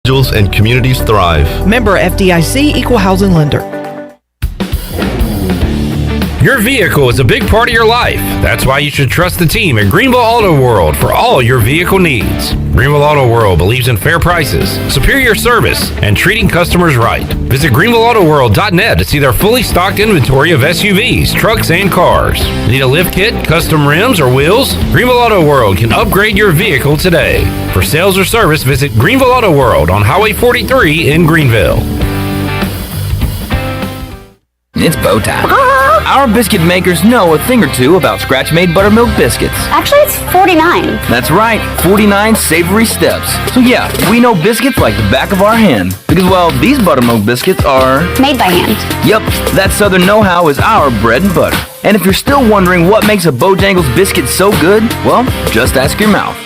individuals and communities thrive. Member FDIC, Equal Housing Lender. Your vehicle is a big part of your life. That's why you should trust the team at Greenville Auto World for all your vehicle needs. Greenville Auto World believes in fair prices, superior service, and treating customers right. Visit greenvilleautoworld.net to see their fully stocked inventory of SUVs, trucks, and cars. Need a lift kit, custom rims, or wheels? Greenville Auto World can upgrade your vehicle today. For sales or service, visit Greenville Auto World on Highway 43 in Greenville. It's bow time. Our biscuit makers know a thing or two about scratch-made buttermilk biscuits. Actually, it's 49. That's right, 49 savory steps. So yeah, we know biscuits like the back of our hand. Because, well, these buttermilk biscuits are... made by hand. Yep, that Southern know-how is our bread and butter. And if you're still wondering what makes a Bojangles biscuit so good, well, just ask your mouth.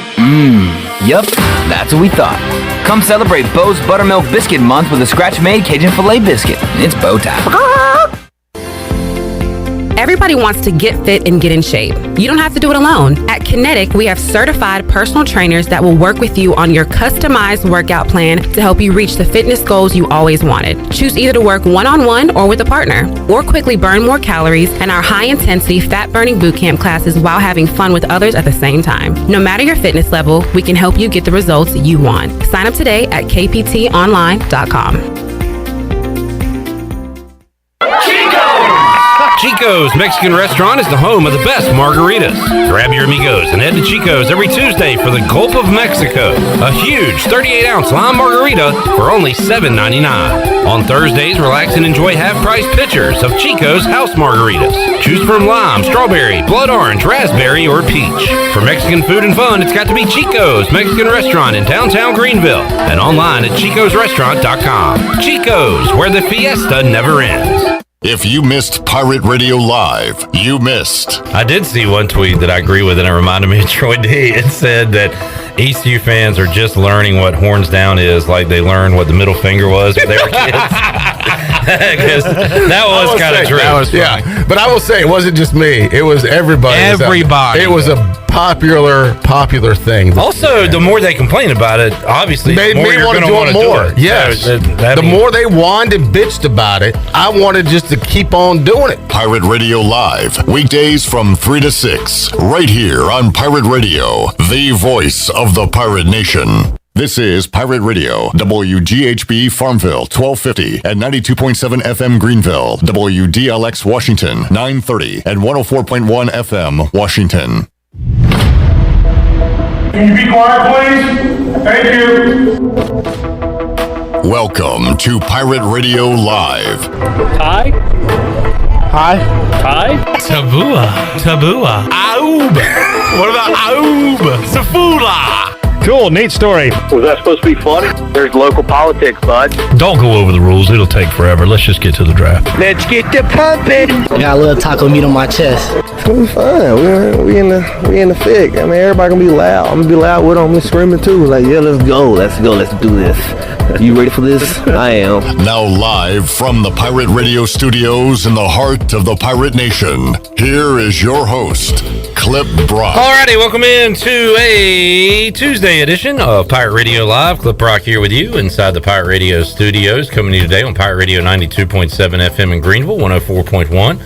Yep, that's what we thought. Come celebrate Bo's Buttermilk Biscuit Month with a scratch-made Cajun Filet biscuit. It's bow time. Everybody wants to get fit and get in shape. You don't have to do it alone. At Kinetic, we have certified personal trainers that will work with you on your customized workout plan to help you reach the fitness goals you always wanted. Choose either to work one-on-one or with a partner, or quickly burn more calories in our high-intensity fat-burning bootcamp classes while having fun with others at the same time. No matter your fitness level, we can help you get the results you want. Sign up today at kptonline.com. Chico's Mexican Restaurant is the home of the best margaritas. Grab your amigos and head to Chico's every Tuesday for the Gulf of Mexico. A huge 38-ounce lime margarita for only $7.99. On Thursdays, relax and enjoy half-price pitchers of Chico's house margaritas. Choose from lime, strawberry, blood orange, raspberry, or peach. For Mexican food and fun, it's got to be Chico's Mexican Restaurant in downtown Greenville and online at chicosrestaurant.com. Chico's, where the fiesta never ends. If you missed Pirate Radio Live, you missed. I did see one tweet that I agree with, and it reminded me of Troy D. It said that ECU fans are just learning what horns down is, like they learned what the middle finger was when they were kids. Because that was kind of true. That was funny. Yeah, but I will say it wasn't just me; it was everybody. Everybody. It was a popular thing. Also, the more they complain about it, obviously, made me want to do it more. Yes, so the more they whined and bitched about it, I wanted just to keep on doing it. Pirate Radio Live, weekdays from 3 to 6, right here on Pirate Radio, the voice of the Pirate Nation. This is Pirate Radio, WGHB Farmville, 1250 and 92.7 FM Greenville, WDLX Washington, 930 and 104.1 FM Washington. Can you be quiet, please? Thank you. Welcome to Pirate Radio Live. Hi. Tabua. Aub. What about Aub? Safula. Cool, neat story. Was that supposed to be funny? There's local politics, bud. Don't go over the rules. It'll take forever. Let's just get to the draft. Let's get the pumping. Got a little taco meat on my chest. It's gonna be fun. We in the thick. I mean, everybody gonna be loud. I'm gonna be loud with them. I'm gonna be screaming too. Like, yeah, let's go. Let's do this. You ready for this? I am. Now live from the Pirate Radio studios in the heart of the Pirate Nation, here is your host, Clip Brock. Alrighty, welcome into a Tuesday edition of Pirate Radio Live. Clip Brock here with you inside the Pirate Radio studios, coming to you today on Pirate Radio 92.7 FM in Greenville, 104.1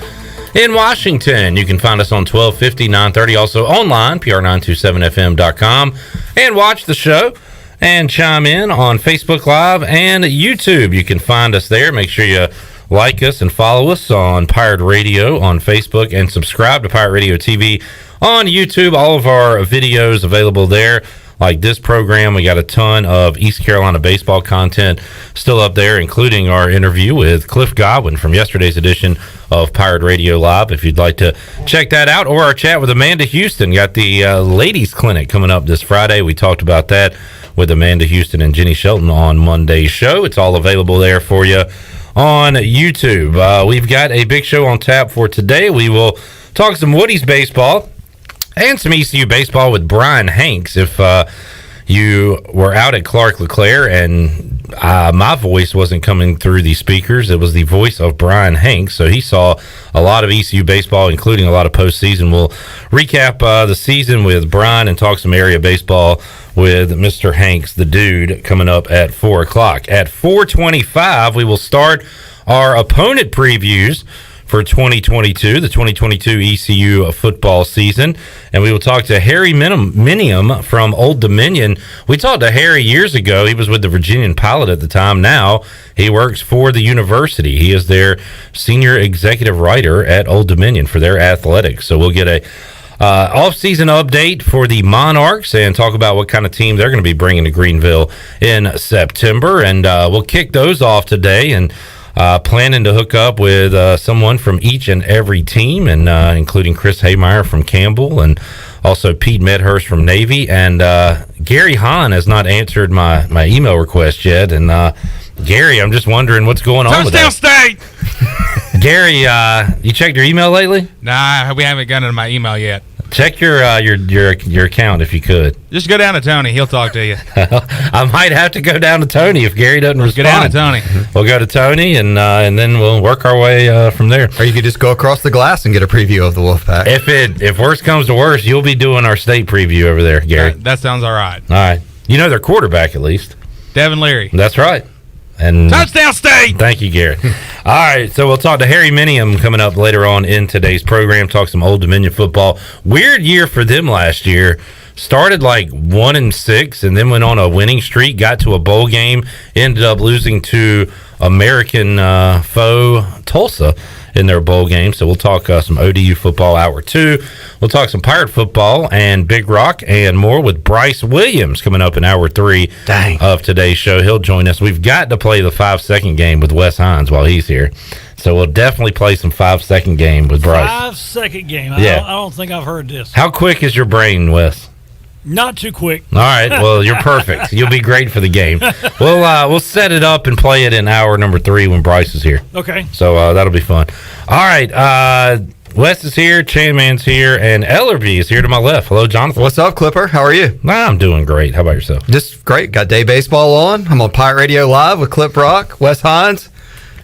in Washington. You can find us on 1250, 930, also online, pr927fm.com, and watch the show and chime in on Facebook Live and YouTube. You can find us there. Make sure you like us and follow us on Pirate Radio on Facebook and subscribe to Pirate Radio TV on YouTube. All of our videos available there. Like this program, we got a ton of East Carolina baseball content still up there, including our interview with Cliff Godwin from yesterday's edition of Pirate Radio Live. If you'd like to check that out, or our chat with Amanda Houston. Got the ladies clinic coming up this Friday. We talked about that with Amanda Houston and Jenny Shelton on Monday's show. It's all available there for you on YouTube. We've got a big show on tap for today. We will talk some Woody's baseball and some ECU baseball with Bryan Hanks. If you were out at Clark LeClaire and my voice wasn't coming through the speakers, it was the voice of Bryan Hanks. So he saw a lot of ECU baseball, including a lot of postseason. We'll recap the season with Bryan and talk some area baseball with Mr. Hanks, the dude, coming up at 4 o'clock. At 4:25, we will start our opponent previews for 2022, the 2022 ECU football season. And we will talk to Harry Minium from Old Dominion. We talked to Harry years ago. He was with the Virginian Pilot at the time. Now he works for the university. He is their senior executive writer at Old Dominion for their athletics. So we'll get a off-season update for the Monarchs and talk about what kind of team they're going to be bringing to Greenville in September. And we'll kick those off today and planning to hook up with someone from each and every team, and including Chris Haymeyer from Campbell and also Pete Medhurst from Navy. And Gary Hahn has not answered my email request yet. And Gary, I'm just wondering what's going on with that. State! Gary, you checked your email lately? Nah, we haven't gotten to my email yet. Check your account if you could. Just go down to Tony. He'll talk to you. I might have to go down to Tony if Gary doesn't respond. Go down to Tony. We'll go to Tony, and then we'll work our way from there. Or you could just go across the glass and get a preview of the Wolfpack. If worse comes to worse, you'll be doing our state preview over there, Gary. That sounds all right. All right. You know their quarterback, at least. Devin Leary. That's right. And Touchdown State! Thank you, Gary. All right, so we'll talk to Harry Minium coming up later on in today's program, talk some Old Dominion football. Weird year for them last year. Started like 1-6 and then went on a winning streak, got to a bowl game, ended up losing to American foe Tulsa in their bowl game. So we'll talk some ODU football hour 2. We'll talk some Pirate football and Big Rock and more with Bryce Williams coming up in hour 3 of today's show. He'll join us. We've got to play the 5-second game with Wes Hines while he's here. So we'll definitely play some 5-second game with Bryce. 5-second game. Yeah. I don't think I've heard this. How quick is your brain, Wes? Not too quick. All right. Well, you're perfect. You'll be great for the game. We'll set it up and play it in hour number 3 when Bryce is here. Okay. So that'll be fun. All right. Wes is here, Chanman's here, and Ellerbe is here to my left. Hello, Jonathan. What's up, Clipper? How are you? I'm doing great. How about yourself? Just great. Got day baseball on. I'm on Pirate Radio Live with Clip Rock, Wes Hines,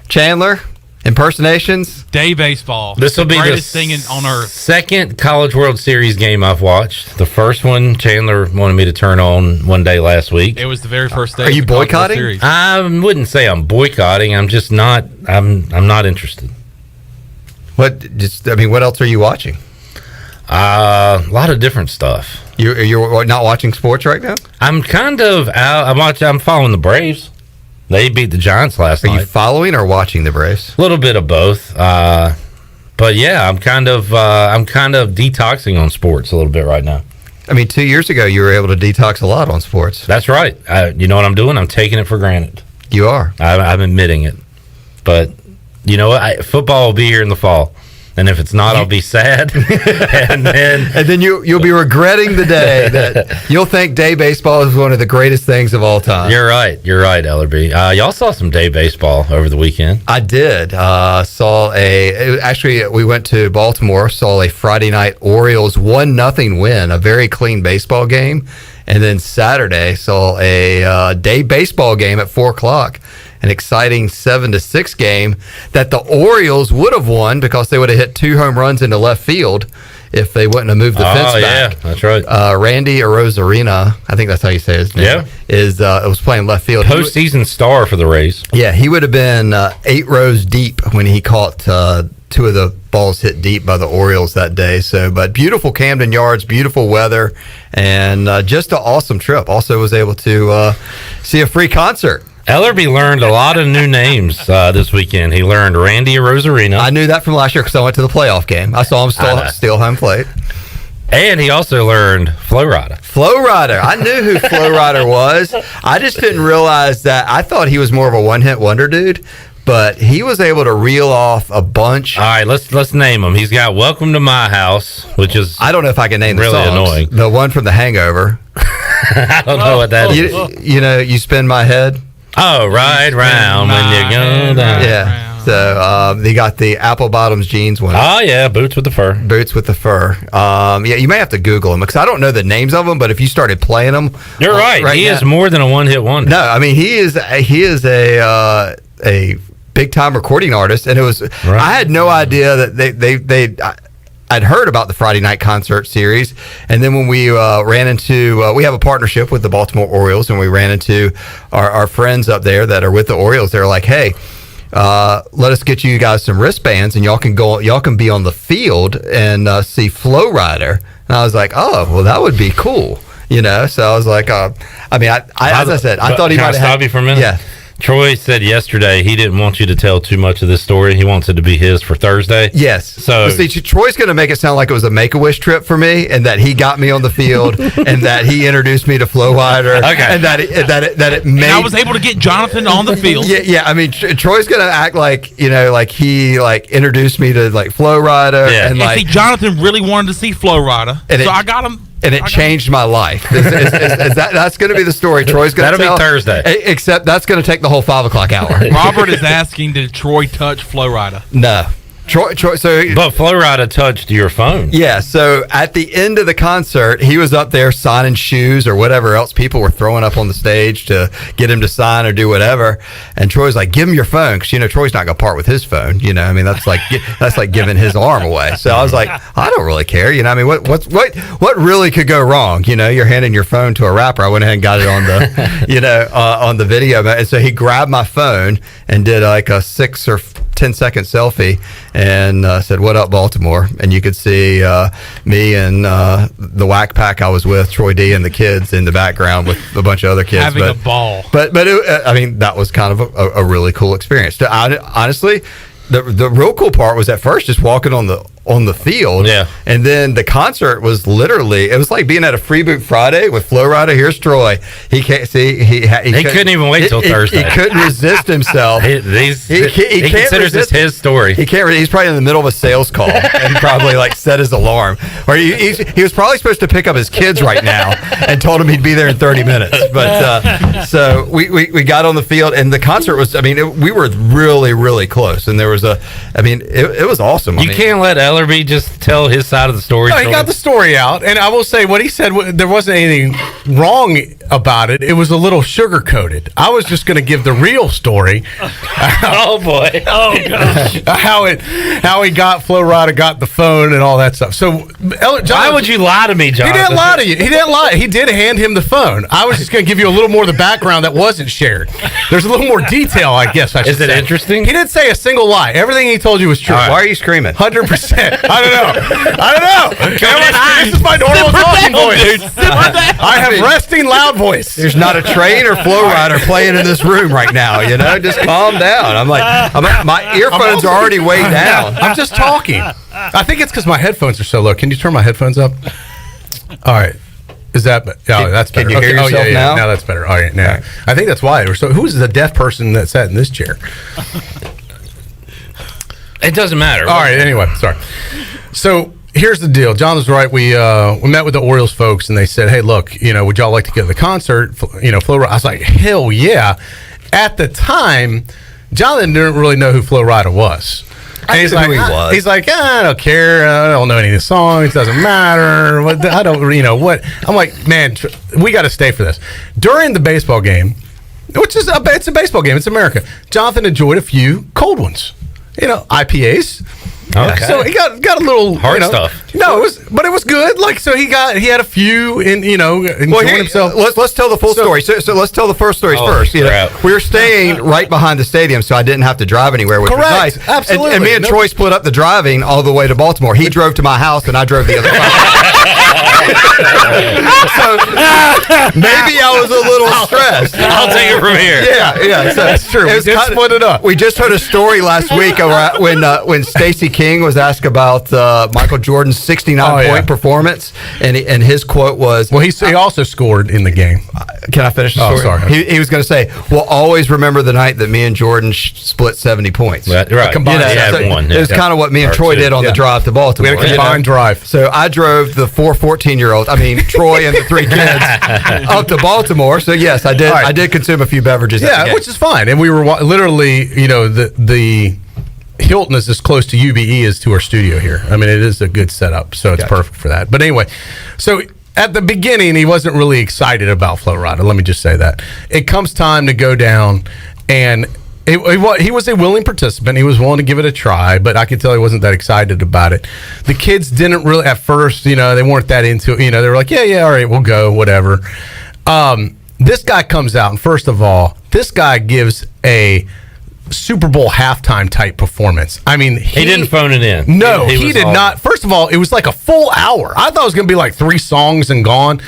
Chandler, impersonations. Day baseball. This will be the greatest thing on earth. Second College World Series game I've watched. The first one Chandler wanted me to turn on one day last week. It was the very first day. Are you boycotting? I wouldn't say I'm boycotting. I'm just not. I'm not interested. What else are you watching? A lot of different stuff. You're not watching sports right now? I'm kind of out. I'm following the Braves. They beat the Giants last night. Are you following or watching the Braves? A little bit of both. But yeah, I'm kind of detoxing on sports a little bit right now. I mean, 2 years ago, you were able to detox a lot on sports. That's right. You know what I'm doing? I'm taking it for granted. You are. I'm admitting it. But you know what? Football will be here in the fall. And if it's not, I'll be sad. and then you'll be regretting the day that you'll think day baseball is one of the greatest things of all time. You're right, Ellerbe. Y'all saw some day baseball over the weekend. I did. Actually, we went to Baltimore, saw a Friday night Orioles 1-0 win, a very clean baseball game. And then Saturday, saw a day baseball game at 4 o'clock. An exciting 7-6 game that the Orioles would have won because they would have hit 2 home runs into left field if they wouldn't have moved the fence back. Yeah, that's right. Randy Arozarena, I think that's how you say his name. Yeah, was playing left field. Postseason star for the Rays. Yeah, he would have been 8 rows deep when he caught 2 of the balls hit deep by the Orioles that day. So, but beautiful Camden Yards, beautiful weather, and just an awesome trip. Also was able to see a free concert. Ellerbe learned a lot of new names this weekend. He learned Randy Arozarena. I knew that from last year because I went to the playoff game. I saw him steal home plate. And he also learned Flo Rida. Flo Rida. I knew who Flo Rida was. I just didn't realize that. I thought he was more of a one-hit wonder dude, but he was able to reel off a bunch. All right, let's name him. He's got "Welcome to My House," which is I don't know if I can name really the songs. Annoying. The one from The Hangover. I don't know what that is. You know, You Spin My Head. Oh, right round when you go down. Yeah. So they got the Apple Bottoms jeans one. Oh yeah, boots with the fur. Boots with the fur. Yeah, you may have to Google them because I don't know the names of them. But if you started playing them, you're right. He is more than a one-hit wonder. No, I mean he is a big-time recording artist, and it was. Right. I had no idea that they I'd heard about the Friday night concert series, and then when we ran into, we have a partnership with the Baltimore Orioles, and we ran into our friends up there that are with the Orioles. They're like, hey, let us get you guys some wristbands, and y'all can be on the field and see Flow Rider. And I was like, oh, well, that would be cool. So I was like, as I said, I thought he might have. Can I stop you for a minute? Yeah. Troy said yesterday he didn't want you to tell too much of this story. He wants it to be his for Thursday. Yes. So see, Troy's going to make it sound like it was a Make-A-Wish trip for me, and that he got me on the field, and that he introduced me to Flow Rider, and that it made. And I was able to get Jonathan on the field. Yeah. I mean, Troy's going to act like like he introduced me to Flow Rider, and see, Jonathan really wanted to see Flow Rider, so I got him. And it changed my life. That's going to be the story Troy's going to tell. That'll be Thursday. Except that's going to take the whole 5 o'clock hour. Robert is asking, did Troy touch Flow Rider? No. Troy, but Flow Rider touched your phone. Yeah, so at the end of the concert, he was up there signing shoes or whatever else people were throwing up on the stage to get him to sign or do whatever. And Troy's like, give him your phone, because Troy's not going to part with his phone. That's like giving his arm away. So I was like, I don't really care. What really could go wrong? You're handing your phone to a rapper. I went ahead and got it on the on the video. And so he grabbed my phone and did like a 6 or 10-second selfie and said, "What up, Baltimore?" And you could see me and the whack pack I was with, Troy D and the kids in the background with a bunch of other kids having a ball. But that was kind of a really cool experience. Honestly, the real cool part was at first just walking on the field, and then the concert was literally, it was like being at a Free Boot Friday with Flow Rider. Here's Troy. He can't see. He couldn't even wait till Thursday. He couldn't resist himself. he considers this his story. He can't. He's probably in the middle of a sales call and probably set his alarm. Or he was probably supposed to pick up his kids right now and told him he'd be there in 30 minutes. But so we got on the field, and the concert was. We were really, really close, and there was it was awesome. You can't let Ellerbe just tell his side of the story. No, he got the story out, and I will say what he said. There wasn't anything wrong about it. It was a little sugar coated. I was just going to give the real story. Oh boy! Oh gosh! how he got Flow Rider, got the phone, and all that stuff. So, why would you lie to me, John? He didn't lie to you. He didn't lie. He did hand him the phone. I was just going to give you a little more of the background that wasn't shared. There's a little more detail, I guess. Is it interesting? He didn't say a single lie. Everything he told you was true. Right. Why are you screaming? 100%. I don't know. This is my normal talking voice. I have resting loud voice. There's not a train or Flow Rider playing in this room right now. Just calm down. I'm my earphones are already way down. I'm just talking. I think it's because my headphones are so low. Can you turn my headphones up? All right. Is that? Oh, that's better. Can you hear yourself now? Now that's better. All right, now. Okay. I think that's why. So, who's the deaf person that sat in this chair? It doesn't matter. All right. Anyway, sorry. So here's the deal. John was right. We met with the Orioles folks, and they said, "Hey, look, would y'all like to get to the concert? Flow Rider." I was like, "Hell yeah!" At the time, Jonathan didn't really know who Flow Rider was. And he's like, he's like, I don't care. I don't know any of the songs. It doesn't matter. I don't, what? I'm like, man, we got to stay for this. During the baseball game, which is it's a baseball game. It's America. Jonathan enjoyed a few cold ones. IPAs. Okay. So he got a little hard stuff. No, it was good. He had a few enjoying himself. Let's tell the full story. So let's tell the first stories first. We were staying right behind the stadium, so I didn't have to drive anywhere, which was nice. Absolutely. And me and Troy split up the driving all the way to Baltimore. He drove to my house, and I drove the other side. So maybe I was a little stressed. I'll take it from here. Yeah. So that's true. We did split it up. We just heard a story last week when Stacey King was asked about Michael Jordan's 69-point performance, and his quote was, "Well, he also scored in the game." Can I finish the story? Oh, sorry. He was going to say, "We'll always remember the night that me and Jordan split 70 points." Right. Combined, it was kind of what me and Troy did on the drive to Baltimore. We had a combined drive. So I drove the 4 14-year-olds. Troy and the 3 kids up to Baltimore. So yes, I did. Right. I did consume a few beverages. Yeah, which is fine. And we were literally, the Hilton is as close to UBE as to our studio here. It is a good setup, so it's perfect for that. But anyway, so at the beginning, he wasn't really excited about Flow Rider. Let me just say that. It comes time to go down, and He was a willing participant. He was willing to give it a try, but I could tell he wasn't that excited about it. The kids didn't really, at first, they weren't that into it. They were like, yeah, all right, we'll go, whatever. This guy comes out, and first of all, this guy gives a Super Bowl halftime type performance. I mean, he didn't phone it in. No, he did not. First of all, it was like a full hour. I thought it was going to be like 3 songs and gone.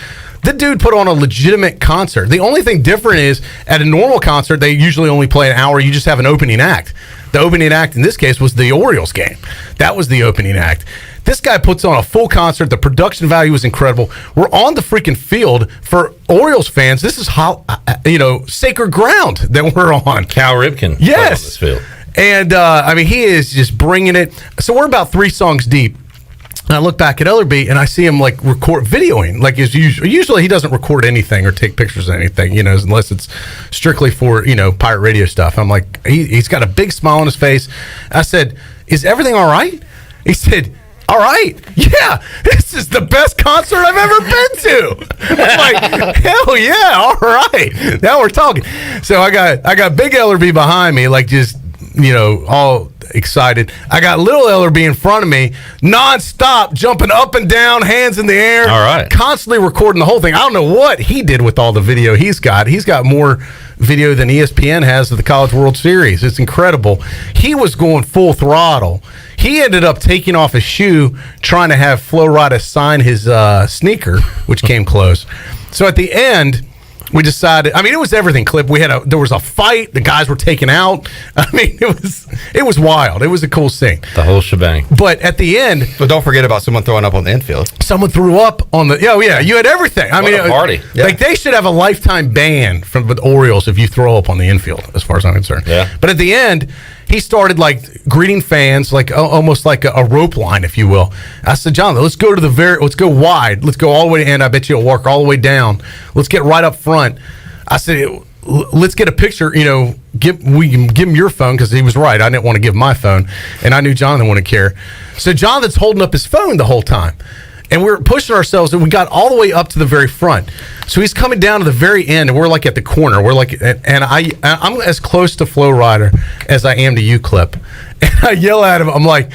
The dude put on a legitimate concert. The only thing different is at a normal concert, they usually only play an hour. You just have an opening act. The opening act in this case was the Orioles game. That was the opening act. This guy puts on a full concert. The production value was incredible. We're on the freaking field for Orioles fans. This is sacred ground that we're on. Cal Ripken. Yes. On this field. And he is just bringing it. So we're about 3 songs deep. And I look back at Ellerbe and I see him like videoing like his usual. Usually he doesn't record anything or take pictures of anything, unless it's strictly for, pirate radio stuff. I'm like, he's got a big smile on his face. I said, is everything all right? He said, all right. Yeah, this is the best concert I've ever been to. I'm like, hell yeah, all right. Now we're talking. So I got big Ellerbe behind me, like just, all excited. I got little Ellerbe in front of me, nonstop, jumping up and down, hands in the air. All right. Constantly recording the whole thing. I don't know what he did with all the video he's got. He's got more video than ESPN has of the College World Series. It's incredible. He was going full throttle. He ended up taking off his shoe, trying to have Flo Rida sign his sneaker, which came close. So at the end, we decided. I mean, it was everything. Clip. There was a fight. The guys were taken out. I mean, it was wild. It was a cool scene. The whole shebang. But at the end, but don't forget about someone throwing up on the infield. Someone threw up on the. Oh yeah, you had everything. I mean, a party. Like they should have a lifetime ban from the Orioles if you throw up on the infield, as far as I'm concerned. Yeah. But at the end, he started like greeting fans, like almost like a rope line, if you will. I said, John, let's go wide. Let's go all the way to the end. I bet you'll walk all the way down. Let's get right up front. I said, let's get a picture, we can give him your phone, because he was right. I didn't want to give him my phone, and I knew Jonathan wouldn't care. So Jonathan's holding up his phone the whole time. And we're pushing ourselves, and we got all the way up to the very front. So he's coming down to the very end, and we're like at the corner. We're like, and I'm as close to Flo Rida as I am to you, Clip. And I yell at him. I'm like,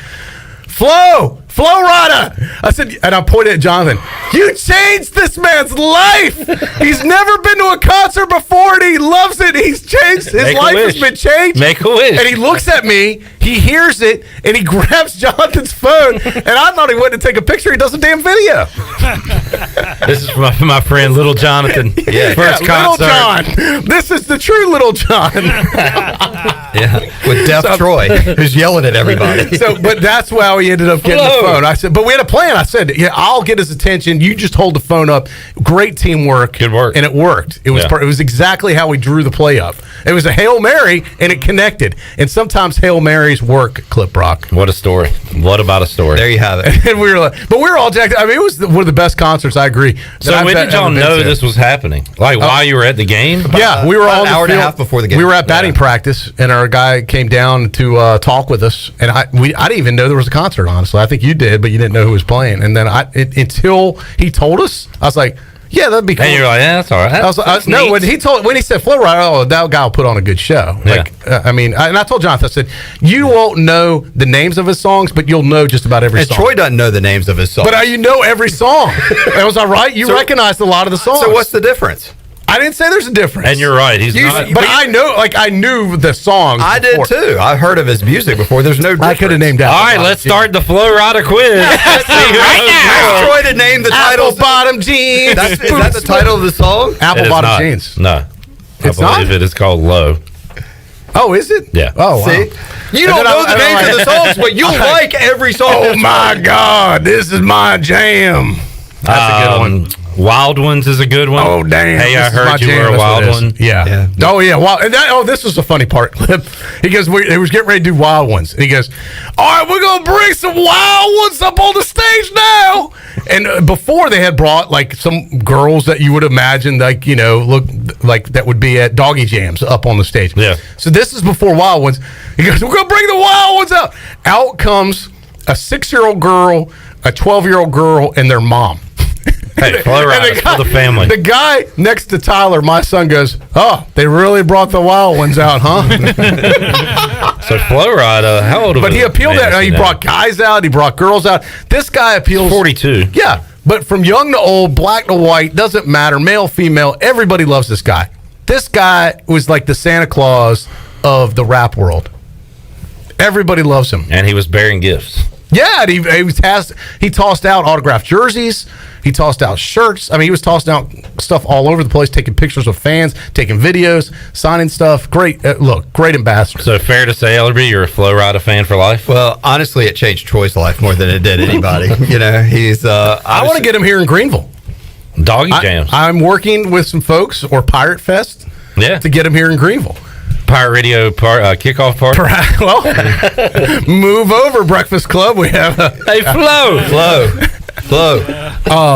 Flo Rida. I said, and I pointed at Jonathan. You changed this man's life. He's never been to a concert before, and he loves it. He's changed. His life has been changed. Make a wish. And he looks at me. He hears it, and he grabs Jonathan's phone. And I thought he went to take a picture. He does a damn video. This is from my friend Little Jonathan. Yeah, first concert. Little John. This is the true Little John. Yeah, with Deaf Troy, who's yelling at everybody. But that's how he ended up getting the phone. I said, but we had a plan. I said, yeah, I'll get his attention. You just hold the phone up. Great teamwork. Good work. And it worked. It was it was exactly how we drew the play up. It was a Hail Mary, and it connected. And sometimes Hail Marys work, Clip Rock. What a story. What about a story? There you have it. And we were all jacked. I mean, it was one of the best concerts, I agree. So when did y'all know this was happening? Like while you were at the game? Yeah, we were on an hour and a half before the game. We were at batting practice, and our guy came down to talk with us. And I didn't even know there was a concert, honestly. I think you did, but you didn't know who was playing. And then until he told us, I was like, yeah, that'd be cool. And you're like, yeah, that's all right. No, when he said Flo Rida, that guy will put on a good show. Yeah. Like, and I told Jonathan, I said, you won't know the names of his songs, but you'll know just about every song. And Troy doesn't know the names of his songs. But you know every song. Was I right? You recognized a lot of the songs. So what's the difference? I didn't say there's a difference. And you're right. He's not. But I knew the songs. I did too. I've heard of his music before. There's no difference. I could have named out. All right, let's start the Flo Rida quiz. Right now. Troy to name the title. Apple Bottom Jeans. Is that the title of the song? Apple Bottom Jeans. No. It's I believe it is called Low. Oh, is it? Yeah. Oh, see? Wow. You don't know the names of the songs, but you like every song. Oh, my God. This is my jam. That's a good one. Wild Ones is a good one. Oh, damn. Hey, I heard you were a wild one. Yeah. Oh, yeah. This was a funny part, Clip. He goes, he was getting ready to do Wild Ones. And he goes, all right, we're going to bring some Wild Ones up on the stage now. And before they had brought, like, some girls that you would imagine, like, look like that would be at Doggy Jams up on the stage. Yeah. So this is before Wild Ones. He goes, we're going to bring the Wild Ones out. Out comes a 6-year-old girl, a 12-year-old girl, and their mom. Hey, Flow Rida for the family. The guy next to Tyler, my son, goes, "Oh, they really brought the wild ones out, huh?" So Flow Rida, how old? But he appealed that. He brought guys out. He brought girls out. This guy appeals 42. Yeah, but from young to old, black to white, doesn't matter. Male, female, everybody loves this guy. This guy was like the Santa Claus of the rap world. Everybody loves him, and he was bearing gifts. Yeah, and he tossed out autographed jerseys. He tossed out shirts. I mean, he was tossing out stuff all over the place, taking pictures of fans, taking videos, signing stuff. Great, great ambassador. So fair to say, Ellerbe, you're a Flow Rida fan for life? Well, honestly, it changed Troy's life more than it did anybody. He's. I want to get him here in Greenville. Doggy jams. I'm working with some folks or Pirate Fest. Yeah. To get him here in Greenville. Pirate Radio kickoff party. Well, move over, Breakfast Club. We have hey, Flo.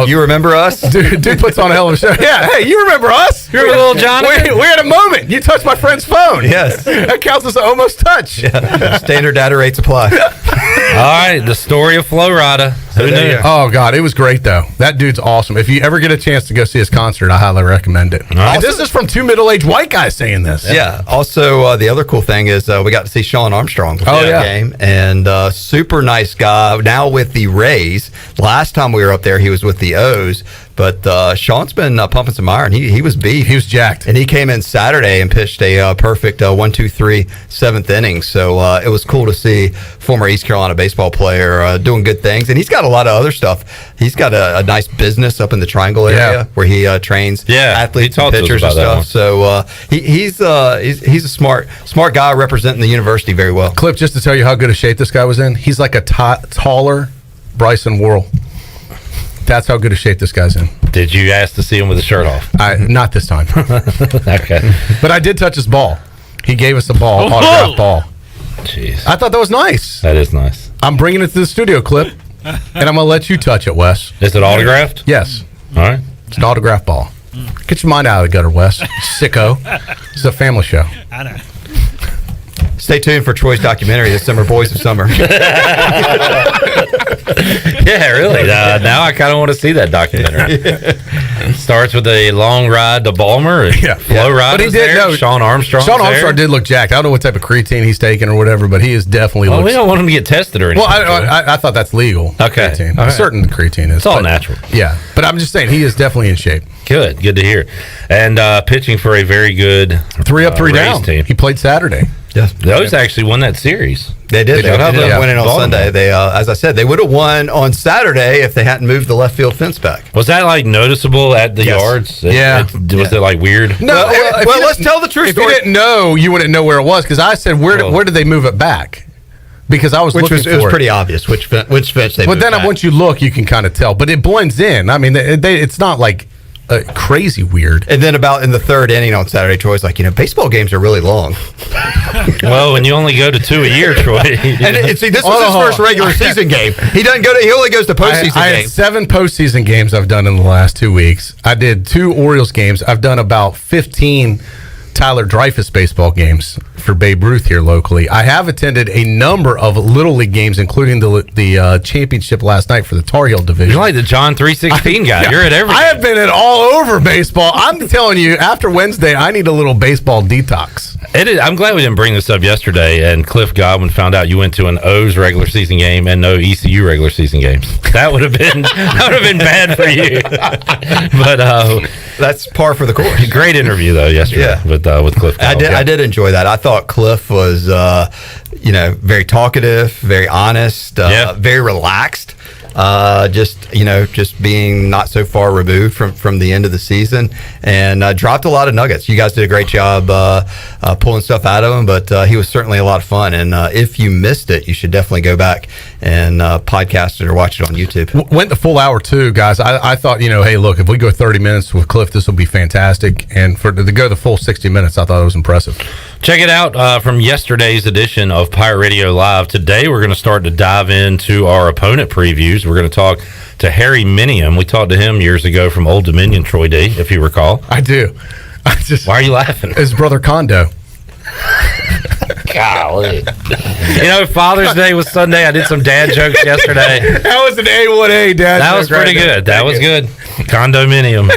You remember us? Dude puts on a hell of a show. Yeah, hey, you remember us? You remember little Johnny? We had a moment. You touched my friend's phone. Yes. That counts as an almost touch. Yeah. Standard data rates apply. All right, the story of Flow Rida. Who knew? Oh, God, it was great, though. That dude's awesome. If you ever get a chance to go see his concert, I highly recommend it. Right. This is from two middle-aged white guys saying this. Yeah. Also, the other cool thing is we got to see Sean Armstrong before the game, and super nice guy. Now with the Rays. Last time we were up there, he was with the O's. But Sean's been pumping some iron. He was beef. He was jacked. And he came in Saturday and pitched a perfect 1-2-3 seventh inning. So it was cool to see former East Carolina baseball player doing good things. And he's got a lot of other stuff. He's got a nice business up in the Triangle area where he trains athletes and pitchers and stuff. So he's a smart guy representing the university very well. Clip, just to tell you how good a shape this guy was in, he's like a taller Bryce and Worrell. That's how good a shape this guy's in. Did you ask to see him with his shirt off? Not this time. Okay. But I did touch his ball. He gave us a ball, autographed ball. Jeez. I thought that was nice. That is nice. I'm bringing it to the studio, Clip, and I'm going to let you touch it, Wes. Is it autographed? Yes. All right. It's an autographed ball. Get your mind out of the gutter, Wes. Sicko. It's a family show. I know. Stay tuned for Troy's documentary, The Summer Boys of Summer. Yeah, really. Now I kind of want to see that documentary. Starts with a long ride to Balmer. And Flow Rida. But he did. No, Sean Armstrong. Sean Armstrong did look jacked. I don't know what type of creatine he's taking or whatever, but he is definitely. Well, we don't want him to get tested or anything. Well, I thought that's legal. Okay. Creatine. All right. Certain creatine is. It's all natural. Yeah, but I'm just saying he is definitely in shape. Good to hear. And pitching for a very good 3 up, 3 Rays down team. He played Saturday. Yes. Those actually won that series. They did. They ended up winning on Baltimore. Sunday. They, as I said, they would have won on Saturday if they hadn't moved the left field fence back. Was that like noticeable at the yards? Was it like weird? No. Well, let's tell the true story. If you didn't know, you wouldn't know where it was because I said, where did they move it back? Because I was looking for it. It was pretty obvious which fence they moved But then back. once you look, you can kind of tell. But it blends in. I mean, it's not like crazy weird. And then about in the third inning on Saturday, Troy's like, baseball games are really long. Well, when you only go to 2 a year, Troy. And see, this was his first regular season game. He only goes to postseason I games. had 7 postseason games I've done in the last 2 weeks. I did 2 Orioles games. I've done about 15 Tyler Dreyfus baseball games for Babe Ruth here locally. I have attended a number of Little League games, including the championship last night for the Tar Heel division. You're like the John 316 guy. Yeah. You're at everything. I have been at all over baseball. I'm telling you, after Wednesday, I need a little baseball detox. I'm glad we didn't bring this up yesterday, and Cliff Godwin found out you went to an O's regular season game and no ECU regular season games. That would have been bad for you. But that's par for the course. Great interview though yesterday with Cliff Godwin. I did enjoy that. I thought Cliff was very talkative, very honest, very relaxed. Just being not so far removed from the end of the season, and dropped a lot of nuggets. You guys did a great job pulling stuff out of him, but he was certainly a lot of fun. And if you missed it, you should definitely go back and podcast it or watch it on YouTube. Went the full hour too, guys. I thought, hey, look, if we go 30 minutes with Cliff, this will be fantastic. And to go the full 60 minutes, I thought it was impressive. Check it out from yesterday's edition of Pirate Radio Live. Today, we're going to start to dive into our opponent previews. We're going to talk to Harry Minium. We talked to him years ago from Old Dominion, Troy D, if you recall. I do. Why are you laughing? His brother Kondo. Golly. Father's Day was Sunday. I did some dad jokes yesterday. That was an A1A dad That joke was pretty good. That was good. Condominium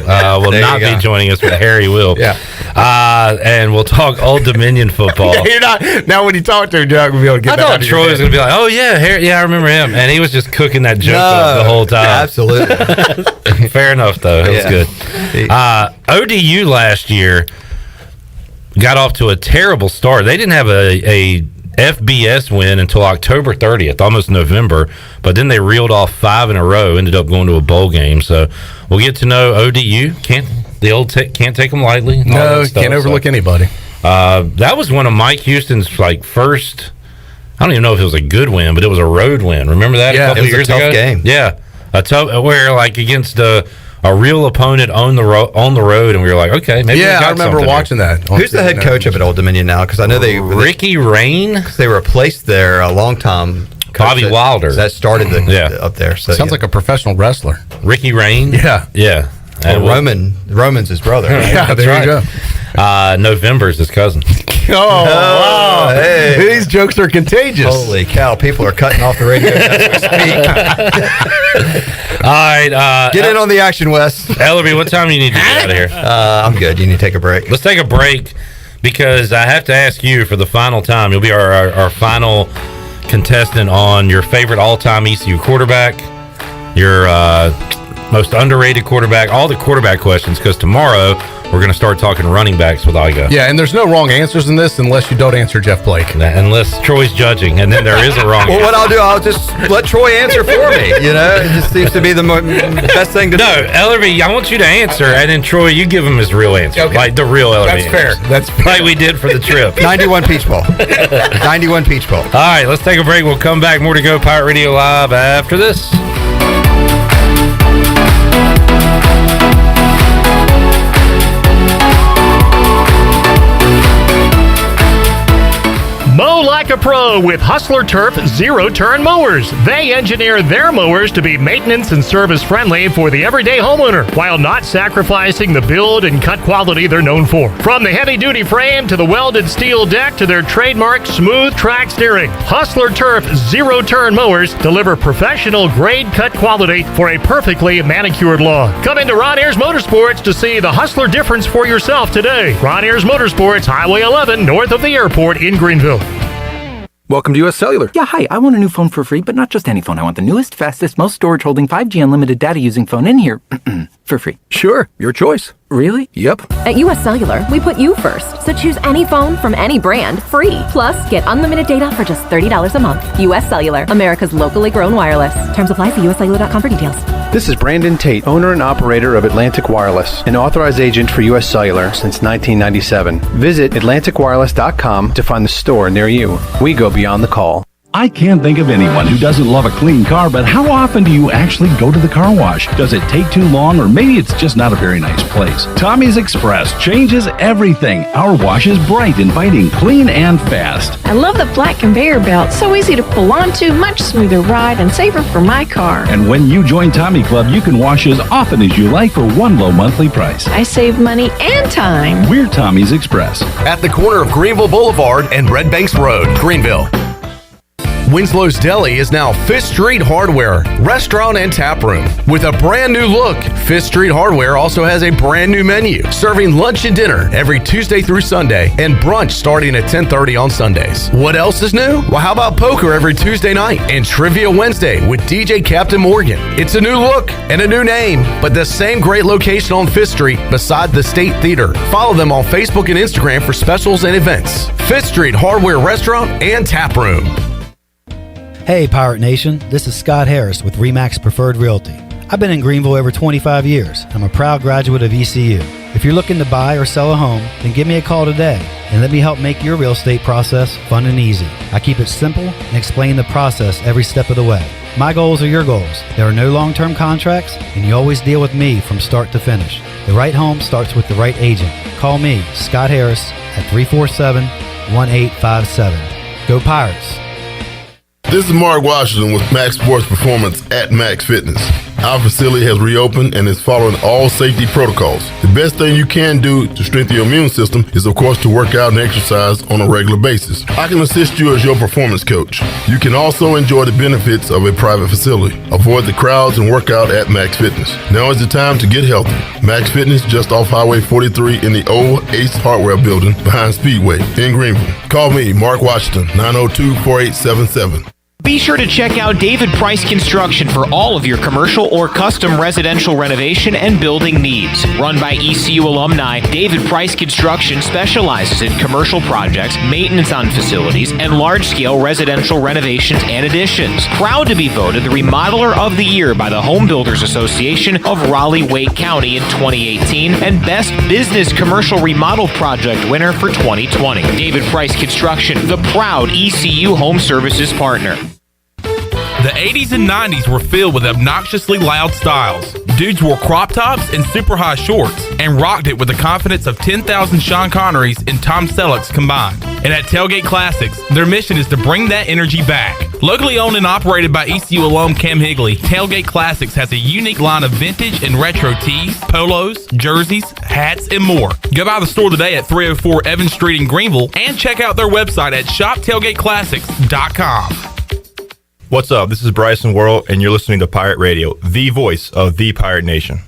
will not be joining us, but Harry will. Yeah. And we'll talk Old Dominion football. Yeah, you're not. Now, when you talk to him, you're not going to be able to get I that thought out of Troy your was head. going to be like, oh, yeah, Harry, yeah, I remember him. And he was just cooking that joke up the whole time. Absolutely. Fair enough, though. It was good. ODU last year got off to a terrible start. They didn't have a FBS win until October 30th, almost November, but then they reeled off 5 in a row, ended up going to a bowl game. So we'll get to know ODU. Can't take them lightly. No, can't overlook anybody. That was one of Mike Houston's first. I don't even know if it was a good win, but it was a road win. Remember that? Yeah, a couple it was years a tough ago? game. Yeah, a tough where against a real opponent on the road, and we were like, okay, maybe. Yeah, we got I remember watching that. Who's the head coach of it, Old Dominion now? Because I know Ricky Rain. They replaced there a long time. Bobby Wilder. That started up there. So sounds like a professional wrestler. Ricky Rain. Yeah. And Roman's his brother. Right? Yeah, there you go. November's his cousin. Wow. Hey. These jokes are contagious. Holy cow, people are cutting off the radio as we speak. All right. Get in on the action, Wes. Ellerbe, what time do you need to get out of here? I'm good. You need to take a break. Let's take a break because I have to ask you for the final time. You'll be our final contestant on your favorite all-time ECU quarterback, your most underrated quarterback, all the quarterback questions, because tomorrow we're going to start talking running backs with Igo. Yeah, and there's no wrong answers in this unless you don't answer Jeff Blake. Unless Troy's judging, and then there is a wrong Well, answer. what I'll do, I'll just let Troy answer for me. You know, it just seems to be the best thing to do. No, Ellerbe, I want you to answer, and then Troy, you give him his real answer. Okay. Like the real Ellerbe. That's fair. answer. That's fair. Like we did for the trip. 91 Peach Bowl. 91 Peach Bowl. All right, let's take a break. We'll come back. More to go. Pirate Radio Live after this. Mow like a pro with Hustler Turf zero-turn mowers. They engineer their mowers to be maintenance and service friendly for the everyday homeowner while not sacrificing the build and cut quality they're known for. From the heavy-duty frame to the welded steel deck to their trademark smooth track steering, Hustler Turf zero-turn mowers deliver professional grade cut quality for a perfectly manicured lawn. Come into Ron Ayers Motorsports to see the Hustler difference for yourself today. Ron Ayers Motorsports, Highway 11, north of the airport in Greenville. Welcome to US Cellular. Yeah, hi. I want a new phone for free, but not just any phone. I want the newest, fastest, most storage holding 5G unlimited data using phone in here for free. Sure, your choice. Really? Yep. At US Cellular, we put you first. So choose any phone from any brand free. Plus, get unlimited data for just $30 a month. US Cellular, America's locally grown wireless. Terms apply. See uscellular.com for details. This is Brandon Tate, owner and operator of Atlantic Wireless, an authorized agent for US Cellular since 1997. Visit AtlanticWireless.com to find the store near you. We go beyond the call. I can't think of anyone who doesn't love a clean car, but how often do you actually go to the car wash? Does it take too long, or maybe it's just not a very nice place? Tommy's Express changes everything. Our wash is bright, inviting, clean, and fast. I love the flat conveyor belt. So easy to pull onto, much smoother ride, and safer for my car. And when you join Tommy Club, you can wash as often as you like for one low monthly price. I save money and time. We're Tommy's Express. At the corner of Greenville Boulevard and Red Banks Road, Greenville. Winslow's Deli is now Fifth Street Hardware, restaurant and tap room. With a brand new look, Fifth Street Hardware also has a brand new menu, serving lunch and dinner every Tuesday through Sunday, and brunch starting at 10:30 on Sundays. What else is new? Well, how about poker every Tuesday night and Trivia Wednesday with DJ Captain Morgan? It's a new look and a new name, but the same great location on Fifth Street beside the State Theater. Follow them on Facebook and Instagram for specials and events. Fifth Street Hardware Restaurant and Tap Room. Hey Pirate Nation, this is Scott Harris with RE/MAX Preferred Realty. I've been in Greenville over 25 years. I'm a proud graduate of ECU. If you're looking to buy or sell a home, then give me a call today and let me help make your real estate process fun and easy. I keep it simple and explain the process every step of the way. My goals are your goals. There are no long-term contracts, and you always deal with me from start to finish. The right home starts with the right agent. Call me, Scott Harris, at 347-1857. Go Pirates! This is Mark Washington with Max Sports Performance at Max Fitness. Our facility has reopened and is following all safety protocols. The best thing you can do to strengthen your immune system is, of course, to work out and exercise on a regular basis. I can assist you as your performance coach. You can also enjoy the benefits of a private facility. Avoid the crowds and work out at Max Fitness. Now is the time to get healthy. Max Fitness, just off Highway 43 in the old Ace Hardware building behind Speedway in Greenville. Call me, Mark Washington, 902-4877. Be sure to check out David Price Construction for all of your commercial or custom residential renovation and building needs. Run by ECU alumni, David Price Construction specializes in commercial projects, maintenance on facilities, and large-scale residential renovations and additions. Proud to be voted the Remodeler of the Year by the Home Builders Association of Raleigh-Wake County in 2018 and Best Business Commercial Remodel Project winner for 2020. David Price Construction, the proud ECU Home Services partner. The 80s and 90s were filled with obnoxiously loud styles. Dudes wore crop tops and super high shorts and rocked it with the confidence of 10,000 Sean Connerys and Tom Sellecks combined. And at Tailgate Classics, their mission is to bring that energy back. Locally owned and operated by ECU alum Cam Higley, Tailgate Classics has a unique line of vintage and retro tees, polos, jerseys, hats, and more. Go by the store today at 304 Evans Street in Greenville and check out their website at shoptailgateclassics.com. What's up? This is Bryce World, and you're listening to Pirate Radio, the voice of the Pirate Nation.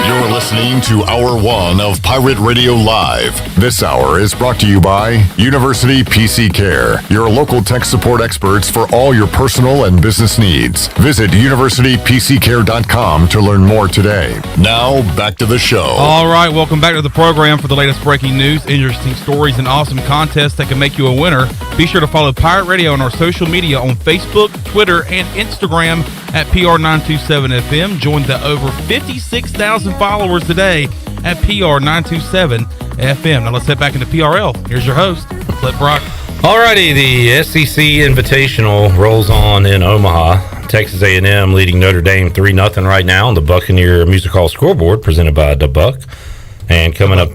You're listening to Hour 1 of Pirate Radio Live. This hour is brought to you by University PC Care, your local tech support experts for all your personal and business needs. Visit universitypccare.com to learn more today. Now, back to the show. All right, welcome back to the program for the latest breaking news, interesting stories, and awesome contests that can make you a winner. Be sure to follow Pirate Radio on our social media on Facebook, Twitter, and Instagram at PR927FM. Join the over 56,000 followers today at PR927FM. Now let's head back into PRL. Here's your host, Flip Brock. Alrighty, the SEC Invitational rolls on in Omaha. Texas A&M leading Notre Dame 3-0 right now on the Buccaneer Music Hall scoreboard, presented by the Buck. And coming up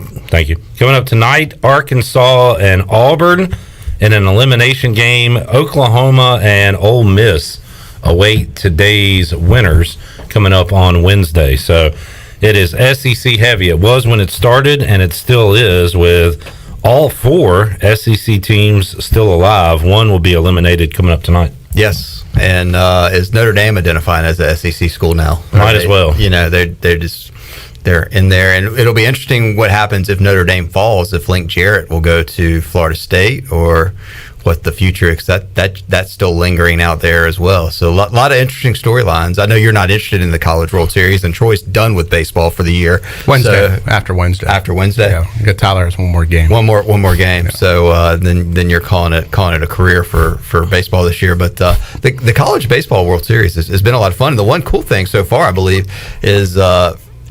tonight, Arkansas and Auburn in an elimination game. Oklahoma and Ole Miss await today's winners coming up on Wednesday. So it is SEC heavy. It was when it started, and it still is, with all four SEC teams still alive. One will be eliminated coming up tonight. Yes, and is Notre Dame identifying as a SEC school now? Might as well. You know, they're in there, and it'll be interesting what happens if Notre Dame falls. If Link Jarrett will go to Florida State, or what the future, because that's still lingering out there as well. So a lot of interesting storylines. I know you're not interested in the College World Series, and Troy's done with baseball for the year. After Wednesday. Yeah, Tyler has one more game. One more game. Yeah. So then you're calling it a career for baseball this year. But the College Baseball World Series has been a lot of fun. And the one cool thing so far, I believe, is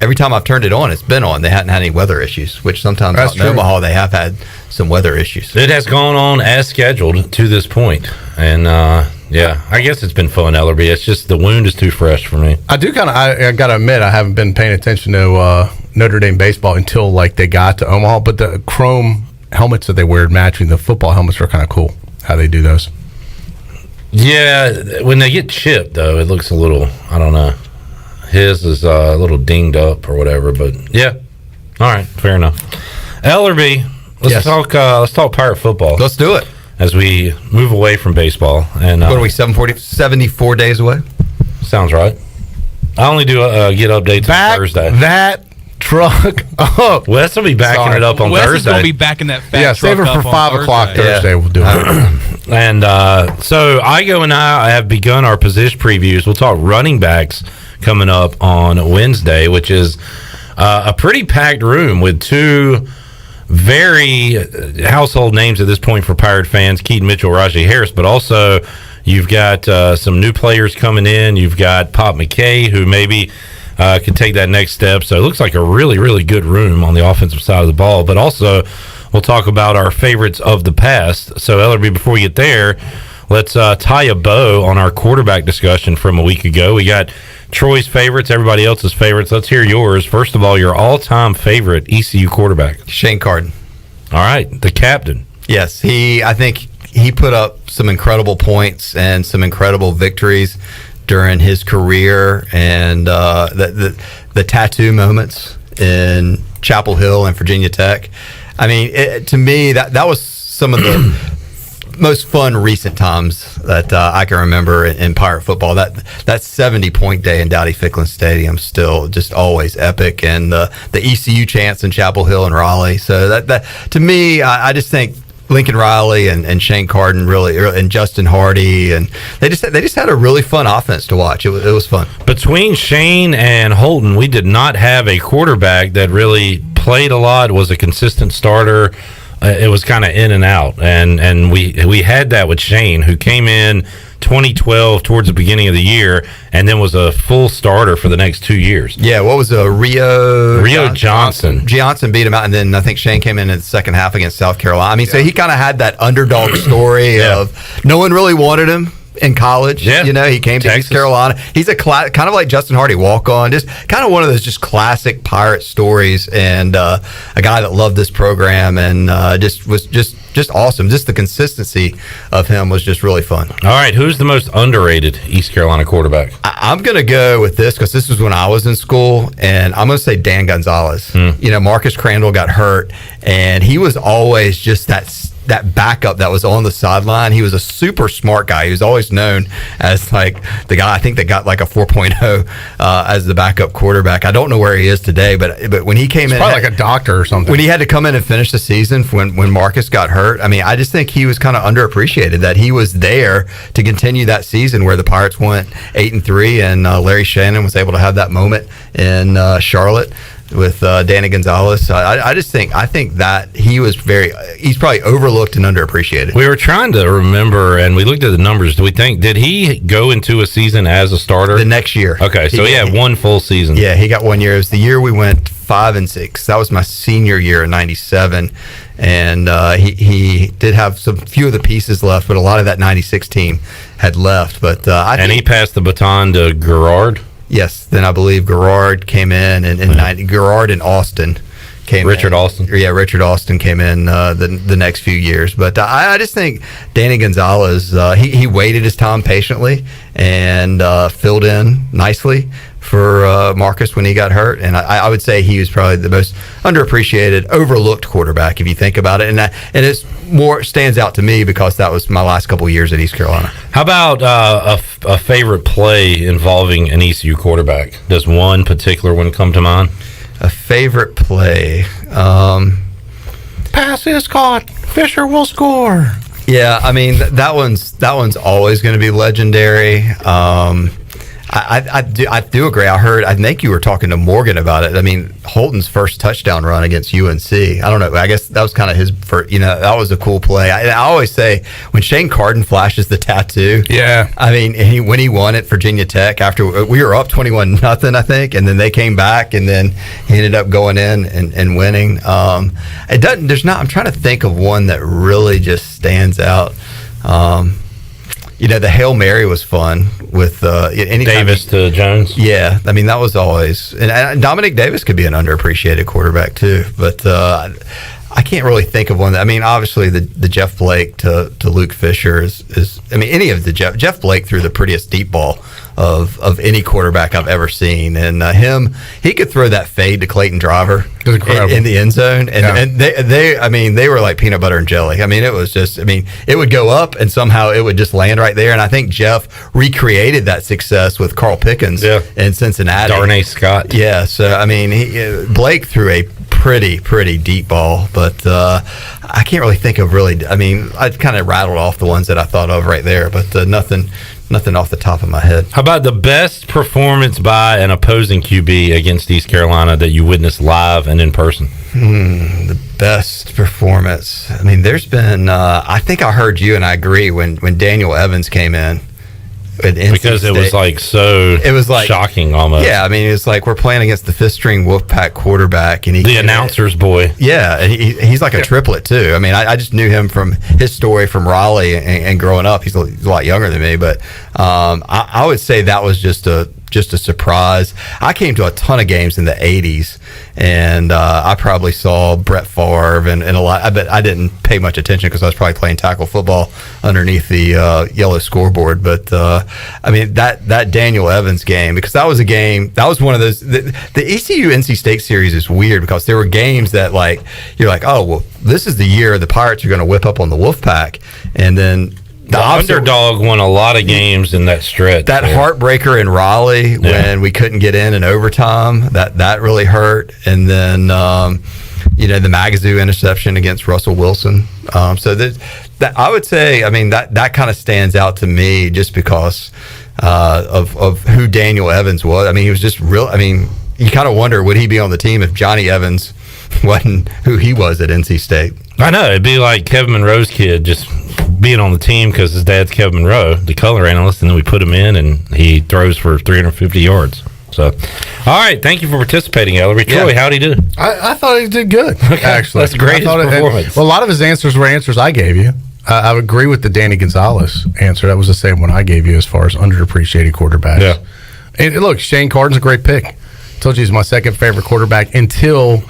every time I've turned it on, it's been on. They hadn't had any weather issues, which sometimes out in Omaha they have had some weather issues. It has gone on as scheduled to this point. And I guess it's been fun, Ellerbe. It's just the wound is too fresh for me. I got to admit, I haven't been paying attention to Notre Dame baseball until they got to Omaha. But the chrome helmets that they wear matching the football helmets are kind of cool, how they do those. Yeah, when they get chipped, though, it looks a little, I don't know. His is a little dinged up or whatever, but yeah. All right, fair enough. Ellerbe, let's talk Pirate football. Let's do it. As we move away from baseball. And what are we, 74 days away? Sounds right. I only do get updates on Thursday. That truck up. Wes will be backing it up on Thursday. Wes is going to be backing that fat truck save it for 5 o'clock Thursday. We'll do it. And so Igo and I have begun our position previews. We'll talk running backs coming up on Wednesday, which is a pretty packed room with two very household names at this point for Pirate fans, Keaton Mitchell, Rajay Harris, but also you've got some new players coming in. You've got Pop McKay, who maybe could take that next step. So it looks like a really, really good room on the offensive side of the ball. But also, we'll talk about our favorites of the past. So, Ellerbe, before we get there, let's tie a bow on our quarterback discussion from a week ago. We got Troy's favorites, everybody else's favorites. Let's hear yours. First of all, your all-time favorite ECU quarterback. Shane Carden. All right, the captain. Yes, I think he put up some incredible points and some incredible victories during his career, and the tattoo moments in Chapel Hill and Virginia Tech. I mean, to me, that was some of the most fun recent times that I can remember in Pirate football. That 70-point day in Dowdy-Ficklin Stadium still just always epic, and the ECU chants in Chapel Hill and Raleigh. So that to me, I just think Lincoln Riley and Shane Carden really, and Justin Hardy, and they just had a really fun offense to watch. It was fun. Between Shane and Holton, we did not have a quarterback that really played a lot, was a consistent starter. It was kind of in and out, and we had that with Shane, who came in 2012 towards the beginning of the year, and then was a full starter for the next 2 years. Yeah, what was Rio Johnson? Johnson beat him out, and then I think Shane came in the second half against South Carolina. I mean, so he kind of had that underdog story of no one really wanted him in college. Yeah. He came to East Carolina. He's a kind of like Justin Hardy, walk on, just kind of one of those just classic Pirate stories, and a guy that loved this program, and just awesome. Just the consistency of him was just really fun. All right, who's the most underrated East Carolina quarterback? I'm going to go with this because this was when I was in school, and I'm going to say Dan Gonzalez. Marcus Crandall got hurt, and he was always just that backup that was on the sideline. He was a super smart guy. He was always known as like the guy, I think, that got like a 4.0 as the backup quarterback. I don't know where he is today, but when he came in, probably like a doctor or something. When he had to come in and finish the season when Marcus got hurt, I mean, I just think he was kind of underappreciated, that he was there to continue that season where the Pirates went 8-3, and Larry Shannon was able to have that moment in Charlotte with Danny Gonzalez. I think that he's probably overlooked and underappreciated. We were trying to remember, and we looked at the numbers. Did he go into a season as a starter? The next year. Okay, so he had one full season. Yeah, he got 1 year. It was the year we went 5-6. That was my senior year in '97, and he did have few of the pieces left, but a lot of that '96 team had left. But he passed the baton to Garrard. Yes, then I believe Garrard came in, and Garrard and Austin came Richard in. Austin. Yeah, Richard Austin came in the next few years. But I just think Danny Gonzalez, he waited his time patiently and filled in nicely for Marcus when he got hurt. And I would say he was probably the most underappreciated, overlooked quarterback, if you think about it. And it's more stands out to me because that was my last couple of years at East Carolina. How about a favorite play involving an ECU quarterback? Does one particular one come to mind? A favorite play. Pass is caught. Fisher will score. Yeah, I mean that one's always going to be legendary. I do agree. I think you were talking to Morgan about it. I mean, Holton's first touchdown run against UNC. I don't know. I guess that was kind of his first, that was a cool play. I always say when Shane Carden flashes the tattoo. Yeah. I mean, when he won at Virginia Tech after we were up 21-0, I think, and then they came back, and then he ended up going in and winning. I'm trying to think of one that really just stands out. The Hail Mary was fun with Davis to Jones. Yeah, I mean that was always, and Dominic Davis could be an underappreciated quarterback too. But I can't really think of one. I mean, obviously the Jeff Blake to Luke Fisher is. I mean, any of the Jeff Blake threw the prettiest deep ball of any quarterback I've ever seen, and he could throw that fade to Clayton Driver in the end zone, and they were like peanut butter and jelly. I mean, it was just, it would go up and somehow it would just land right there. And I think Jeff recreated that success with Carl Pickens in Cincinnati. Darnay Scott. Yeah, so I mean, Blake threw a pretty deep ball, but I can't really think of I kind of rattled off the ones that I thought of right there, but nothing off the top of my head. How about the best performance by an opposing QB against East Carolina that you witnessed live and in person? The best performance. I mean, there's been, I think I heard you and I agree when Daniel Evans came in at NC because it was State. like so. It was like shocking almost. Yeah, I mean, it's like we're playing against the fifth-string Wolfpack quarterback, and the announcer's boy. Yeah, and he's like a triplet too. I mean, I just knew him from his story from Raleigh and growing up. He's a lot younger than me, but I would say that was just a surprise. I came to a ton of games in the 80s, and I probably saw Brett Favre and a lot. But I didn't pay much attention because I was probably playing tackle football underneath the yellow scoreboard. But I mean, that Daniel Evans game, because that was a game, that was one of those. The ECU NC State series is weird because there were games that like you're like, oh well, this is the year the Pirates are going to whip up on the Wolfpack, and then. The underdog won a lot of games in that stretch. That heartbreaker in Raleigh when we couldn't get in overtime, that really hurt. And then, the Magazoo interception against Russell Wilson. So that I would say, I mean, that kind of stands out to me just because of who Daniel Evans was. I mean, he was just real. I mean, you kind of wonder, would he be on the team if Johnny Evans wasn't who he was at NC State? I know. It'd be like Kevin Monroe's kid just being on the team because his dad's Kevin Monroe, the color analyst, and then we put him in and he throws for 350 yards. So, all right. Thank you for participating, Ellerbe. Troy, how'd he do? I thought he did good, actually. That's great performance. Well, a lot of his answers were answers I gave you. I would agree with the Danny Gonzalez answer. That was the same one I gave you as far as underappreciated quarterbacks. Yeah. And look, Shane Carden's a great pick. Told you he's my second favorite quarterback until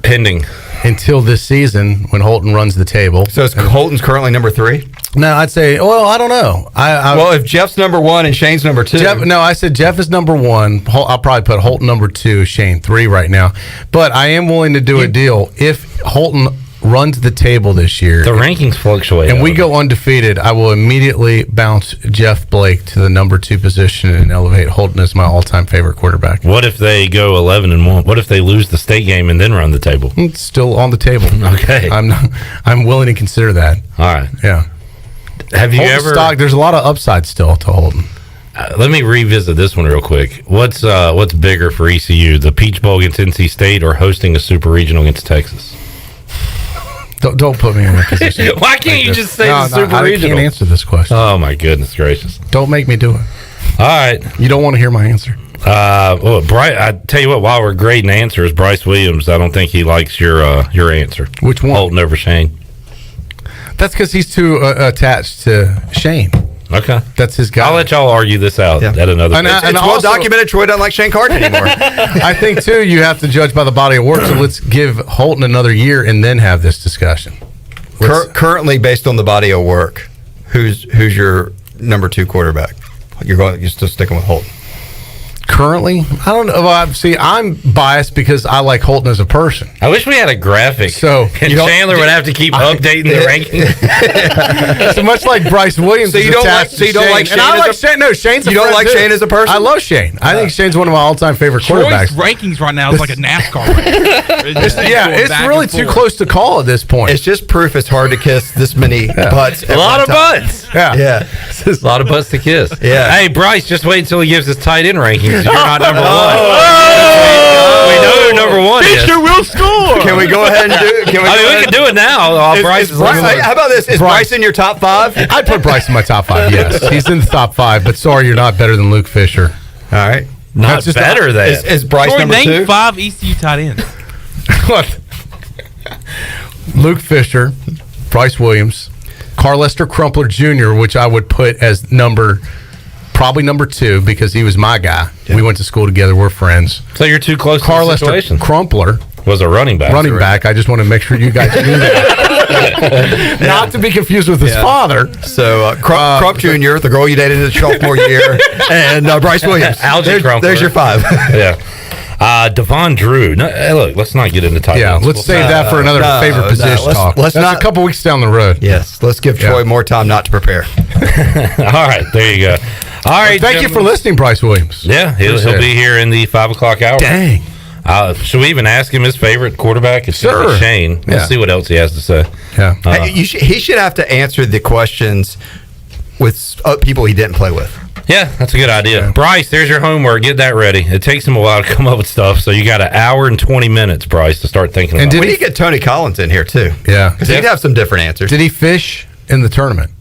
this season when Holton runs the table. So Holton's currently number 3? No, I'd say, well, I don't know. Well, if Jeff's number 1 and Shane's number 2. I said Jeff is number 1. I'll probably put Holton number 2, Shane 3 right now. But I am willing to do a deal. If Holton runs the table this year, the rankings fluctuate, and we go undefeated, I will immediately bounce Jeff Blake to the number 2 position and elevate Holton as my all-time favorite quarterback. What if they go 11-1? What if they lose the state game and then run the table? It's still on the table. Okay, I'm willing to consider that. All right, yeah. Have you Holton ever? Stock, there's a lot of upside still to Holton. Let me revisit this one real quick. What's bigger for ECU, the Peach Bowl against NC State or hosting a super regional against Texas? Don't put me in that position. Why can't you just say the super I regional? I can't answer this question. Oh my goodness gracious! Don't make me do it. All right, you don't want to hear my answer. Bryce, I tell you what. While we're grading answers, Bryce Williams, I don't think he likes your answer. Which one? Holton over Shane. That's because he's too attached to Shane. Okay, that's his guy. I'll let y'all argue this out at another. It's well documented. Troy doesn't like Shane Carden anymore. I think too. You have to judge by the body of work. So let's give Holton another year and then have this discussion. Currently, based on the body of work, who's your number 2 quarterback? You're still sticking with Holton. Currently, I don't know. Well, see, I'm biased because I like Holton as a person. I wish we had a graphic. So and Chandler would have to keep updating the rankings. So much like Bryce Williams. So you don't like Shane. And I like Shane. No, Shane's. You don't like Shane as a person. I love Shane. I think Shane's one of my all-time favorite quarterbacks. Troy's rankings right now is like a NASCAR race. It's really too close to call at this point. It's just proof it's hard to kiss this many butts. A lot of butts. Yeah. A lot of butts to kiss. Yeah. Hey, Bryce, just wait until he gives his tight end rankings. You're not number 1. We know who number 1 is. Fisher will score. Can we go ahead and do? We can do it now. Bryce is how about this? Is Bryce in your top 5? I'd put Bryce in my top 5. Yes, he's in the top 5. But sorry, you're not better than Luke Fisher. All right, not better than. Is Bryce Troy, number 2? name 5 ECU tight ends. Look, Luke Fisher, Bryce Williams, Carlester Crumpler Jr., which I would put as probably number 2 because he was my guy. Yeah. We went to school together. We're friends. So you're too close to the situation. Crumpler was a running back. I just want to make sure you guys knew that. Not to be confused with his father. So Crump Jr., the girl you dated in the sophomore year, and Bryce Williams. There's your 5. Yeah. Devon Drew. No, hey, look, let's not get into tight ends. Let's save that for another favorite position talk. That's not a couple weeks down the road. Yes, let's give Troy more time not to prepare. All right, there you go. All right, thank you for listening, Bryce Williams. Yeah, he'll be here in the 5 o'clock hour. Dang. Should we even ask him his favorite quarterback? It's sure. Shane. Let's see what else he has to say. Yeah. He should have to answer the questions with people he didn't play with. Yeah, that's a good idea. Yeah. Bryce, there's your homework. Get that ready. It takes him a while to come up with stuff, so you got 1 hour and 20 minutes, Bryce, to start thinking about it. We need to get Tony Collins in here, too. Yeah. Because he'd have some different answers. Did he fish in the tournament?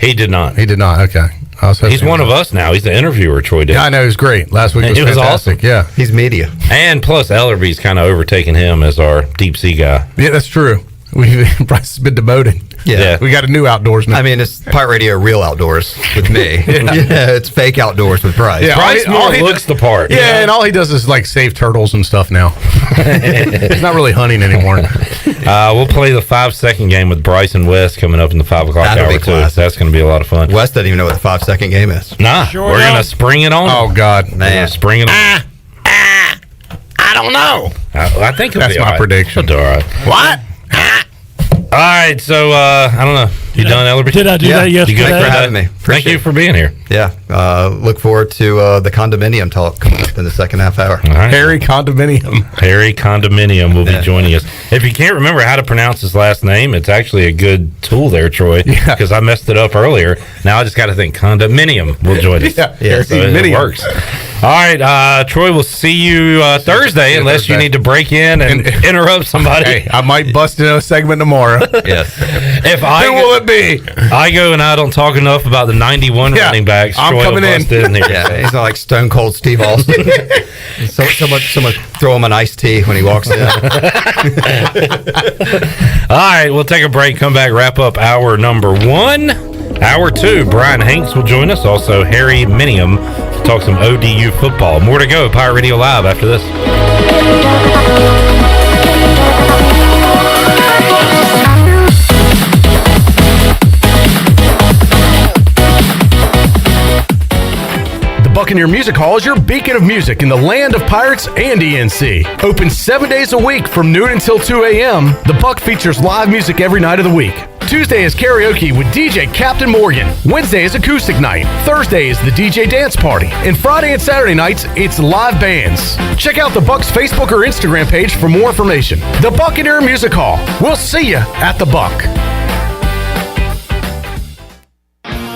He did not. He did not, okay. He's one of us now. He's the interviewer, Troy Dix. Yeah, I know. He was great. Last week was fantastic. Awesome. Yeah. He's media. And plus, Ellerbe's kind of overtaken him as our deep sea guy. Yeah, that's true. Bryce has been demoted. Yeah. We got a new outdoors now. I mean, it's Pirate Radio real outdoors with me. Yeah, it's fake outdoors with Bryce. Yeah, Bryce looks the part. Yeah, and all he does is like save turtles and stuff now. He's not really hunting anymore. We'll play the 5-second game with Bryce and Wes coming up in the 5 o'clock hour, too. That's going to be a lot of fun. Wes doesn't even know what the 5-second game is. Nah, we're going to spring it on. Oh, God. Man. Spring it on. I don't know. I think that's my prediction. All right. What? All right, so I don't know. You done, Ellerbe? Did I do that yesterday? You good for having me. Thank you for being here. Yeah. Look forward to the condominium talk coming up in the second half hour. All right. Harry Condominium. Harry Condominium will be joining us. If you can't remember how to pronounce his last name, it's actually a good tool there, Troy, because I messed it up earlier. Now I just got to think condominium will join us. Yeah, so it works. All right, Troy, we'll see you Thursday, unless you need to break in and interrupt somebody. Hey, I might bust in a segment tomorrow. Yes. Who will it be? I go and I don't talk enough about the 91 running backs. I'm Troy coming will bust in here. Yeah, he's not like Stone Cold Steve Austin. Someone throw him an iced tea when he walks in. All right, we'll take a break, come back, wrap up hour number 1. Hour 2, Bryan Hanks will join us. Also, Harry Minium to talk some ODU football. More to go. Pirate Radio Live after this. Buccaneer Music Hall is your beacon of music in the land of Pirates and ENC. Open 7 days a week from noon until 2 a.m., the Buck features live music every night of the week. Tuesday is karaoke with DJ Captain Morgan. Wednesday is acoustic night. Thursday is the DJ dance party. And Friday and Saturday nights, it's live bands. Check out the Buck's Facebook or Instagram page for more information. The Buccaneer Music Hall. We'll see you at the Buck.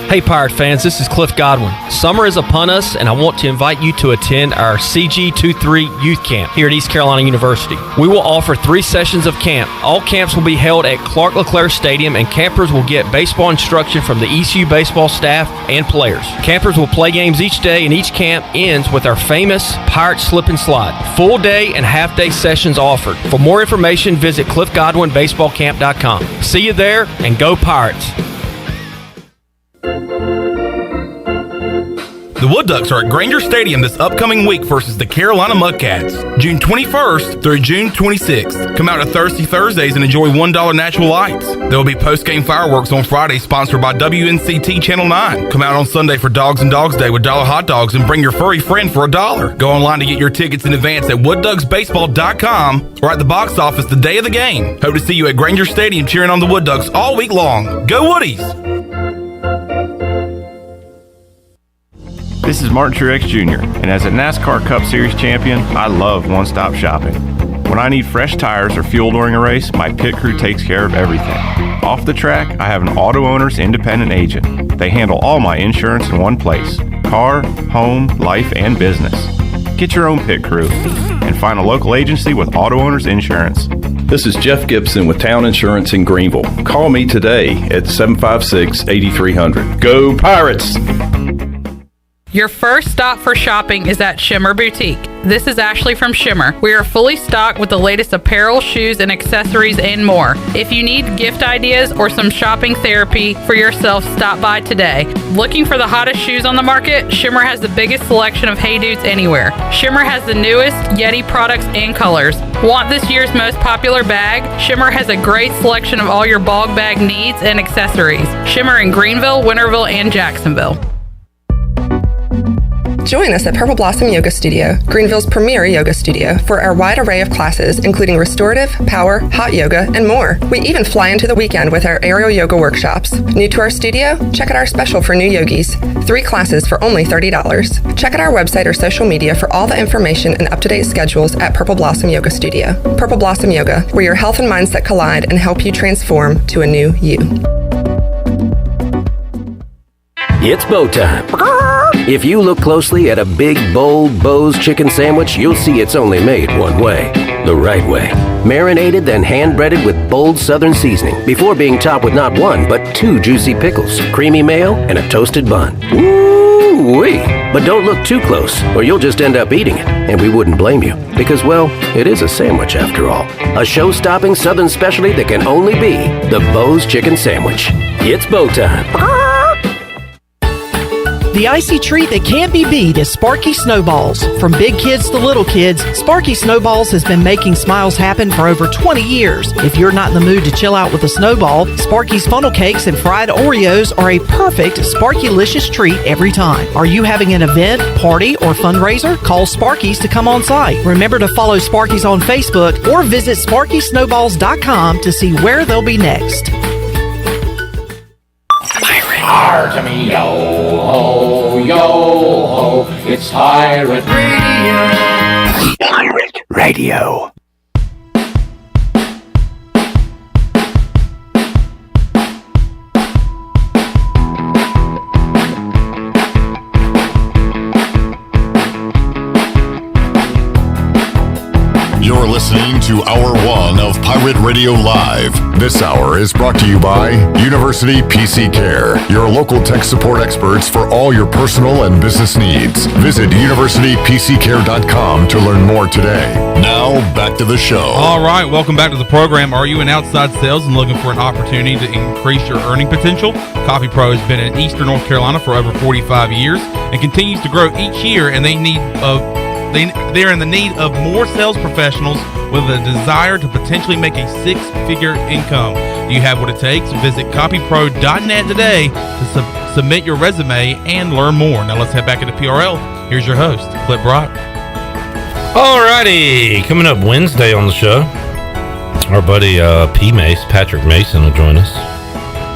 Hey Pirate fans, this is Cliff Godwin. Summer is upon us, and I want to invite you to attend our CG23 Youth Camp here at East Carolina University. We will offer 3 sessions of camp. All camps will be held at Clark LeClaire Stadium, and campers will get baseball instruction from the ECU baseball staff and players. Campers will play games each day, and each camp ends with our famous Pirate Slip and Slide. Full day and half day sessions offered. For more information, visit cliffgodwinbaseballcamp.com. See you there, and go Pirates! The Wood Ducks are at Granger Stadium this upcoming week versus the Carolina Mudcats, June 21st through June 26th. Come out to Thirsty Thursdays and enjoy $1 natural lights. There will be post-game fireworks on Friday sponsored by WNCT Channel 9. Come out on Sunday for Dogs and Dogs Day with $1 hot dogs and bring your furry friend for $1. Go online to get your tickets in advance at woodducksbaseball.com or at the box office the day of the game. Hope to see you at Granger Stadium cheering on the Wood Ducks all week long. Go Woodies! This is Martin Truex Jr., and as a NASCAR Cup Series champion, I love one-stop shopping. When I need fresh tires or fuel during a race, my pit crew takes care of everything. Off the track, I have an Auto Owners Independent Agent. They handle all my insurance in one place: car, home, life, and business. Get your own pit crew and find a local agency with Auto Owners Insurance. This is Jeff Gibson with Town Insurance in Greenville. Call me today at 756-8300. Go Pirates! Your first stop for shopping is at Shimmer Boutique. This is Ashley from Shimmer. We are fully stocked with the latest apparel, shoes, and accessories and more. If you need gift ideas or some shopping therapy for yourself, stop by today. Looking for the hottest shoes on the market? Shimmer has the biggest selection of Hey Dudes anywhere. Shimmer has the newest Yeti products and colors. Want this year's most popular bag? Shimmer has a great selection of all your bog bag needs and accessories. Shimmer in Greenville, Winterville, and Jacksonville. Join us at Purple Blossom Yoga Studio, Greenville's premier yoga studio, for our wide array of classes, including restorative, power, hot yoga, and more. We even fly into the weekend with our aerial yoga workshops. New to our studio? Check out our special for new yogis. 3 classes for only $30. Check out our website or social media for all the information and up-to-date schedules at Purple Blossom Yoga Studio. Purple Blossom Yoga, where your health and mindset collide and help you transform to a new you. It's bow time. If you look closely at a big, bold Bo's chicken sandwich, you'll see it's only made one way. the right way. Marinated, then hand-breaded with bold Southern seasoning before being topped with not one, but 2 juicy pickles, creamy mayo, and a toasted bun. Woo-wee! But don't look too close, or you'll just end up eating it, and we wouldn't blame you. Because, well, it is a sandwich after all. A show-stopping Southern specialty that can only be the Bo's Chicken Sandwich. It's Bo time. The icy treat that can't be beat is Sparky Snowballs. From big kids to little kids, Sparky Snowballs has been making smiles happen for over 20 years. If you're not in the mood to chill out with a snowball, Sparky's funnel cakes and fried Oreos are a perfect Sparky-licious treat every time. Are you having an event, party, or fundraiser? Call Sparky's to come on site. Remember to follow Sparky's on Facebook or visit SparkySnowballs.com to see where they'll be next. To me, yo ho, yo ho, it's Pirate Radio. Pirate Radio. You're listening to Hour 1 of Pirate Radio Live. This hour is brought to you by University PC Care, your local tech support experts for all your personal and business needs. Visit universitypccare.com to learn more today. Now, back to the show. All right, welcome back to the program. Are you in outside sales and looking for an opportunity to increase your earning potential? Coffee Pro has been in Eastern North Carolina for over 45 years and continues to grow each year, and they're in the need of more sales professionals with a desire to potentially make a 6-figure income. Do you have what it takes? Visit copypro.net today to submit your resume and learn more. Now let's head back into PRL. Here's your host, Clip Brock. Alrighty, coming up Wednesday on the show, our buddy Patrick Mason will join us.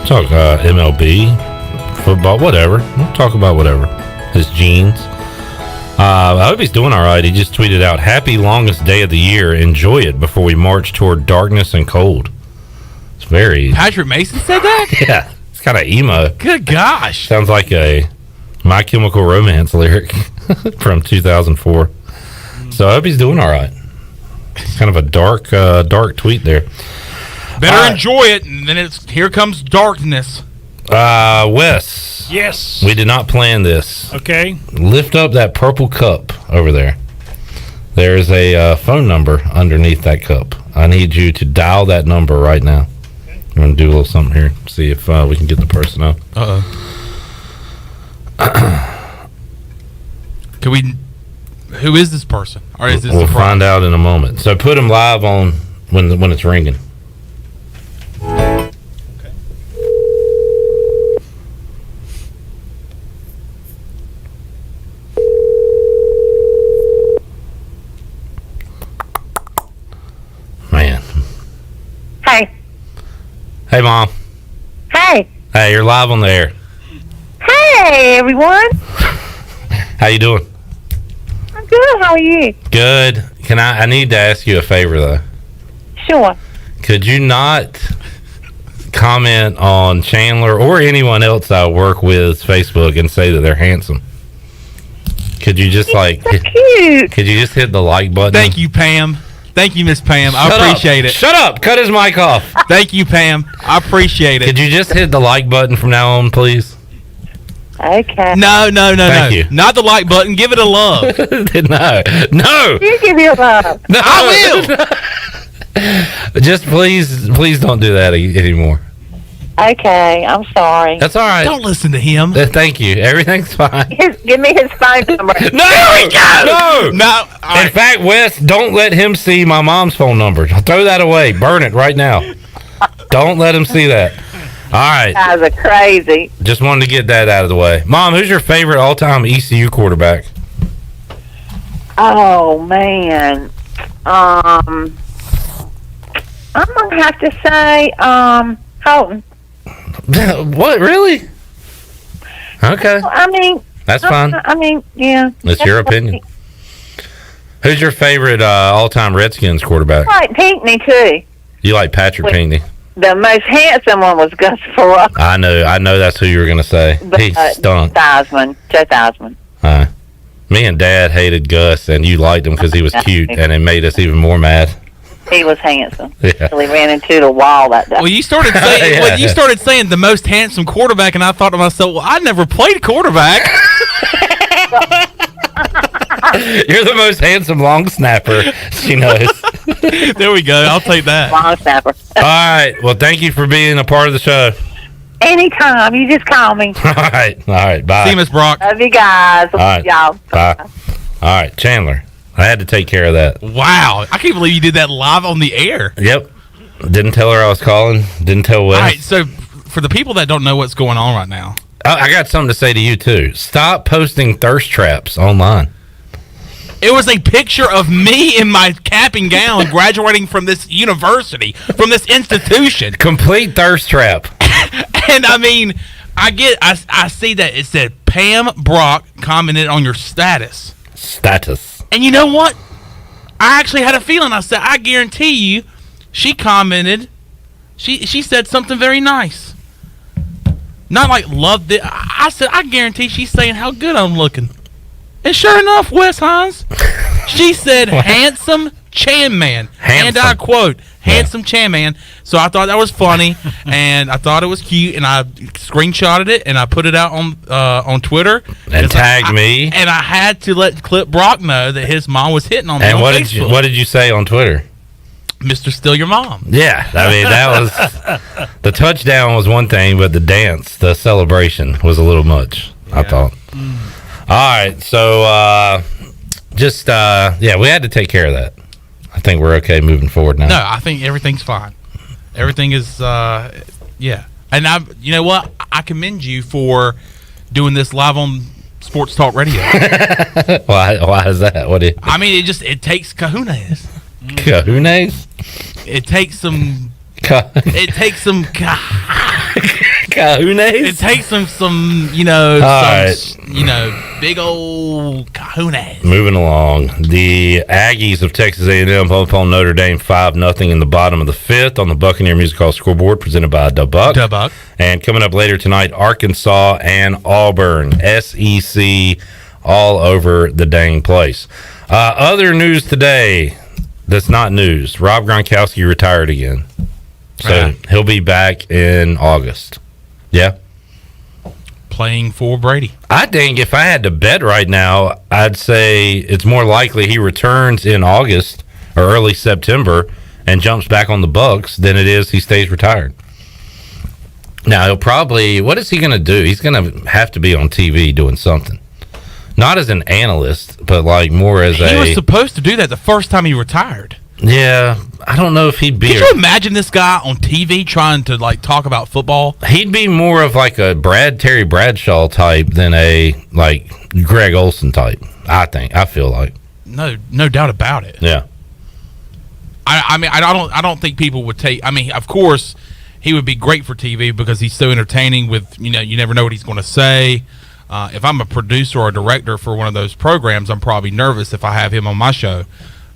Talk MLB, football, whatever. We'll talk about whatever. His jeans. I hope he's doing all right. He just tweeted out, "Happy longest day of the year. Enjoy it before we march toward darkness and cold." It's very... Patrick Mason said that? Yeah, it's kind of emo. Good gosh. Sounds like a My Chemical Romance lyric from 2004. So I hope he's doing all right. It's kind of a dark tweet there. Better enjoy it, and then it's here comes darkness. Wes. Yes. We did not plan this. Okay. Lift up that purple cup over there. There's a phone number underneath that cup. I need you to dial that number right now. I'm going to do a little something here. See if we can get the person up. Can we... Who is this person? Or is this we'll find out in a moment. So put him live on when it's ringing. Hey. Hey, Mom. Hey. Hey, you're live on the air. Hey, everyone. How you doing? I'm good. How are you? Good. I need to ask you a favor, though. Sure. Could you not comment on Chandler or anyone else I work with Facebook and say that they're handsome? Could you just cute. Could you just hit the like button? Thank you, Pam. Thank you, Miss Pam. I appreciate it. Shut up. Cut his mic off. Thank you, Pam. I appreciate it. Could you just hit the like button from now on, please? Okay. No. Thank you. Not the like button. Give it a love. No. You give me a love. No. I will. Just please don't do that anymore. Okay. I'm sorry. That's all right. Don't listen to him. Thank you. Everything's fine. Give me his phone number. No. There we go. No. Right. In fact, Wes, don't let him see my mom's phone number. Throw that away. Burn it right now. Don't let him see that. All right. You guys are crazy. Just wanted to get that out of the way. Mom, who's your favorite all-time ECU quarterback? Oh, man. I'm going to have to say Holton. What, really? Okay. I mean, that's fine. I mean, yeah. That's your opinion. Who's your favorite all-time Redskins quarterback? I like Pinckney, too. You like Patrick Pinckney. The most handsome one was Gus Farrar. I know that's who you were going to say. He stunk. Joe Theismann. All right. Me and Dad hated Gus, and you liked him because he was cute, and it made us even more mad. He was handsome. Yeah. So he ran into the wall that day. Well, you started saying the most handsome quarterback, and I thought to myself, well, I never played quarterback. You're the most handsome long snapper she knows. There we go. I'll take that. Long snapper. All right. Well, thank you for being a part of the show. Anytime. You just call me. All right. Bye. See you, Miss Brock. Love you guys. All right. Y'all. Bye. All right, Chandler. I had to take care of that. Wow. I can't believe you did that live on the air. Yep. Didn't tell her I was calling. Didn't tell Wes. All right. So, for the people that don't know what's going on right now, I got something to say to you, too. Stop posting thirst traps online. it was a picture of me in my cap and gown graduating from this university, from this institution. Complete thirst trap. And I mean, I see that it said Pam Brock commented on your status. And you know what? I actually had a feeling. I said, I guarantee you, she commented. She said something very nice. Not like loved it. I said, I guarantee she's saying how good I'm looking. And sure enough, Wes Hines, she said, handsome Chan Man. And I quote, handsome Chan Man. So I thought that was funny, and I thought it was cute, and I screenshotted it, and I put it out on Twitter. And tagged me. And I had to let Clip Brock know that his mom was hitting on me. And on what Facebook. what did you say on Twitter? Mr. Still Your Mom. Yeah, I mean, that was the touchdown was one thing, but the dance, the celebration was a little much, I thought. All right, so we had to take care of that. I think we're okay moving forward now. No, I think everything's fine. Everything is, yeah. And you know what? I commend you for doing this live on Sports Talk Radio. Why is that? I mean, it takes kahunas. Kahunas? It takes some. Kahunas? It takes some big old kahunas. Moving along, the Aggies of Texas A&M up on Notre Dame 5-0 in the bottom of the fifth on the Buccaneer Music Hall scoreboard, presented by Dubuck. And coming up later tonight, Arkansas and Auburn, SEC, all over the dang place. Other news today that's not news: Rob Gronkowski retired again, so he'll be back in August. Yeah. Playing for Brady. I think if I had to bet right now, I'd say it's more likely he returns in August or early September and jumps back on the Bucs than it is he stays retired. Now, he'll probably, what is he going to do? He's going to have to be on TV doing something. Not as an analyst, but like more as He was supposed to do that the first time he retired. Yeah, I don't know if he'd be. Could you imagine this guy on TV trying to like talk about football? He'd be more of like a Terry Bradshaw type than a like Greg Olson type. I feel like. No doubt about it. Yeah. I mean, I don't think people would take. I mean, of course, he would be great for TV because he's so entertaining. With you never know what he's going to say. If I'm a producer or a director for one of those programs, I'm probably nervous if I have him on my show.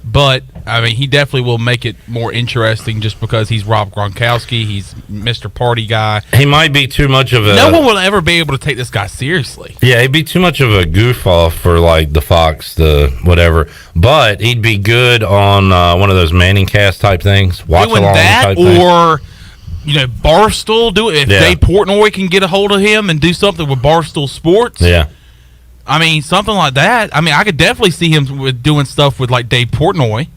But, I mean, he definitely will make it more interesting just because he's Rob Gronkowski. He's Mr. Party Guy. He might be too much of a... No one will ever be able to take this guy seriously. Yeah, he'd be too much of a goof-off for, like, the Fox, the whatever. But he'd be good on one of those Manning cast type things. Doing that or, Barstool. If Dave Portnoy can get a hold of him and do something with Barstool Sports. Yeah. I mean, something like that. I mean, I could definitely see him doing stuff with, like, Dave Portnoy.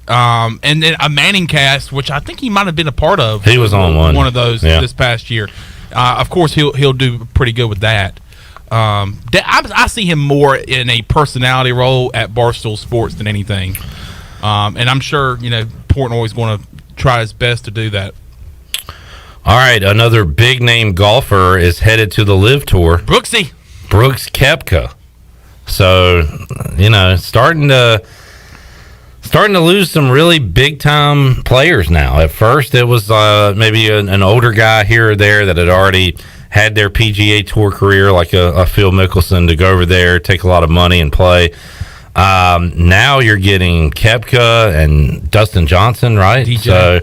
And then a Manning cast, which I think he might have been a part of. He was on one of those this past year. Of course, he'll do pretty good with that. I see him more in a personality role at Barstool Sports than anything. And I'm sure, Portnoy's going to try his best to do that. All right, another big-name golfer is headed to the LIV Tour. Brooks Koepka. So, starting to lose some really big time players now. At first, it was maybe an older guy here or there that had already had their PGA Tour career, like a Phil Mickelson, to go over there, take a lot of money and play. Now you're getting Koepka and Dustin Johnson, right? DJ. So,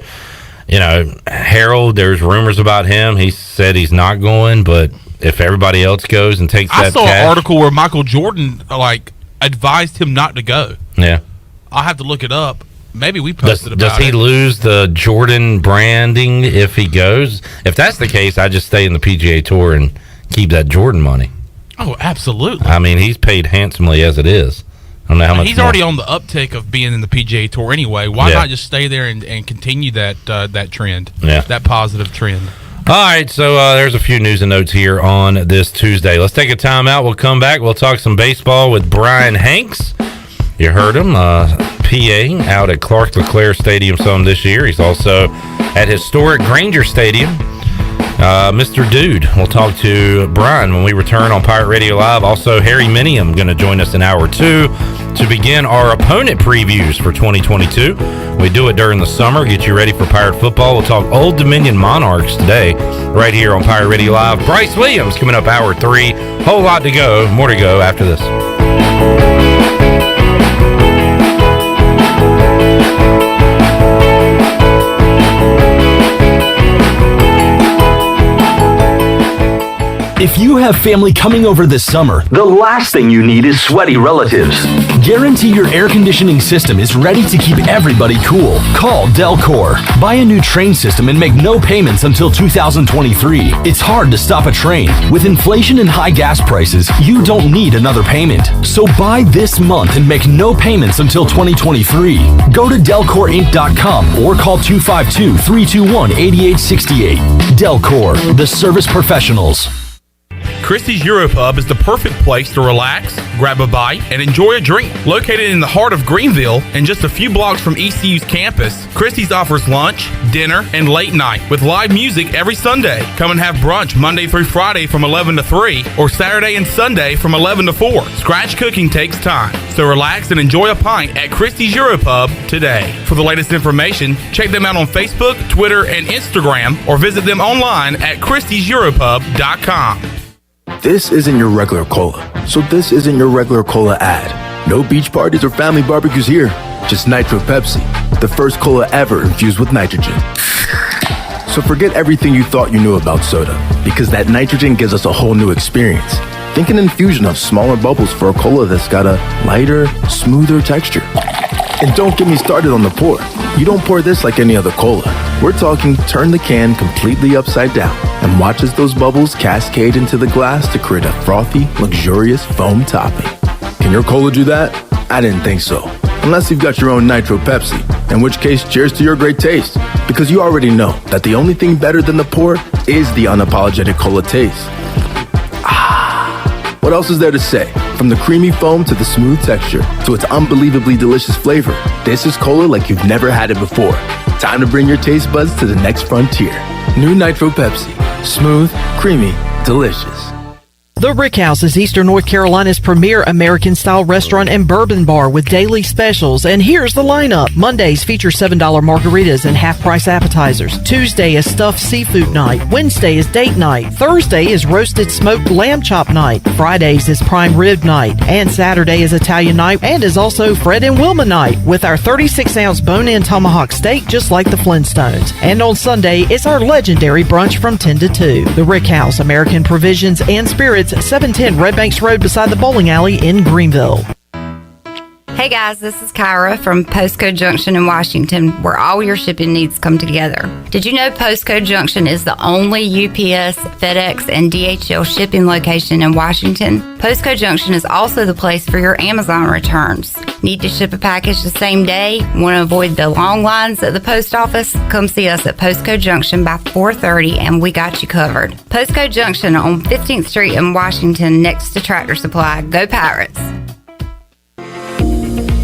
Harold, there's rumors about him. He said he's not going, but if everybody else goes and takes I that saw cash. an article where Michael Jordan advised him not to go. Yeah. I'll have to look it up. Maybe we posted about Does he it. lose the Jordan branding if he goes? If that's the case, I just stay in the PGA Tour and keep that Jordan money. Oh, absolutely. I mean, he's paid handsomely as it is. I don't know how much He's more. already on the uptick of being in the PGA Tour anyway. Why not just stay there and continue that trend? Yeah. That positive trend. All right, so there's a few news and notes here on this Tuesday. Let's take a time out. We'll come back. We'll talk some baseball with Bryan Hanks. You heard him, PA, out at Clark LeClaire Stadium some this year. He's also at historic Granger Stadium. Mr. Dude. We'll talk to Bryan when we return on Pirate Radio Live. Also, Harry Minium going to join us in hour 2 to begin our opponent previews for 2022. We do it during the summer, get you ready for Pirate football. We'll talk Old Dominion Monarchs today, right here on Pirate Radio Live. Bryce Williams coming up hour 3. Whole lot to go. More to go after this. If you have family coming over this summer, the last thing you need is sweaty relatives. Guarantee your air conditioning system is ready to keep everybody cool. Call Delcor. Buy a new train system and make no payments until 2023. It's hard to stop a train. With inflation and high gas prices, you don't need another payment. So buy this month and make no payments until 2023. Go to DelcorInc.com or call 252-321-8868. Delcor, the service professionals. Christie's Europub is the perfect place to relax, grab a bite, and enjoy a drink. Located in the heart of Greenville and just a few blocks from ECU's campus, Christie's offers lunch, dinner, and late night with live music every Sunday. Come and have brunch Monday through Friday from 11 to 3 or Saturday and Sunday from 11 to 4. Scratch cooking takes time, so relax and enjoy a pint at Christie's Europub today. For the latest information, check them out on Facebook, Twitter, and Instagram, or visit them online at christieseuropub.com. This isn't your regular cola, so this isn't your regular cola ad. No beach parties or family barbecues here, just Nitro Pepsi, the first cola ever infused with nitrogen. So forget everything you thought you knew about soda, because that nitrogen gives us a whole new experience. Think an infusion of smaller bubbles for a cola that's got a lighter, smoother texture. And don't get me started on the pour. You don't pour this like any other cola. We're talking turn the can completely upside down and watch as those bubbles cascade into the glass to create a frothy, luxurious foam topping. Can your cola do that? I didn't think so. Unless you've got your own Nitro Pepsi, in which case cheers to your great taste. Because you already know that the only thing better than the pour is the unapologetic cola taste. What else is there to say? From the creamy foam to the smooth texture to its unbelievably delicious flavor, this is cola like you've never had it before. Time to bring your taste buds to the next frontier. New Nitro Pepsi. Smooth, creamy, delicious. The Rick House is Eastern North Carolina's premier American-style restaurant and bourbon bar with daily specials. And here's the lineup. Mondays feature $7 margaritas and half-price appetizers. Tuesday is stuffed seafood night. Wednesday is date night. Thursday is roasted smoked lamb chop night. Fridays is prime rib night. And Saturday is Italian night and is also Fred and Wilma night with our 36-ounce bone-in tomahawk steak just like the Flintstones. And on Sunday, it's our legendary brunch from 10 to 2. The Rick House, American Provisions and Spirits, 710 Red Banks Road beside the bowling alley in Greenville. Hey guys, this is Kyra from Postcode Junction in Washington, where all your shipping needs come together. Did you know Postcode Junction is the only UPS, FedEx, and DHL shipping location in Washington? Postcode Junction is also the place for your Amazon returns. Need to ship a package the same day? Want to avoid the long lines at the post office? Come see us at Postcode Junction by 4:30 and we got you covered. Postcode Junction on 15th Street in Washington next to Tractor Supply. Go Pirates!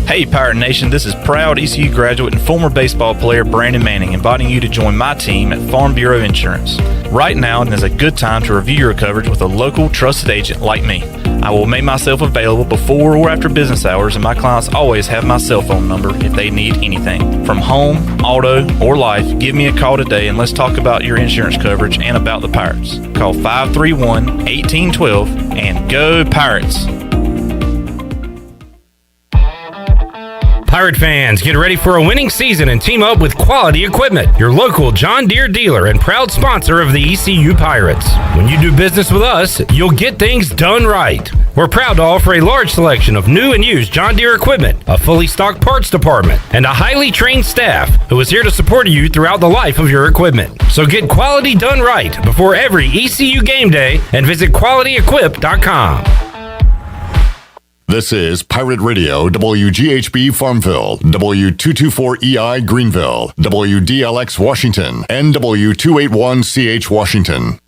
Hey Pirate Nation, this is proud ECU graduate and former baseball player Brandon Manning inviting you to join my team at Farm Bureau Insurance. Right now is a good time to review your coverage with a local trusted agent like me. I will make myself available before or after business hours, and my clients always have my cell phone number if they need anything. From home, auto, or life, give me a call today and let's talk about your insurance coverage and about the Pirates. Call 531-1812 and go Pirates! Pirate fans, get ready for a winning season and team up with Quality Equipment, your local John Deere dealer and proud sponsor of the ECU Pirates. When you do business with us, you'll get things done right. We're proud to offer a large selection of new and used John Deere equipment, a fully stocked parts department, and a highly trained staff who is here to support you throughout the life of your equipment. So get quality done right before every ECU game day and visit QualityEquip.com. This is Pirate Radio, WGHB Farmville, W224EI Greenville, WDLX Washington, and W281CH Washington.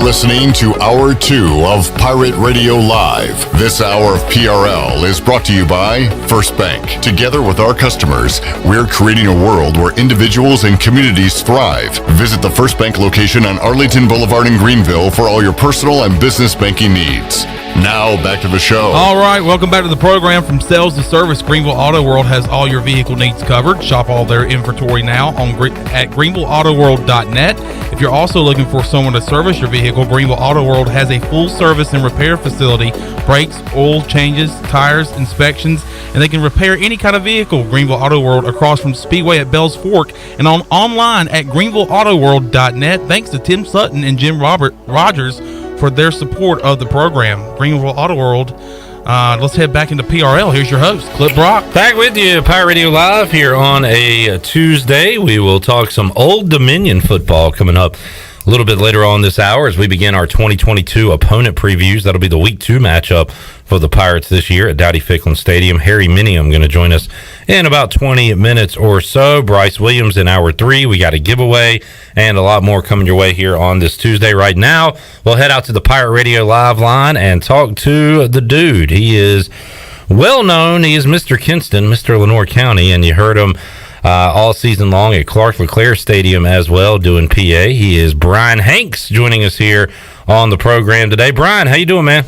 Listening to Hour 2 of Pirate Radio Live. This hour of PRL is brought to you by First Bank. Together with our customers, we're creating a world where individuals and communities thrive. Visit the First Bank location on Arlington Boulevard in Greenville for all your personal and business banking needs. Now, back to the show. All right, welcome back to the program. From sales to service, Greenville Auto World has all your vehicle needs covered. Shop all their inventory now at greenvilleautoworld.net. If you're also looking for someone to service your vehicle, Greenville Auto World has a full service and repair facility, brakes, oil changes, tires, inspections, and they can repair any kind of vehicle. Greenville Auto World across from Speedway at Bells Fork and online at greenvilleautoworld.net. Thanks to Tim Sutton and Jim Rogers for their support of the program. Greenville Auto World. Let's head back into PRL. Here's your host, Clip Brock. Back with you, Pirate Radio Live here on a Tuesday. We will talk some Old Dominion football coming up a little bit later on this hour as we begin our 2022 opponent previews. That'll be the Week 2 matchup for the Pirates this year at Dowdy-Ficklin Stadium. Harry Minium going to join us in about 20 minutes or so. Bryce Williams in Hour 3. We got a giveaway and a lot more coming your way here on this Tuesday. Right now, we'll head out to the Pirate Radio Live line and talk to the dude. He is well known. He is Mr. Kinston, Mr. Lenoir County, and you heard him all season long at Clark LeClaire Stadium as well doing PA. He is Bryan Hanks joining us here on the program today. Bryan, how you doing, man?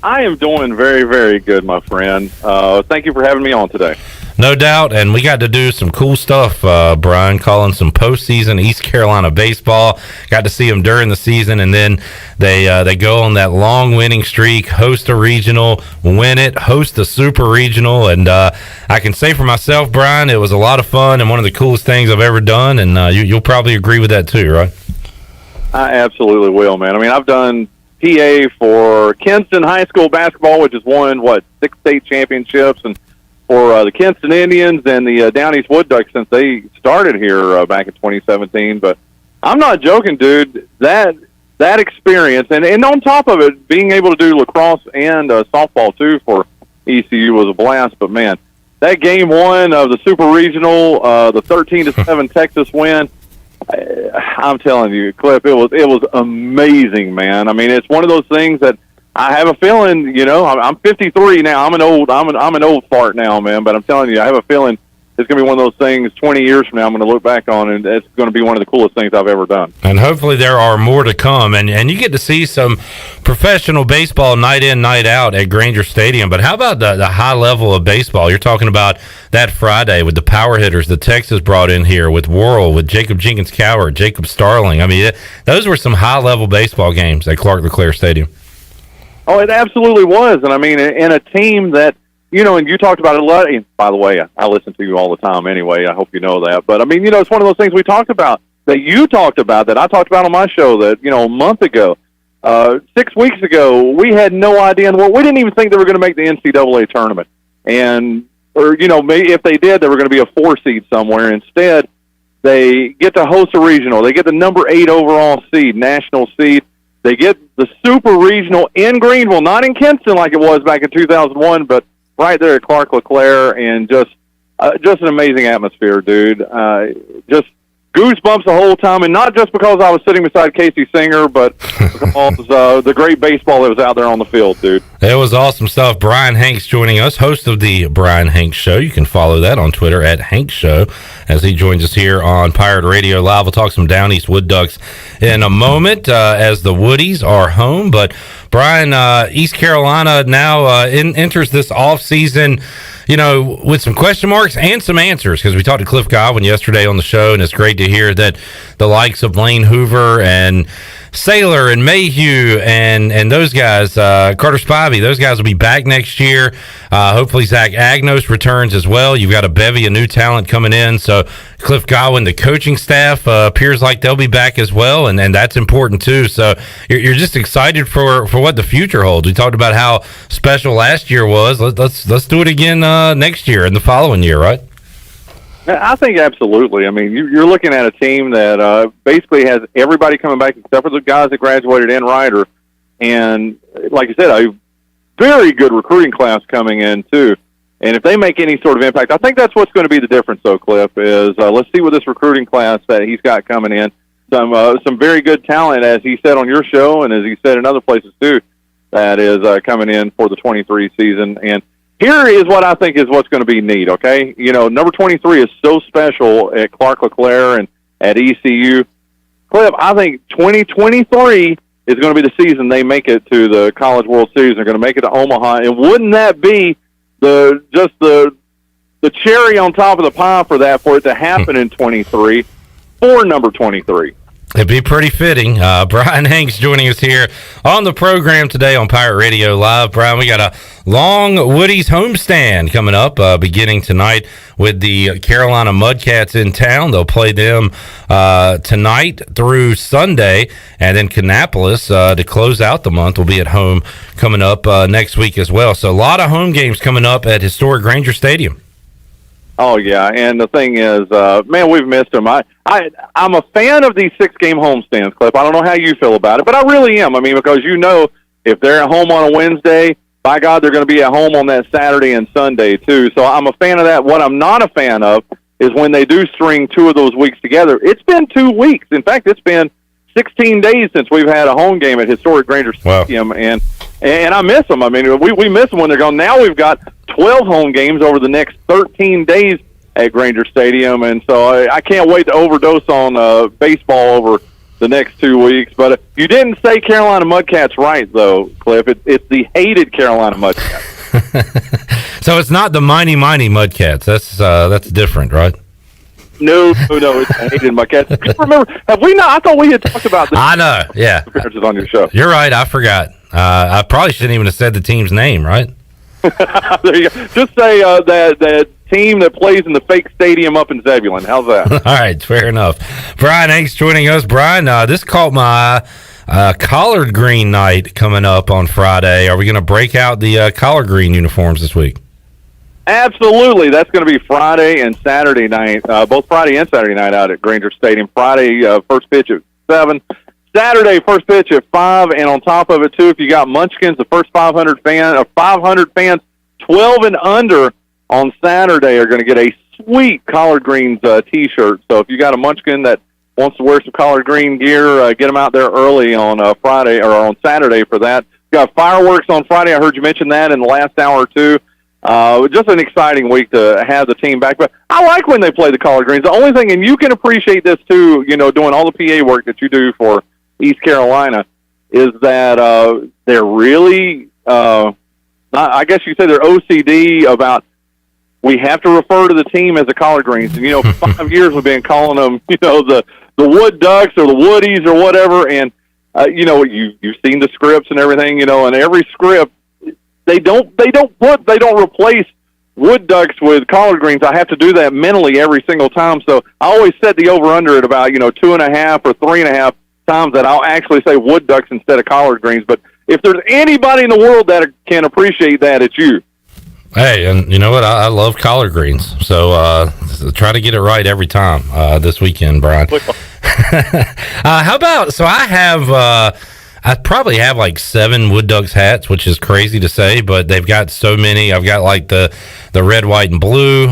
I am doing very, very good, my friend. Thank you for having me on today. No doubt, and we got to do some cool stuff, Bryan, calling some postseason East Carolina baseball. Got to see them during the season, and then they go on that long winning streak, host a regional, win it, host a super regional, and I can say for myself, Bryan, it was a lot of fun and one of the coolest things I've ever done, and you'll probably agree with that too, right? I absolutely will, man. I mean, I've done PA for Kinston High School basketball, which has won, 6 state championships, and for the Kinston Indians and the Down East Wood Ducks since they started here back in 2017. But I'm not joking, dude. That experience, and on top of it, being able to do lacrosse and softball, too, for ECU was a blast. But, man, that game 1 of the Super Regional, the 13-7 Texas win, I'm telling you, Clip, it was amazing, man. I mean, it's one of those things that I have a feeling, I'm 53 now. I'm an old fart now, man. But I'm telling you, I have a feeling it's going to be one of those things 20 years from now I'm going to look back on, and it's going to be one of the coolest things I've ever done. And hopefully there are more to come. And you get to see some professional baseball night in, night out at Granger Stadium. But how about the high level of baseball? You're talking about that Friday with the power hitters that Texas brought in here with Worrell, with Jacob Jenkins-Coward, Jacob Starling. I mean, those were some high-level baseball games at Clark LeClaire Stadium. Oh, it absolutely was. And, I mean, in a team that, and you talked about it a lot. And by the way, I listen to you all the time anyway. I hope you know that. But, I mean, it's one of those things we talked about, that you talked about, that I talked about on my show that, a month ago. 6 weeks ago, we had no idea. We didn't even think they were going to make the NCAA tournament. Maybe if they did, they were going to be a 4 seed somewhere. Instead, they get to host a regional. They get the number 8 overall seed, national seed. They get the Super Regional in Greenville, not in Kinston like it was back in 2001, but right there at Clark LeClaire, and just an amazing atmosphere, dude. Just goosebumps the whole time, and not just because I was sitting beside Casey Singer, but because the great baseball that was out there on the field, dude. It was awesome stuff. Bryan Hanks joining us, host of the Bryan Hanks Show. You can follow that on Twitter at Hanks Show as he joins us here on Pirate Radio Live. We'll talk some Down East Wood Ducks in a moment as the Woodies are home. But Bryan, East Carolina now enters this offseason, with some question marks and some answers, because we talked to Cliff Godwin yesterday on the show, and it's great to hear that the likes of Lane Hoover and Saylor and Mayhew and those guys, Carter Spivey, those guys will be back next year. Hopefully Zach Agnos returns as well. You've got a bevy of new talent coming in. So Cliff Godwin, the coaching staff, appears like they'll be back as well, and that's important too. So you're just excited for what the future holds. We talked about how special last year was. Let's do it again next year and the following year, right? I think absolutely. I mean, you're looking at a team that basically has everybody coming back except for the guys that graduated in Ryder. And like I said, a very good recruiting class coming in, too. And if they make any sort of impact, I think that's what's going to be the difference, though, Cliff, is let's see what this recruiting class that he's got coming in. Some very good talent, as he said on your show and as he said in other places, too, that is coming in for the 23 season. And here is what I think is what's going to be neat, okay? Number 23 is so special at Clark LeClaire and at ECU. Cliff, I think 2023 is going to be the season they make it to the College World Series. They're going to make it to Omaha. And wouldn't that be the cherry on top of the pie for it to happen in 23 for number 23? It'd be pretty fitting. Bryan Hanks joining us here on the program today on Pirate Radio Live. Bryan, we got a long Woody's homestand coming up beginning tonight with the Carolina Mudcats in town. They'll play them tonight through Sunday, and then Kannapolis to close out the month will be at home coming up next week as well. So a lot of home games coming up at historic Granger Stadium. Oh, yeah, and the thing is, man, we've missed them. I'm a fan of these 6-game homestands, Cliff. I don't know how you feel about it, but I really am. I mean, because if they're at home on a Wednesday, by God, they're going to be at home on that Saturday and Sunday, too. So I'm a fan of that. What I'm not a fan of is when they do string 2 of those weeks together. It's been 2 weeks. In fact, it's been 16 days since we've had a home game at historic Granger Stadium, and I miss them. I mean, we miss them when they're gone. Now we've got 12 home games over the next 13 days at Granger Stadium, and so I can't wait to overdose on baseball over the next 2 weeks. But you didn't say Carolina Mudcats right, though, Cliff. It's the hated Carolina Mudcats. So it's not the Mighty Mudcats. That's different, right? No, it's the hated Mudcats. You remember? Have we not? I thought we had talked about this. I know, yeah. Appearances on your show. You're right. I forgot. I probably shouldn't even have said the team's name, right? There you go. Just say that team that plays in the fake stadium up in Zebulon. How's that? All right, fair enough. Bryan Hanks joining us. Bryan, this caught my eye. Collard green night coming up on Friday. Are we going to break out the collard green uniforms this week? Absolutely. That's going to be Friday and Saturday night, both Friday and Saturday night out at Granger Stadium. Friday, first pitch at 7. Saturday, first pitch at 5, and on top of it, too, if you got Munchkins, the first 500 fans, 12 and under on Saturday are going to get a sweet collard greens T-shirt. So if you got a Munchkin that wants to wear some collard green gear, get them out there early on Friday or on Saturday for that. You got fireworks on Friday. I heard you mention that in the last hour or two. Just an exciting week to have the team back. But I like when they play the collard greens. The only thing, and you can appreciate this too, doing all the PA work that you do for East Carolina, is that they're really, I guess you say they're OCD about, we have to refer to the team as the collard greens. And, for 5 years we've been calling them, the Wood Ducks or the Woodies or whatever. And, you've seen the scripts and everything, and every script, they don't replace Wood Ducks with collard greens. I have to do that mentally every single time. So I always set the over-under at about, 2.5 or 3.5 times that I'll actually say Wood Ducks instead of collard greens. But if there's anybody in the world that can appreciate that, it's you. Hey, and you know what? I love collard greens. So try to get it right every time this weekend, Bryan. How about, so I I probably have like 7 Wood Ducks hats, which is crazy to say, but they've got so many. I've got like the red, white, and blue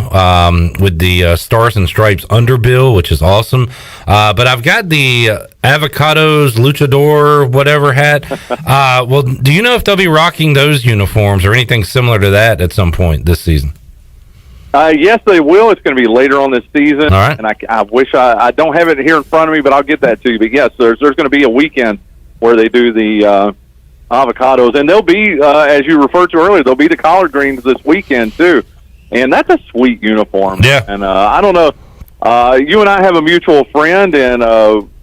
with the Stars and Stripes underbill, which is awesome. But I've got the Avocados Luchador whatever hat. Well, do you know if they'll be rocking those uniforms or anything similar to that at some point this season? Yes, they will. It's going to be later on this season. All right. And I wish I don't have it here in front of me, but I'll get that to you. But yes, there's going to be a weekend where they do the avocados, and they'll be, as you referred to earlier, they'll be the collard greens this weekend too. And that's a sweet uniform. Yeah. And I don't know. You and I have a mutual friend, and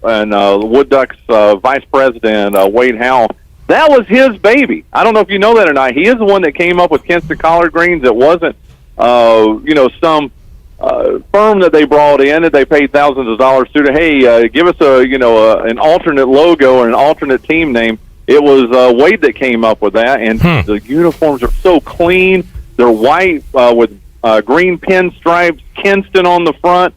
Wood Ducks Vice President Wade Howell. That was his baby. I don't know if you know that or not. He is the one that came up with Kinston collard greens. It wasn't some firm that they brought in that they paid thousands of dollars to. Hey, give us an alternate logo or an alternate team name. It was Wade that came up with that, and the uniforms are so clean. They're white with green pinstripes, Kinston on the front.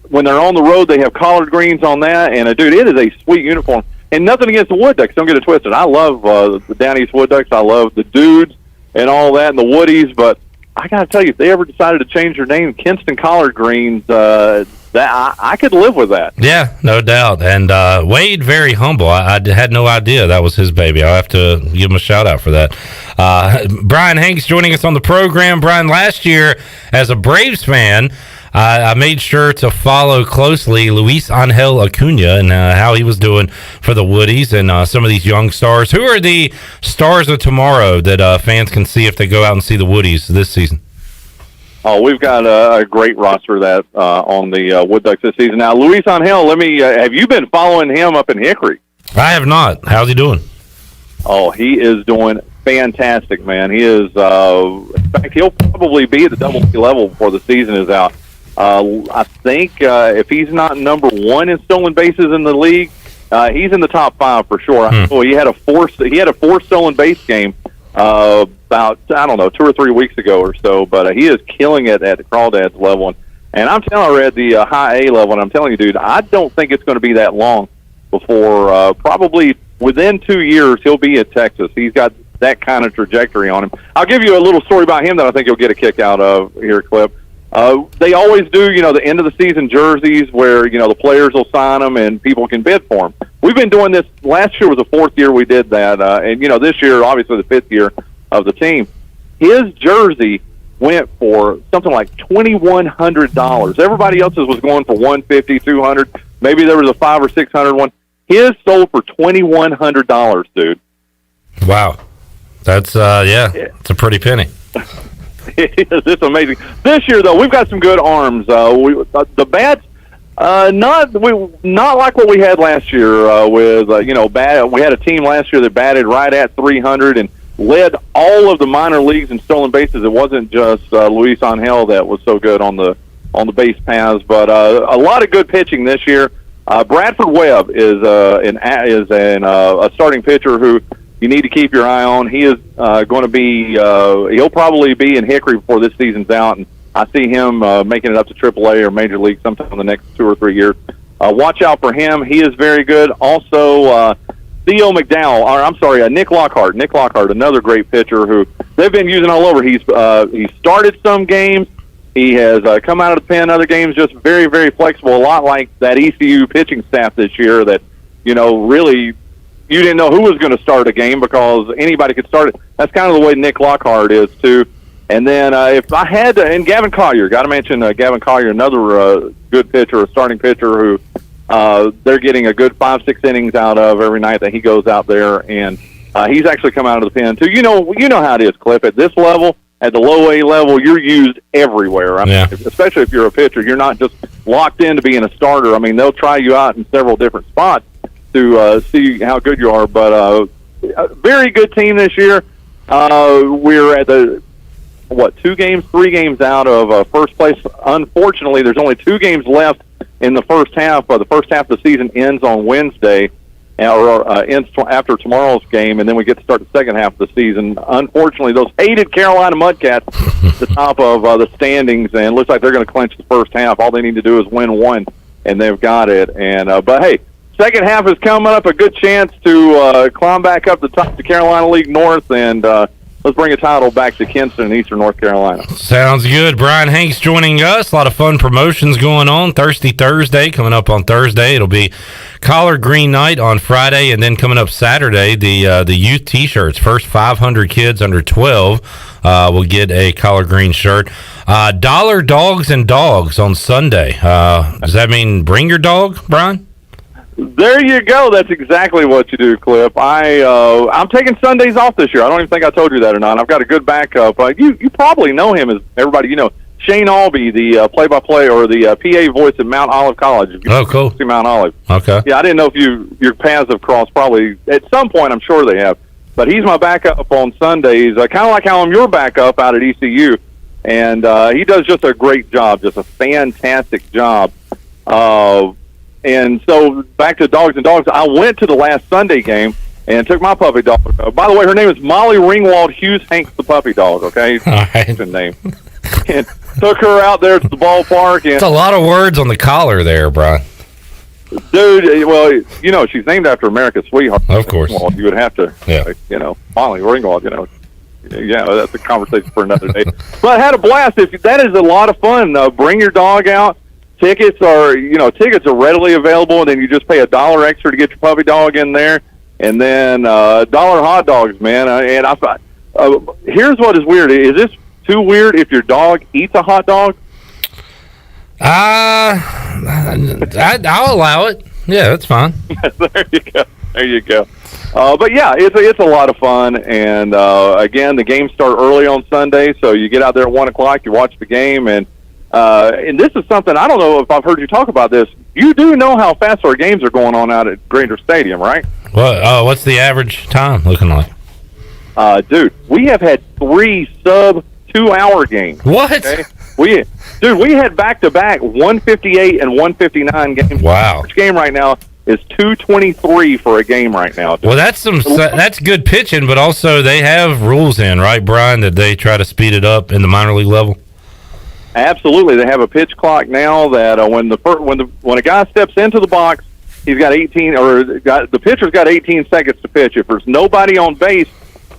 When they're on the road, they have collard greens on that, and dude, it is a sweet uniform. And nothing against the Wood Ducks. Don't get it twisted. I love the Down East Wood Ducks. I love the dudes and all that, and the Woodies. But I got to tell you, if they ever decided to change their name, Kinston Collard Greens, that I could live with that. Yeah, no doubt. And Wade, very humble. I had no idea that was his baby. I'll have to give him a shout out for that. Bryan Hanks joining us on the program. Bryan, last year, as a Braves fan, I made sure to follow closely Luis Angel Acuna and how he was doing for the Woodies and some of these young stars. Who are the stars of tomorrow that fans can see if they go out and see the Woodies this season? Oh, we've got a great roster that on the Wood Ducks this season. Now, Luis Angel, have you been following him up in Hickory? I have not. How's he doing? Oh, he is doing fantastic, man. He is, in fact, he'll probably be at the Double B level before the season is out. I think if he's not number 1 in stolen bases in the league, he's in the top 5 for sure. Oh, he had a 4 stolen base game about 2 or 3 weeks ago or so. But he is killing it at the Crawdads level, and I'm telling you, at the high A level. And I'm telling you, dude, I don't think it's going to be that long before probably within 2 years he'll be at Texas. He's got that kind of trajectory on him. I'll give you a little story about him that I think you'll get a kick out of here, Clip. They always do, the end of the season jerseys where, the players will sign them and people can bid for them. We've been doing this. Last year was the 4th year we did that. And, this year, obviously the 5th year of the team. His jersey went for something like $2,100. Everybody else's was going for $150, $200. Maybe there was a $500 or $600 one. His sold for $2,100, dude. Wow. That's, it's a pretty penny. It's amazing. This year, though, we've got some good arms. The bats, not like what we had last year. We had a team last year that batted right at 300 and led all of the minor leagues in stolen bases. It wasn't just Luis Angel that was so good on the base paths, but a lot of good pitching this year. Bradford Webb is a starting pitcher who you need to keep your eye on. He is going to be he'll probably be in Hickory before this season's out, and I see him making it up to AAA or Major League sometime in the next 2 or 3 years. Watch out for him. He is very good. Also, Theo McDowell, or I'm sorry, Nick Lockhart. Nick Lockhart, another great pitcher who they've been using all over. He's started some games. He has come out of the pen other games, just very, very flexible, a lot like that ECU pitching staff this year that, really you didn't know who was going to start a game because anybody could start it. That's kind of the way Nick Lockhart is, too. And then if I had to, and Gavin Collier, got to mention Gavin Collier, another good pitcher, a starting pitcher who they're getting a good 5-6 innings out of every night that he goes out there, and he's actually come out of the pen, too. You know how it is, Cliff. At this level, at the low A level, you're used everywhere. I mean, especially if you're a pitcher. You're not just locked into being a starter. I mean, they'll try you out in several different spots to see how good you are. But a very good team this year. We're at the 3 games out of first place. Unfortunately, there's only 2 games left in the first half. The first half of the season ends on Wednesday, or ends after tomorrow's game, and then we get to start the second half of the season. Unfortunately, those hated Carolina Mudcats at the top of the standings, and it looks like they're going to clinch the first half. All they need to do is win one, and they've got it. And but hey, second half is coming up. A good chance to climb back up the top to Carolina League North, and let's bring a title back to Kinston and Eastern North Carolina. Sounds good. Brian Hanks joining us. A lot of fun promotions going on. Thirsty Thursday coming up on Thursday. It'll be Collard Green Night on Friday, and then coming up Saturday, the youth T-shirts. First 500 kids under 12 will get a Collard Green shirt. Dollar Dogs and Dogs on Sunday. Does that mean bring your dog, Brian? There you go. That's exactly what you do, Clip. I'm taking Sundays off this year. I don't even think I told you that or not. I've got a good backup. You probably know him as everybody. Shane Albee, the play-by-play or the PA voice at Mount Olive College. Oh, cool. See Mount Olive. Okay. Yeah, I didn't know if your paths have crossed. Probably at some point. I'm sure they have. But he's my backup on Sundays, kind of like how I'm your backup out at ECU. And he does just a great job, just a fantastic job. And so back to Dogs and Dogs, I went to the last Sunday game and took my puppy dog. By the way, her name is Molly Ringwald Hughes Hanks, the puppy dog, okay? All right. Good name. And took her out there to the ballpark. And It's a lot of words on the collar there, Brian. Dude, well, she's named after America's sweetheart. Of course. Well, you would have to, Molly Ringwald, Yeah, that's a conversation for another day. But I had a blast. That is a lot of fun. Bring your dog out. Tickets are readily available, and then you just pay $1 extra to get your puppy dog in there, and then $1 hot dogs, man. Here's what is weird. Is this too weird if your dog eats a hot dog? I'll allow it. Yeah, that's fine. There you go. But yeah, it's a lot of fun, and again, the games start early on Sunday, so you get out there at 1:00, you watch the game, and this is something, I don't know if I've heard you talk about this. You do know how fast our games are going on out at Granger Stadium, right? Well, what's the average time looking like? Dude, we have had 3 sub-2-hour games. What? Okay? We had back-to-back 158 and 159 games. Wow. Each game right now is 223 for a game right now. Well, that's good pitching, but also they have rules in, right, Brian, that they try to speed it up in the minor league level? Absolutely, they have a pitch clock now that when a guy steps into the box, he's got 18, or the pitcher's got 18 seconds to pitch. If there's nobody on base,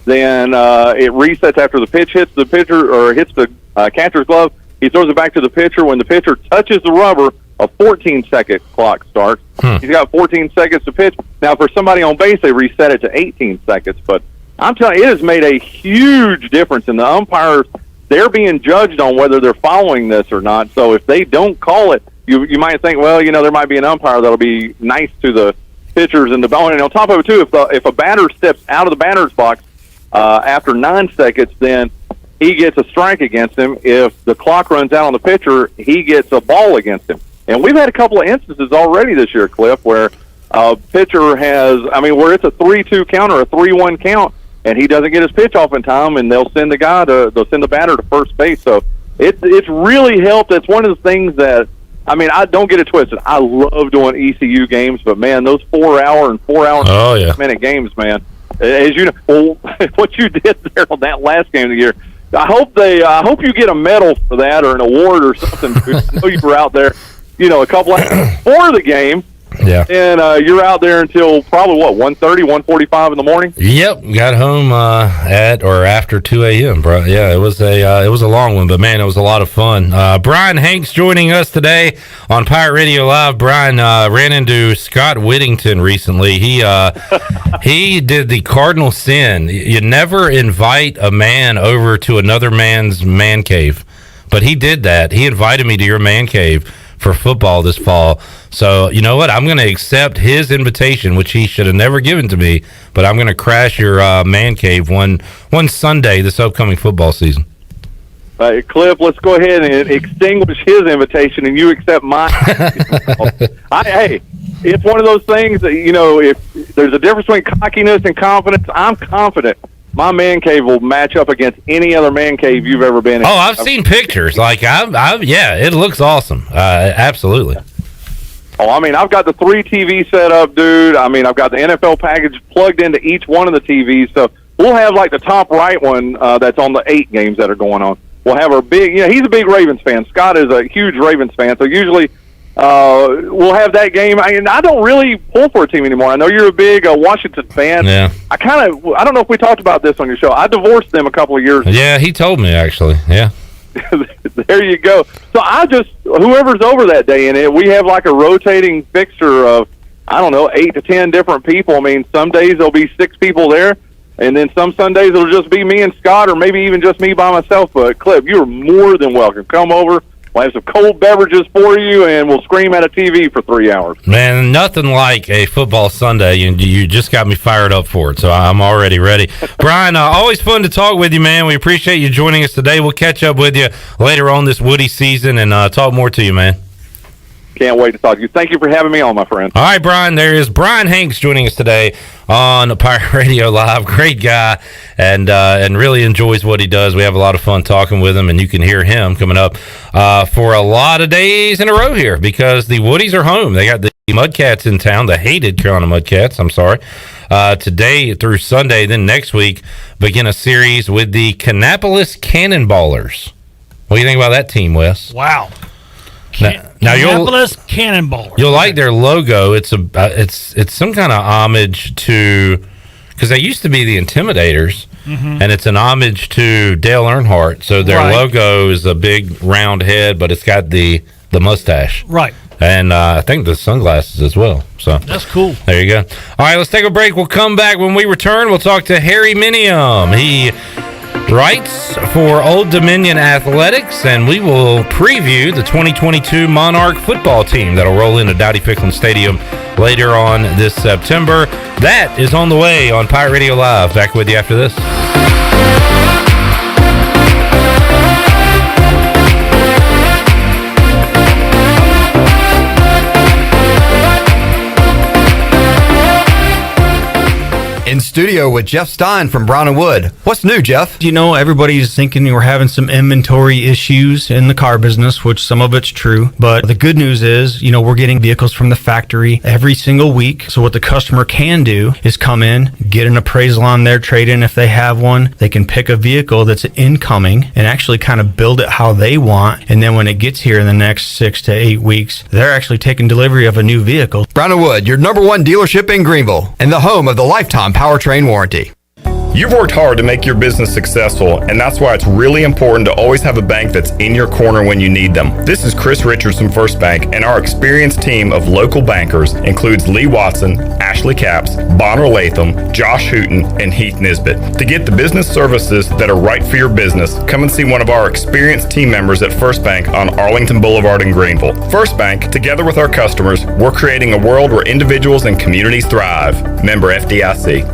then it resets after the pitch hits the pitcher or hits the catcher's glove. He throws it back to the pitcher. When the pitcher touches the rubber, a 14-second clock starts. He's got 14 seconds to pitch. Now, for somebody on base, they reset it to 18 seconds. But I'm telling you, it has made a huge difference in the umpires. They're being judged on whether they're following this or not. So if they don't call it, you might think, well, there might be an umpire that'll be nice to the pitchers and the ball. And on top of it, too, if a batter steps out of the batter's box after 9 seconds, then he gets a strike against him. If the clock runs out on the pitcher, he gets a ball against him. And we've had a couple of instances already this year, Cliff, where a pitcher where it's a 3-2 count or a 3-1 count, and he doesn't get his pitch off in time, and they'll send the batter to first base. So it's really helped. It's one of the things that, I don't get it twisted. I love doing ECU games, but man, those 4-hour and 4-hour-minute games, man. As you know, what you did there on that last game of the year, I hope you get a medal for that or an award or something. I know you were out there, a couple hours before the game. Yeah. And you're out there until probably 1:30, 1:45 in the morning. Yep, got home at or after 2 a.m. bro. Yeah, it was a long one, but man, it was a lot of fun. Brian Hanks joining us today on Pirate Radio Live. Brian ran into Scott Whittington recently. He did the cardinal sin. You never invite a man over to another man's man cave, but he did that. He invited me to your man cave for football this fall. So, you know what? I'm going to accept his invitation, which he should have never given to me, but I'm going to crash your man cave one Sunday this upcoming football season. Cliff, let's go ahead and extinguish his invitation, and you accept mine. Hey, it's one of those things that, if there's a difference between cockiness and confidence, I'm confident my man cave will match up against any other man cave you've ever been in. Oh, I've seen pictures. Like, it looks awesome. Absolutely. Oh, I've got the 3 TV set up, dude. I've got the NFL package plugged into each one of the TVs. So we'll have, like, the top right one that's on the 8 games that are going on. We'll have our big, he's a big Ravens fan. Scott is a huge Ravens fan. So usually we'll have that game. I don't really pull for a team anymore. I know you're a big Washington fan. Yeah. I don't know if we talked about this on your show. I divorced them a couple of years ago. Yeah, he told me, actually. Yeah. There you go. So whoever's over that day, and we have like a rotating fixture of, I don't know, 8 to 10 different people. I mean, some days there'll be 6 people there, and then some Sundays it'll just be me and Scott, or maybe even just me by myself. But Cliff, you're more than welcome. Come over. We'll have some cold beverages for you, and we'll scream at a TV for 3 hours. Man, nothing like a football Sunday, and you just got me fired up for it, so I'm already ready. Bryan, always fun to talk with you, man. We appreciate you joining us today. We'll catch up with you later on this Woody season and talk more to you, man. Can't wait to talk to you. Thank you for having me on, my friend. All right, Bryan, there is Bryan Hanks joining us today on Pirate Radio Live. Great guy, and really enjoys what he does. We have a lot of fun talking with him, and you can hear him coming up for a lot of days in a row here because the Woodies are home. They got the Mudcats in town, the hated Carolina Mudcats, I'm sorry, today through Sunday. Then next week, begin a series with the Kannapolis Cannonballers. What do you think about that team, Wes? Wow. Now Kannapolis Cannonballers. You'll like their logo. It's some kind of homage to, because they used to be the Intimidators, and it's an homage to Dale Earnhardt. So their logo is a big round head, but it's got the mustache. Right. And I think the sunglasses as well. So that's cool. There you go. All right, let's take a break. We'll come back. When we return, we'll talk to Harry Minium. He writes for Old Dominion Athletics, and we will preview the 2022 Monarch football team that'll roll into Dowdy-Ficklen Stadium later on this September. That is on the way on Pirate Radio Live. Back with you after this. In studio with Jeff Stein from Brown & Wood. What's new, Jeff? You know, everybody's thinking we're having some inventory issues in the car business, which some of it's true. But the good news is, you know, we're getting vehicles from the factory every single week. So what the customer can do is come in, get an appraisal on their trade-in if they have one. They can pick a vehicle that's incoming and actually kind of build it how they want. And then when it gets here in the next 6 to 8 weeks, they're actually taking delivery of a new vehicle. Brown & Wood, your #1 dealership in Greenville and the home of the lifetime powertrain warranty. You've worked hard to make your business successful, and that's why it's really important to always have a bank that's in your corner when you need them. This is Chris Richards from First Bank, and our experienced team of local bankers includes Lee Watson, Ashley Capps, Bonner Latham, Josh Hooten, and Heath Nisbet. To get the business services that are right for your business, come and see one of our experienced team members at First Bank on Arlington Boulevard in Greenville. First Bank, together with our customers, we're creating a world where individuals and communities thrive. Member FDIC.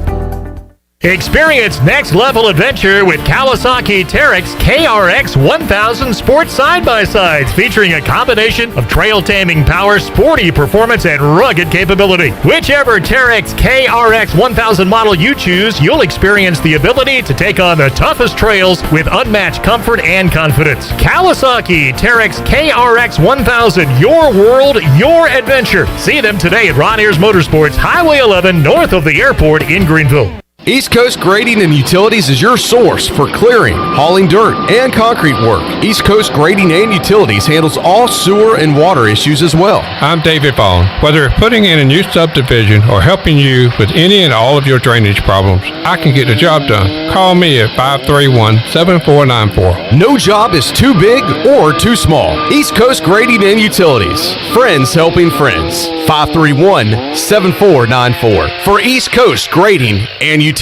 Experience next-level adventure with Kawasaki Terex KRX 1000 sports side-by-sides featuring a combination of trail-taming power, sporty performance, and rugged capability. Whichever Terex KRX 1000 model you choose, you'll experience the ability to take on the toughest trails with unmatched comfort and confidence. Kawasaki Terex KRX 1000, your world, your adventure. See them today at Ron Ayers Motorsports, Highway 11, north of the airport in Greenville. East Coast Grading and Utilities is your source for clearing, hauling dirt, and concrete work. East Coast Grading and Utilities handles all sewer and water issues as well. I'm David Vaughn. Whether putting in a new subdivision or helping you with any and all of your drainage problems, I can get the job done. Call me at 531-7494. No job is too big or too small. East Coast Grading and Utilities. Friends helping friends. 531-7494 for East Coast Grading and Utilities.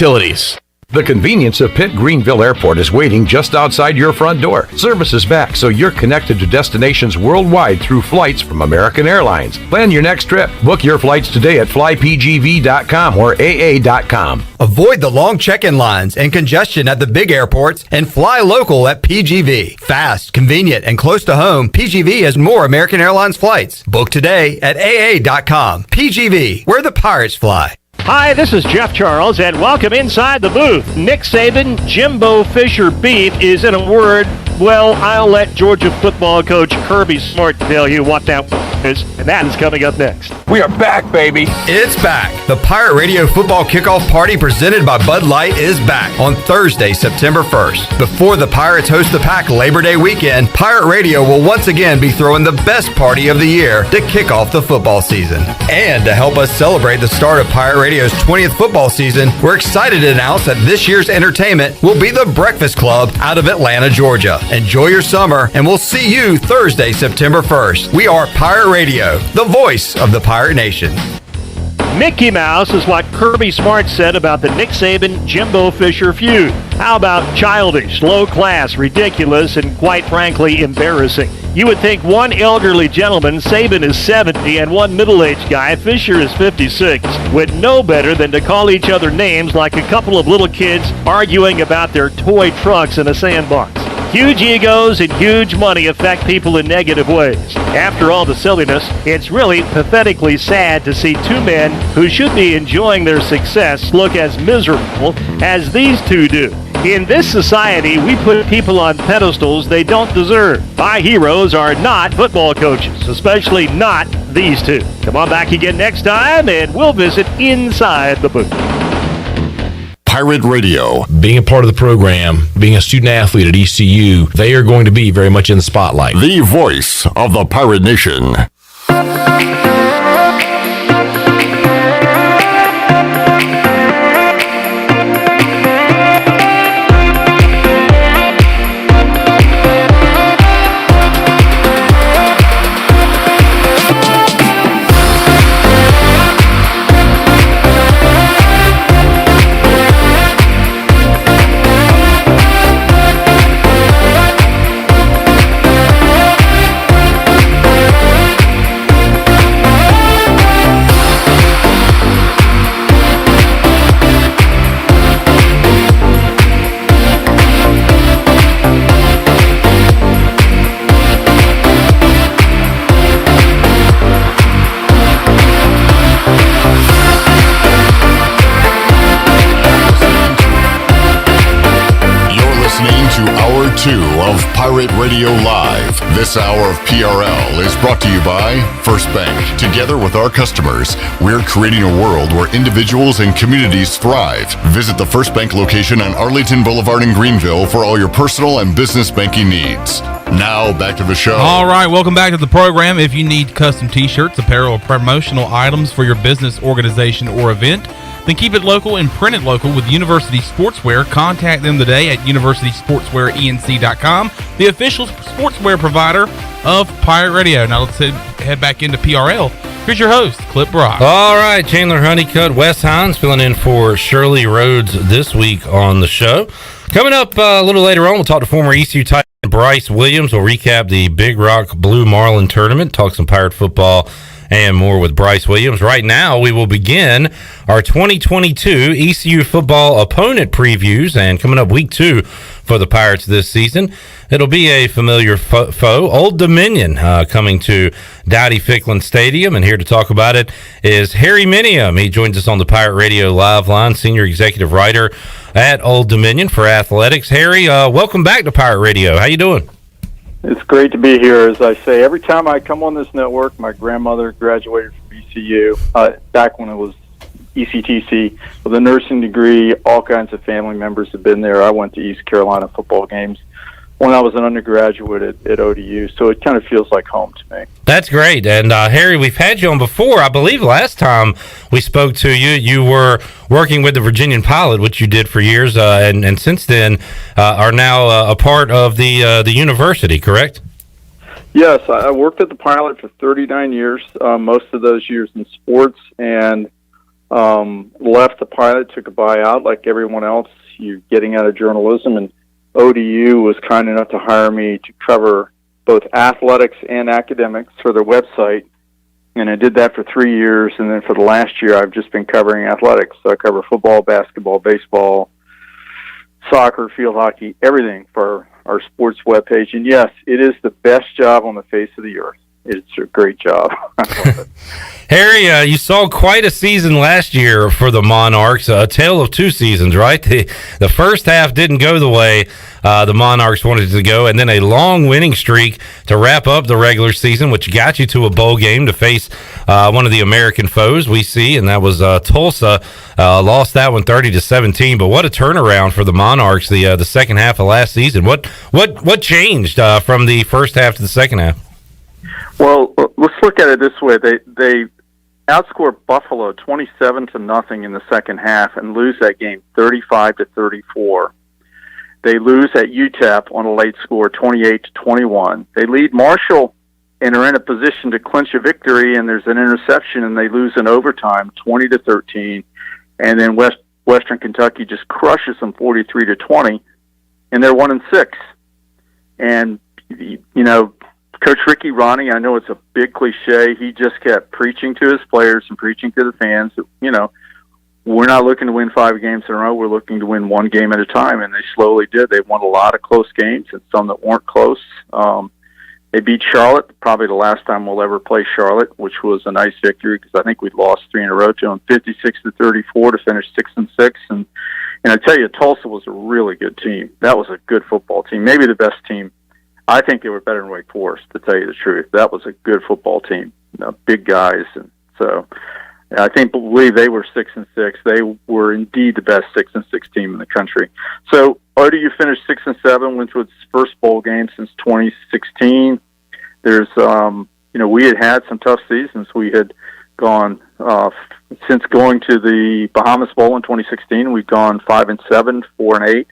The convenience of Pitt Greenville Airport is waiting just outside your front door. Service is back, so you're connected to destinations worldwide through flights from American Airlines. Plan your next trip. Book your flights today at flypgv.com or aa.com. Avoid the long check-in lines and congestion at the big airports and fly local at PGV. Fast, convenient, and close to home, PGV has more American Airlines flights. Book today at aa.com. PGV, where the pirates fly. Hi, this is Jeff Charles, and welcome inside the booth. Nick Saban, Jimbo Fisher beef is, in a word, well, I'll let Georgia football coach Kirby Smart tell you what that And that is coming up next. We are back, baby. It's back. The Pirate Radio Football Kickoff Party presented by Bud Light is back on Thursday, September 1st. Before the Pirates host the Pack Labor Day weekend, Pirate Radio will once again be throwing the best party of the year to kick off the football season. And to help us celebrate the start of Pirate Radio's 20th football season, we're excited to announce that this year's entertainment will be the Breakfast Club out of Atlanta, Georgia. Enjoy your summer, and we'll see you Thursday, September 1st. We are Pirate Radio, the voice of the Pirate Nation. Mickey Mouse is what Kirby Smart said about the Nick Saban-Jimbo Fisher feud. How about childish, low class, ridiculous, and quite frankly, embarrassing? You would think one elderly gentleman, Saban is 70, and one middle-aged guy, Fisher is 56, would know better than to call each other names like a couple of little kids arguing about their toy trucks in a sandbox. Huge egos and huge money affect people in negative ways. After all the silliness, it's really pathetically sad to see two men who should be enjoying their success look as miserable as these two do. In this society, we put people on pedestals they don't deserve. My heroes are not football coaches, especially not these two. Come on back again next time, and we'll visit inside the booth. Pirate Radio. Being a part of the program, being a student athlete at ECU, they are going to be very much in the spotlight. The voice of the Pirate Nation. Of Pirate Radio Live. This hour of PRL is brought to you by First Bank. Together with our customers, we're creating a world where individuals and communities thrive. Visit the First Bank location on Arlington Boulevard in Greenville for all your personal and business banking needs. Now, back to the show. All right, welcome back to the program. If you need custom t-shirts, apparel, or promotional items for your business, organization, or event, then keep it local and print it local with University Sportswear. Contact them today at universitysportswearenc.com, the official sportswear provider of Pirate Radio. Now let's head back into PRL. Here's your host, Clip Brock. All right, Chandler Honeycutt, Wes Hines filling in for Shirley Rhodes this week on the show. Coming up a little later on, we'll talk to former ECU tight end Bryce Williams. We'll recap the Big Rock Blue Marlin tournament, talk some Pirate football, and more with Bryce Williams. Right now, we will begin our 2022 ECU football opponent previews, and coming up week 2 for the Pirates this season, it'll be a familiar foe, Old Dominion, coming to Dowdy Ficklin Stadium, and here to talk about it is Harry Minium. He joins us on the Pirate Radio Live line, senior executive writer at Old Dominion for athletics. Harry, welcome back to Pirate Radio. How you doing? It's great to be here. As I say, every time I come on this network, my grandmother graduated from ECU back when it was ECTC with a nursing degree. All kinds of family members have been there. I went to East Carolina football games when I was an undergraduate at ODU, so it kind of feels like home to me. That's great. And Harry, we've had you on before. I believe last time we spoke to you, you were working with the Virginian Pilot, which you did for years, and since then are now a part of the university, correct? Yes, I worked at the Pilot for 39 years, most of those years in sports, and left the Pilot, took a buyout like everyone else. You're getting out of journalism, and ODU was kind enough to hire me to cover both athletics and academics for their website, and I did that for 3 years, and then for the last year I've just been covering athletics. So I cover football, basketball, baseball, soccer, field hockey, everything for our sports webpage. And yes, it is the best job on the face of the earth. It's a great job. Harry, you saw quite a season last year for the Monarchs, a tale of two seasons, right? The first half didn't go the way the Monarchs wanted it to go, and then a long winning streak to wrap up the regular season, which got you to a bowl game to face one of the American foes we see, and that was Tulsa. Lost that one 30-17, but what a turnaround for the Monarchs the second half of last season. What changed from the first half to the second half? Well, let's look at it this way. They outscored Buffalo 27-0 in the second half and lose that game 35-34. They lose at UTEP on a late score 28-21. They lead Marshall and are in a position to clinch a victory, and there's an interception, and they lose in overtime 20-13. And then Western Kentucky just crushes them 43-20, and they're 1-6. And Coach Ricky Ronnie, I know it's a big cliche. He just kept preaching to his players and preaching to the fans that, we're not looking to win 5 games in a row. We're looking to win 1 game at a time, and they slowly did. They won a lot of close games and some that weren't close. They beat Charlotte, probably the last time we'll ever play Charlotte, which was a nice victory because I think we'd lost 3 in a row to them, 56-34 to finish 6-6. And I tell you, Tulsa was a really good team. That was a good football team, maybe the best team. I think they were better than Wake Forest, to tell you the truth. That was a good football team, big guys, and so I believe they were 6-6. They were indeed the best 6-6 team in the country. So ODU finished 6-7, went to its first bowl game since 2016. There's, we had some tough seasons. We had gone since going to the Bahamas Bowl in 2016. We've gone 5-7, 4-8,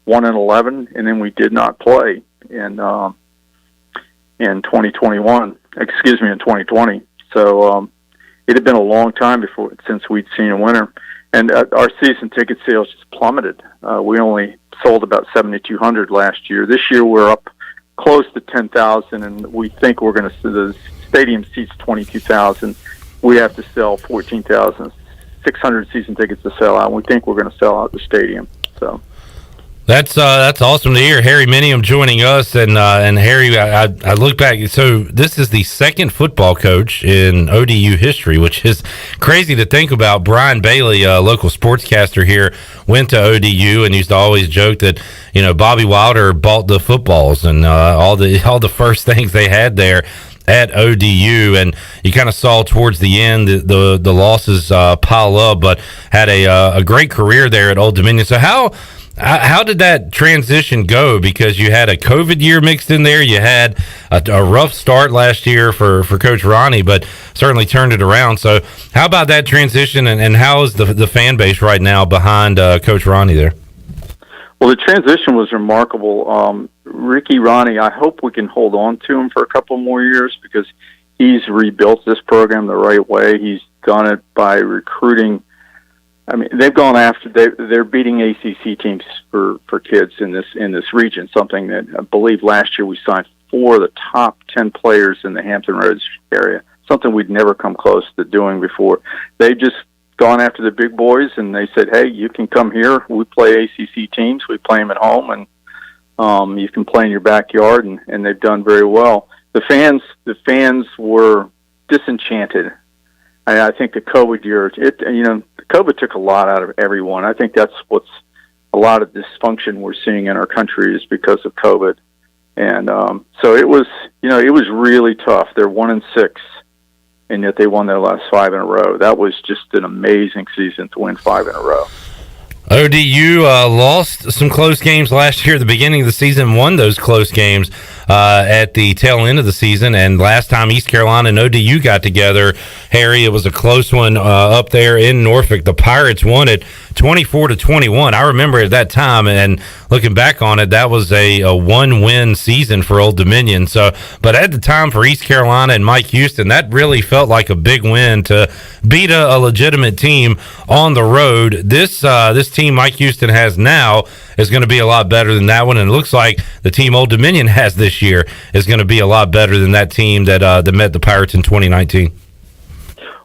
1-11, and then we did not play in 2021. In 2020. So it had been a long time since we'd seen a winner, and our season ticket sales just plummeted. We only sold about 7,200 last year. This year we're up close to 10,000, and we think we're going to. The stadium seats 22,000. We have to sell 14,600 season tickets to sell out. And we think we're going to sell out the stadium. So. That's awesome to hear. Harry Minium joining us, and Harry, I look back. So this is the second football coach in ODU history, which is crazy to think about. Bryan Bailey, a local sportscaster here, went to ODU and used to always joke that Bobby Wilder bought the footballs and all the first things they had there at ODU, and you kind of saw towards the end the losses pile up, but had a great career there at Old Dominion. So how did that transition go? Because you had a COVID year mixed in there. You had a rough start last year for Coach Ronnie, but certainly turned it around. So how about that transition, and how is the fan base right now behind Coach Ronnie there? Well, the transition was remarkable. Ricky Ronnie, I hope we can hold on to him for a couple more years because he's rebuilt this program the right way. He's done it by recruiting. I mean, they've gone after. They're beating ACC teams for kids in this region. Something that I believe last year we signed 4 of the top 10 players in the Hampton Roads area. Something we'd never come close to doing before. They've just gone after the big boys, and they said, "Hey, you can come here. We play ACC teams. We play them at home, and you can play in your backyard." And they've done very well. The fans were disenchanted. I think the COVID year, COVID took a lot out of everyone. I think that's what's a lot of dysfunction we're seeing in our country is because of COVID. And so it was really tough. They're 1-6, and yet they won their last 5 in a row. That was just an amazing season to win 5 in a row. ODU lost some close games last year at the beginning of the season, won those close games at the tail end of the season, and last time East Carolina and ODU got together, Harry, it was a close one up there in Norfolk. The Pirates won it 24-21. I remember at that time, and looking back on it, that was a 1-win season for Old Dominion. So, but at the time for East Carolina and Mike Houston, that really felt like a big win to beat a legitimate team on the road. This team Mike Houston has now is going to be a lot better than that one, and it looks like the team Old Dominion has this year is going to be a lot better than that team that met the Pirates in 2019.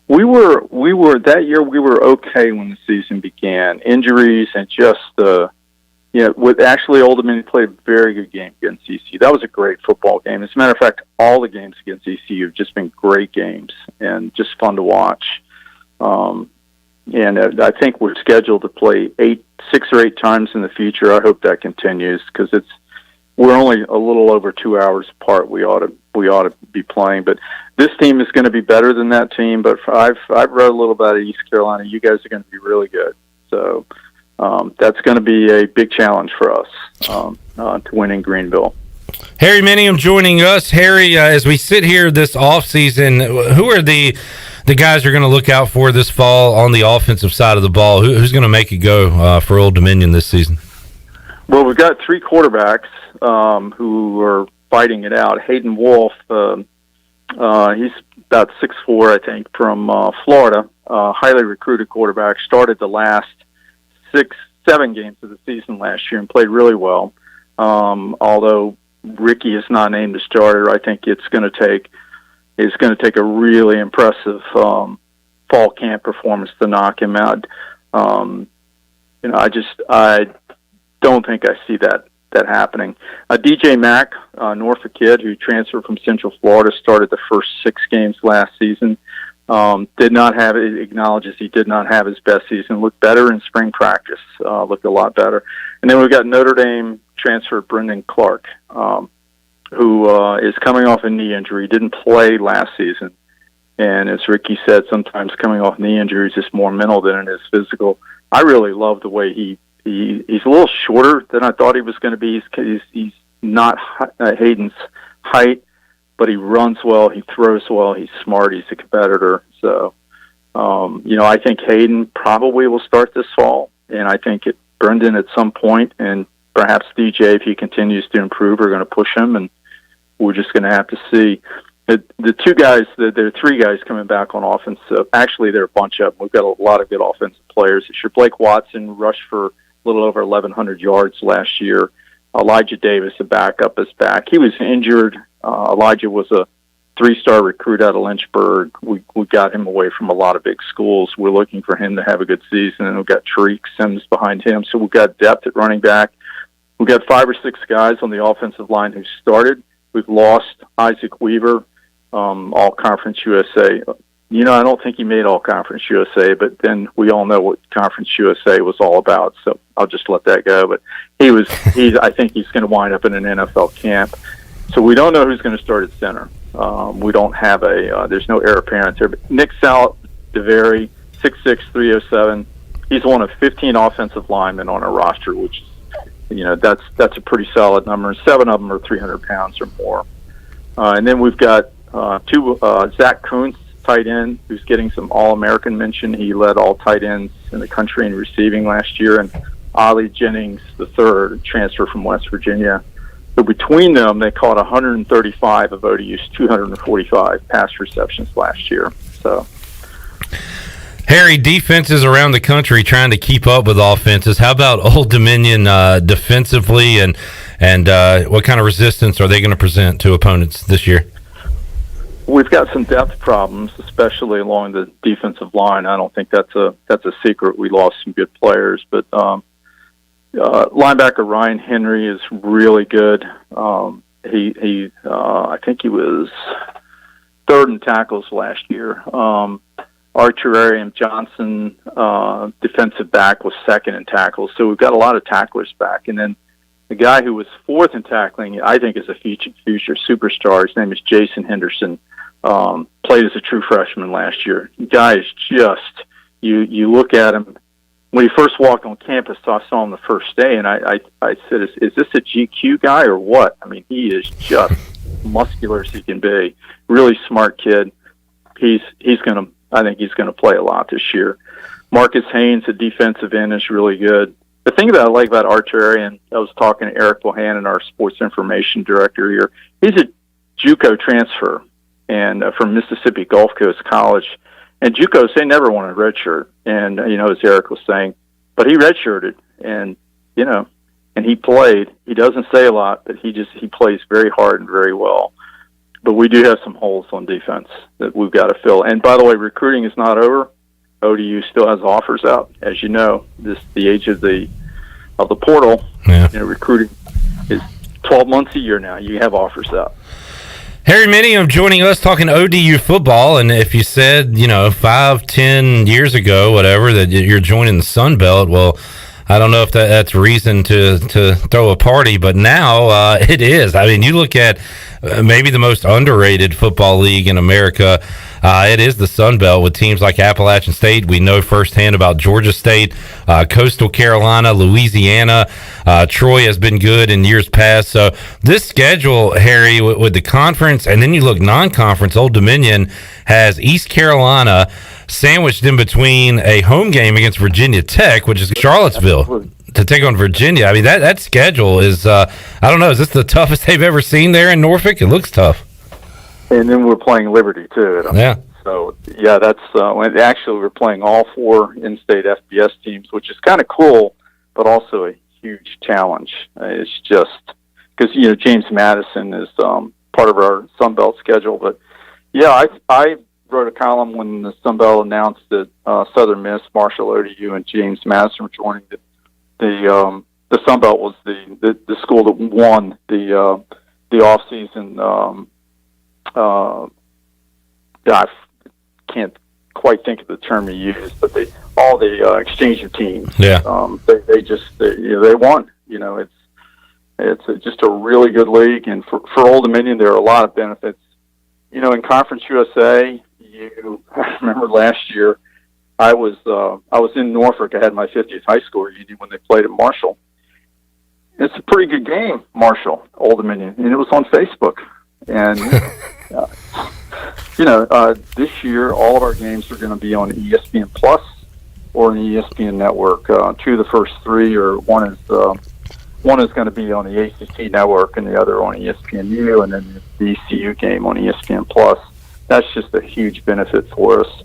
We were that year. We were okay when the season began. Injuries and just the with actually Old Dominion played a very good game against ECU. That was a great football game. As a matter of fact, all the games against ECU have just been great games and just fun to watch. And I think we're scheduled to play 6 or 8 times in the future. I hope that continues because we're only a little over 2 hours apart. We ought to be playing, but this team is going to be better than that team. But I've read a little about East Carolina. You guys are going to be really good. So that's going to be a big challenge for us to win in Greenville. Harry Minium joining us. Harry, as we sit here this offseason, who are the guys you're going to look out for this fall on the offensive side of the ball? Who's going to make it go for Old Dominion this season? Well, we've got 3 quarterbacks who are fighting it out. Hayden Wolf, he's about 6'4", I think, from Florida. Highly recruited quarterback. Started the last 6-7 games of the season last year and played really well. Although Ricky is not named a starter, I think it's going to take a really impressive fall camp performance to knock him out. I don't think I see that happening. DJ Mack, Norfolk kid who transferred from Central Florida, started the first 6 games last season. Acknowledges he did not have his best season. Looked better in spring practice. Looked a lot better. And then we've got Notre Dame transfer Brendan Clark, who is coming off a knee injury. Didn't play last season. And as Ricky said, sometimes coming off knee injuries is more mental than it is physical. I really love the way he's a little shorter than I thought he was going to be. He's not Hayden's height, but he runs well, he throws well, he's smart, he's a competitor. So, I think Hayden probably will start this fall, and I think Brendan at some point, and perhaps DJ, if he continues to improve, are going to push him, and we're just going to have to see. The 2 guys, there are 3 guys coming back on offense. Actually, there are a bunch of them. We've got a lot of good offensive players. Sure, Blake Watson rushed for a little over 1,100 yards last year. Elijah Davis, a backup, is back. He was injured. Elijah was a 3-star recruit out of Lynchburg. We got him away from a lot of big schools. We're looking for him to have a good season, and we've got Tariq Sims behind him. So we've got depth at running back. We've got 5 or 6 guys on the offensive line who started. We've lost Isaac Weaver, All-Conference USA. I don't think he made All-Conference USA, but then we all know what Conference USA was all about, so I'll just let that go. But I think he's going to wind up in an NFL camp. So we don't know who's going to start at center. We don't have there's no heir apparent there. But Nick Saldivari, 6'6", 307, he's one of 15 offensive linemen on our roster, which, that's a pretty solid number. 7 of them are 300 pounds or more. And then we've got 2, Zach Kuntz, tight end, who's getting some All-American mention. He led all tight ends in the country in receiving last year. And Ollie Jennings, III, transfer from West Virginia. So between them, they caught 135 of ODU's 245 pass receptions last year. So, Harry, defenses around the country trying to keep up with offenses. How about Old Dominion defensively, and what kind of resistance are they going to present to opponents this year? We've got some depth problems, especially along the defensive line. I don't think that's a secret. We lost some good players, but linebacker Ryan Henry is really good. I think he was 3rd in tackles last year. Archerium Johnson, defensive back, was 2nd in tackles. So we've got a lot of tacklers back. And then the guy who was 4th in tackling, I think, is a future superstar. His name is Jason Henderson. Played as a true freshman last year. The guy is just, you look at him. When he first walked on campus, I saw him the first day, and I said, is this a GQ guy or what? I mean, he is just muscular as he can be. Really smart kid. I think he's going to play a lot this year. Marcus Haynes, a defensive end, is really good. The thing that I like about Archerian, I was talking to Eric Bohannon, our sports information director here. He's a JUCO transfer and from Mississippi Gulf Coast College. And JUCOs, they never want a redshirt. And, as Eric was saying, but he redshirted and he played. He doesn't say a lot, but he plays very hard and very well. But we do have some holes on defense that we've got to fill. And by the way, recruiting is not over. ODU still has offers out. As you know, the age of the of the portal. Yeah. Recruiting is 12 months a year now. You have offers out. Harry Minium joining us talking ODU football. And if you said, 5-10 years ago, whatever, that you're joining the Sun Belt, well, I don't know if that's reason to throw a party, but now it is. I mean, you look at maybe the most underrated football league in America. It is the Sun Belt with teams like Appalachian State. We know firsthand about Georgia State, Coastal Carolina, Louisiana. Troy has been good in years past. So this schedule, Harry, with the conference, and then you look non-conference, Old Dominion has East Carolina sandwiched in between a home game against Virginia Tech, which is Charlottesville, to take on Virginia. I mean, that schedule is, I don't know, is this the toughest they've ever seen there in Norfolk? It looks tough. And then we're playing Liberty, too. Yeah. So, yeah, that's actually we're playing all 4 in-state FBS teams, which is kind of cool, but also a huge challenge. It's just because, James Madison is part of our Sun Belt schedule. But, yeah, I wrote a column when the Sun Belt announced that Southern Miss, Marshall, ODU, and James Madison were joining the Sun Belt was the school that won the off-season. I can't quite think of the term you used, but all the exchange of teams. Yeah. They won. It's just a really good league, and for Old Dominion, there are a lot of benefits. In Conference USA, I remember last year, I was in Norfolk. I had my 50th high school reunion when they played at Marshall. It's a pretty good game, Marshall, Old Dominion, and it was on Facebook. And this year, all of our games are going to be on ESPN Plus or an ESPN network. 2 of the first 3, or one is going to be on the ACC network, and the other on ESPNU, and then the ECU game on ESPN Plus. That's just a huge benefit for us.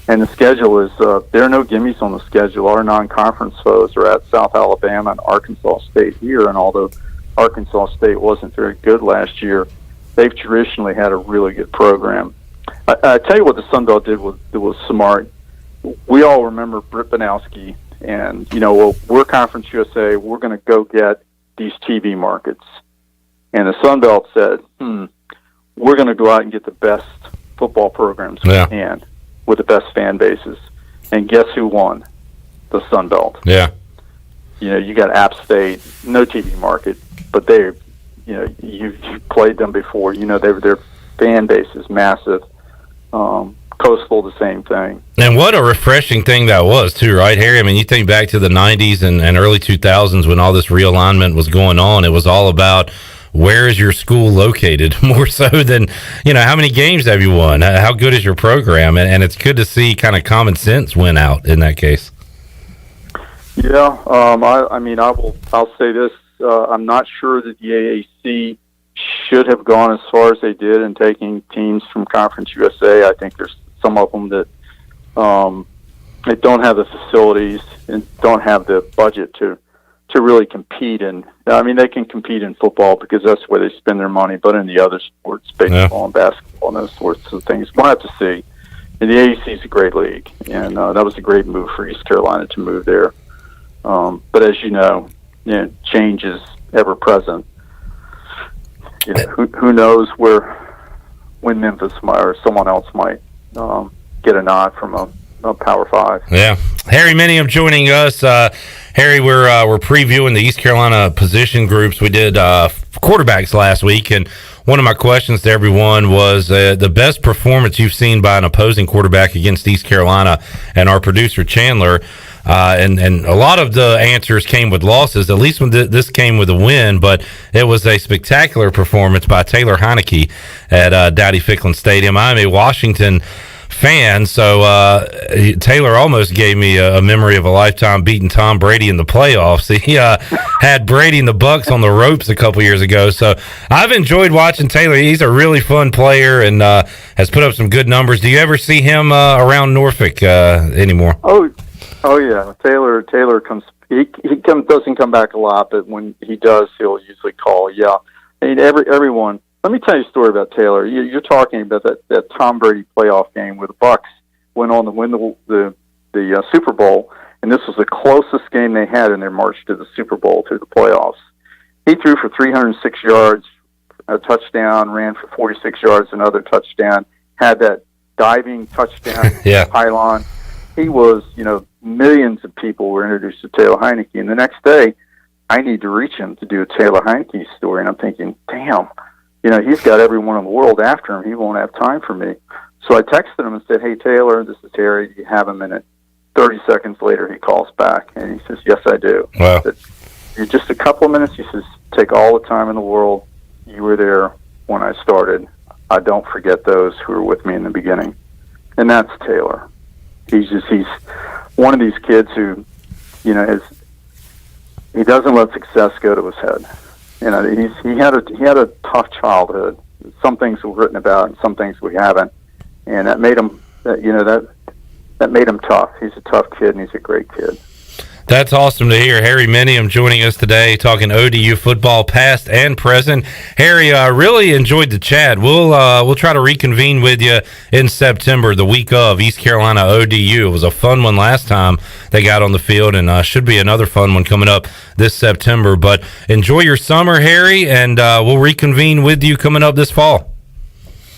And the schedule is, there are no gimmies on the schedule. Our non-conference foes are at South Alabama and Arkansas State here, and although Arkansas State wasn't very good last year, they've traditionally had a really good program. I tell you what the Sun Belt did was smart. We all remember Britt Banowski, and, we're Conference USA, we're going to go get these TV markets. And the Sun Belt said, we're going to go out and get the best football programs we can with the best fan bases. And guess who won? The Sun Belt. Yeah. You got App State, no TV market, but you've played them before. Their fan base is massive. Coastal, the same thing. And what a refreshing thing that was, too, right, Harry? I mean, you think back to the 90s and early 2000s when all this realignment was going on. It was all about where is your school located, more so than, how many games have you won? How good is your program? And it's good to see kind of common sense win out in that case. Yeah, I'll say this. I'm not sure that the AAC should have gone as far as they did in taking teams from Conference USA. I think there's some of them that they don't have the facilities and don't have the budget to really compete in. They can compete in football because that's where they spend their money, but in the other sports, baseball and basketball and those sorts of things, we'll have to see. And the AAC is a great league, and that was a great move for East Carolina to move there. But as change is ever present. Who knows when Memphis or someone else might get a nod from a Power 5. Yeah, Harry Minium joining us. Harry, we're previewing the East Carolina position groups. We did quarterbacks last week, and one of my questions to everyone was the best performance you've seen by an opposing quarterback against East Carolina. And our producer Chandler. And a lot of the answers came with losses. At least when this came with a win, but it was a spectacular performance by Taylor Heineke at Dowdy Ficklin Stadium. I'm a Washington fan, so Taylor almost gave me a memory of a lifetime beating Tom Brady in the playoffs. He had Brady and the Bucks on the ropes a couple years ago, so I've enjoyed watching Taylor. He's a really fun player and has put up some good numbers. Do you ever see him around Norfolk anymore? Oh yeah, Taylor comes. He doesn't come back a lot, but when he does, he'll usually call. Yeah, everyone. Let me tell you a story about Taylor. You're talking about that Tom Brady playoff game where the Bucks went on to win the Super Bowl, and this was the closest game they had in their march to the Super Bowl, to the playoffs. He threw for 306 yards, a touchdown, ran for 46 yards, another touchdown, had that diving touchdown pylon. He was, millions of people were introduced to Taylor Heineke, and the next day, I need to reach him to do a Taylor Heineke story, and I'm thinking, damn, he's got everyone in the world after him. He won't have time for me. So I texted him and said, hey, Taylor, this is Terry. Do you have a minute? 30 seconds later, he calls back, and he says, yes, I do. Wow. I said, just a couple of minutes. He says, take all the time in the world. You were there when I started. I don't forget those who were with me in the beginning. And that's Taylor. He's one of these kids who, he doesn't let success go to his head. He had a tough childhood. Some things we've written about, and some things we haven't, and that made him that made him tough. He's a tough kid, and he's a great kid. That's awesome to hear. Harry Minium joining us today, talking ODU football, past and present. Harry, I really enjoyed the chat. We'll try to reconvene with you in September, the week of East Carolina ODU. It was a fun one last time they got on the field, and should be another fun one coming up this September. But enjoy your summer, Harry, and we'll reconvene with you coming up this fall.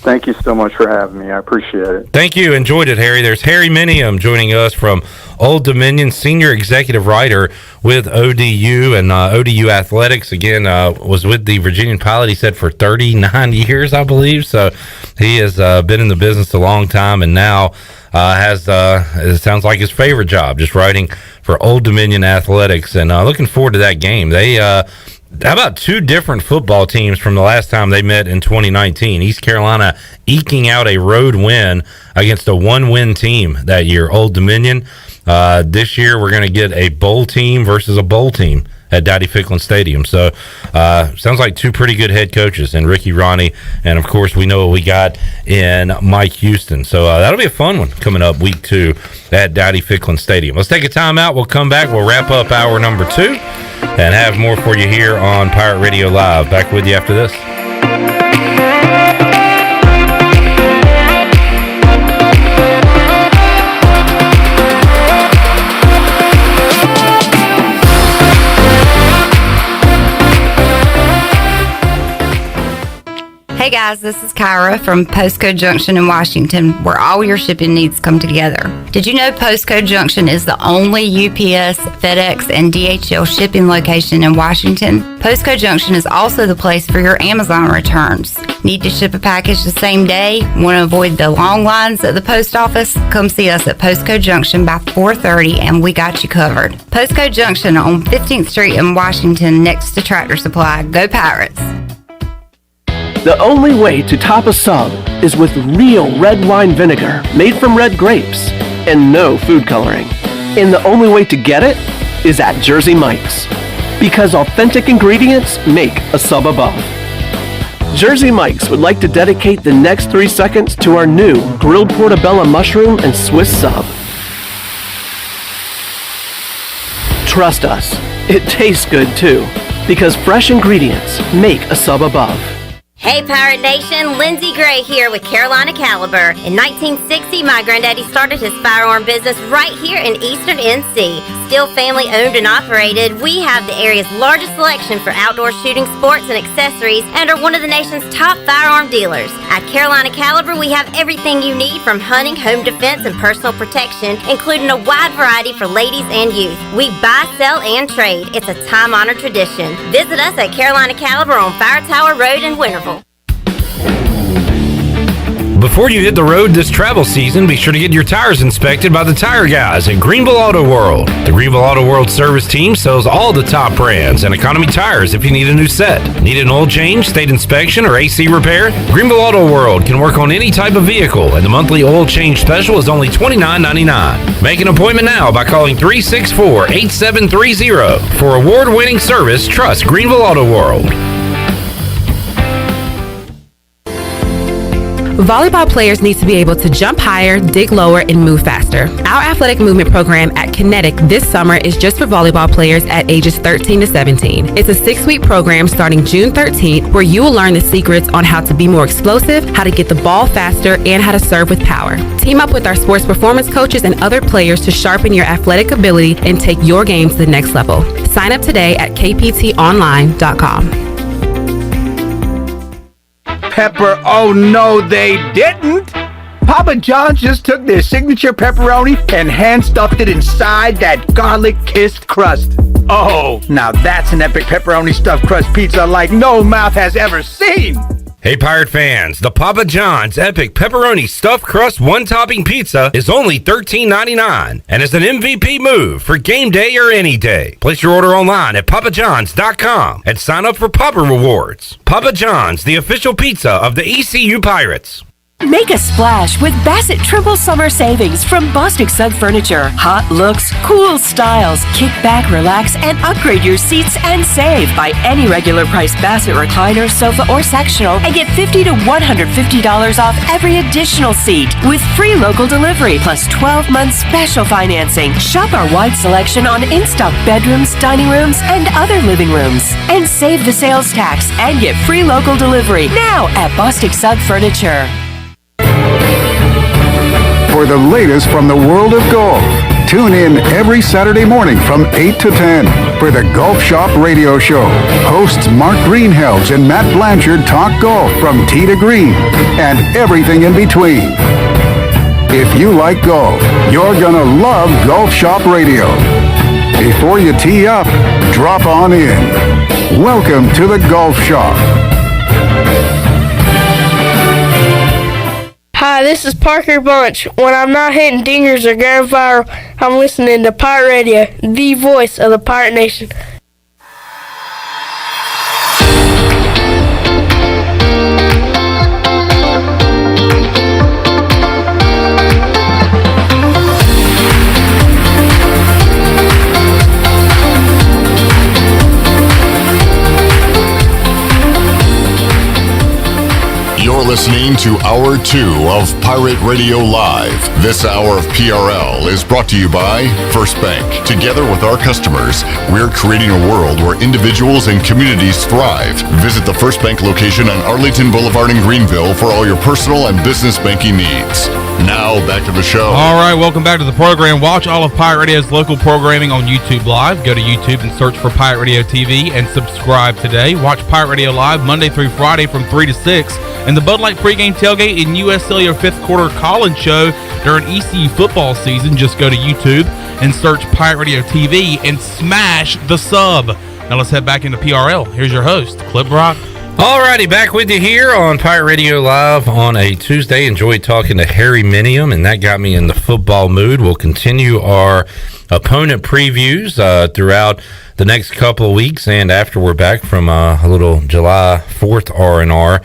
Thank you so much for having me. I appreciate it. Thank you. Enjoyed it, Harry. There's Harry Minium joining us from Old Dominion, senior executive writer with ODU and ODU Athletics. Again, was with the Virginian Pilot, he said, for 39 years, I believe. So he has been in the business a long time, and now has, it sounds like, his favorite job, just writing for Old Dominion Athletics. And looking forward to that game. How about two different football teams from the last time they met in 2019? East Carolina eking out a road win against a one-win team that year, Old Dominion. This year, we're going to get a bowl team versus a bowl team at Dowdy-Ficklin Stadium. So, sounds like two pretty good head coaches in Ricky Ronnie, and of course, we know what we got in Mike Houston. So, that'll be a fun one coming up week 2 at Dowdy-Ficklin Stadium. Let's take a timeout. We'll come back. We'll wrap up hour number 2 and have more for you here on Pirate Radio Live. Back with you after this. Hey guys, this is Kyra from Postcode Junction in Washington, where all your shipping needs come together. Did you know Postcode Junction is the only UPS, FedEx, and DHL shipping location in Washington? Postcode Junction is also the place for your Amazon returns. Need to ship a package the same day? Want to avoid the long lines at the post office? Come see us at Postcode Junction by 4:30 and we got you covered. Postcode Junction on 15th Street in Washington next to Tractor Supply. Go Pirates! The only way to top a sub is with real red wine vinegar made from red grapes and no food coloring. And the only way to get it is at Jersey Mike's, because authentic ingredients make a sub above. Jersey Mike's would like to dedicate the next 3 seconds to our new grilled portobello mushroom and Swiss sub. Trust us, it tastes good too, because fresh ingredients make a sub above. Hey Pirate Nation, Lindsey Gray here with Carolina Caliber. In 1960, my granddaddy started his firearm business right here in Eastern NC. Still family owned and operated, we have the area's largest selection for outdoor shooting sports and accessories and are one of the nation's top firearm dealers. At Carolina Caliber, we have everything you need from hunting, home defense, and personal protection, including a wide variety for ladies and youth. We buy, sell, and trade. It's a time-honored tradition. Visit us at Carolina Caliber on Fire Tower Road in Winterville. Before you hit the road this travel season, be sure to get your tires inspected by the tire guys at Greenville Auto World. The Greenville Auto World service team sells all the top brands and economy tires if you need a new set. Need an oil change, state inspection, or AC repair? Greenville Auto World can work on any type of vehicle, and the monthly oil change special is only $29.99. Make an appointment now by calling 364-8730. For award-winning service, trust Greenville Auto World. Volleyball players need to be able to jump higher, dig lower, and move faster. Our athletic movement program at Kinetic this summer is just for volleyball players at ages 13 to 17. It's a 6-week program starting June 13th where you will learn the secrets on how to be more explosive, how to get the ball faster, and how to serve with power. Team up with our sports performance coaches and other players to sharpen your athletic ability and take your game to the next level. Sign up today at kptonline.com. Pepper, oh no they didn't! Papa John's just took their signature pepperoni and hand-stuffed it inside that garlic-kissed crust. Oh, now that's an epic pepperoni stuffed crust pizza like no mouth has ever seen! Hey, Pirate fans, the Papa John's Epic Pepperoni Stuffed Crust One-Topping Pizza is only $13.99 and is an MVP move for game day or any day. Place your order online at papajohns.com and sign up for Papa Rewards. Papa John's, the official pizza of the ECU Pirates. Make a splash with Bassett Triple Summer Savings from Bostic Sugg Furniture. Hot looks, cool styles. Kick back, relax, and upgrade your seats and save. Buy any regular price Bassett recliner, sofa, or sectional and get $50 to $150 off every additional seat with free local delivery plus 12-month special financing. Shop our wide selection on in-stock bedrooms, dining rooms, and other living rooms. And save the sales tax and get free local delivery now at Bostic Sugg Furniture. For the latest from the world of golf, tune in every Saturday morning from 8 to 10 for the Golf Shop Radio Show. Hosts Mark Greenhelds and Matt Blanchard talk golf from tee to green and everything in between. If you like golf, you're gonna love Golf Shop Radio. Before you tee up, drop on in. Welcome to the Golf Shop. Hi, this is Parker Bunch. When I'm not hitting dingers or going viral, I'm listening to Pirate Radio, the voice of the Pirate Nation. You're listening to Hour 2 of Pirate Radio Live. This hour of PRL is brought to you by First Bank. Together with our customers, we're creating a world where individuals and communities thrive. Visit the First Bank location on Arlington Boulevard in Greenville for all your personal and business banking needs. Now, back to the show. All right, welcome back to the program. Watch all of Pirate Radio's local programming on YouTube Live. Go to YouTube and search for Pirate Radio TV and subscribe today. Watch Pirate Radio Live Monday through Friday from 3 to 6. And the Bud Light pregame tailgate and U.S. Cellular fifth quarter call-in show during ECU football season. Just go to YouTube and search Pirate Radio TV and smash the sub. Now let's head back into PRL. Here's your host, Clip Brock. Alrighty, back with you here on Pirate Radio Live on a Tuesday. Enjoyed talking to Harry Minium, and that got me in the football mood. We'll continue our opponent previews throughout the next couple of weeks and after we're back from a little July 4th R&R.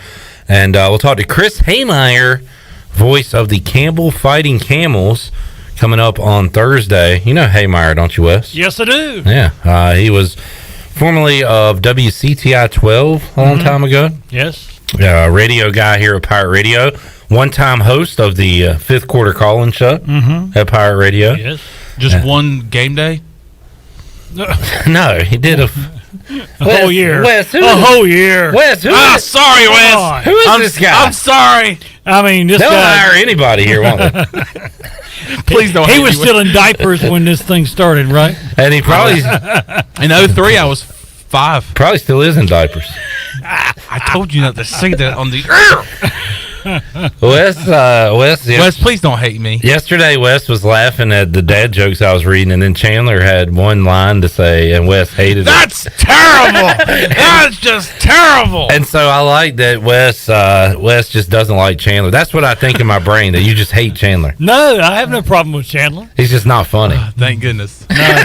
And we'll talk to Chris Haymeyer, voice of the Campbell Fighting Camels, coming up on Thursday. You know Haymeyer, don't you, Wes? Yes, I do. Yeah, he was formerly of WCTI 12 a long time ago. Yes. Radio guy here at Pirate Radio. One-time host of the fifth quarter call-in show at Pirate Radio. Yes. Just one game day? No, he did a whole year. Wes, a whole year. Wes, who is sorry, Wes. Who is this guy? I'm sorry. I mean, this They'll guy. hire anybody here, won't they? Please don't. He was still in diapers when this thing started, right? And he probably in 03 I was 5. Probably still is in diapers. I told you not to say that on the Wes, Wes, please don't hate me. Yesterday, Wes was laughing at the dad jokes I was reading, and then Chandler had one line to say, and Wes hated That's terrible. That's just terrible. And so I like that Wes just doesn't like Chandler. That's what I think in my brain, that you just hate Chandler. No, I have no problem with Chandler. He's just not funny. Thank goodness. No.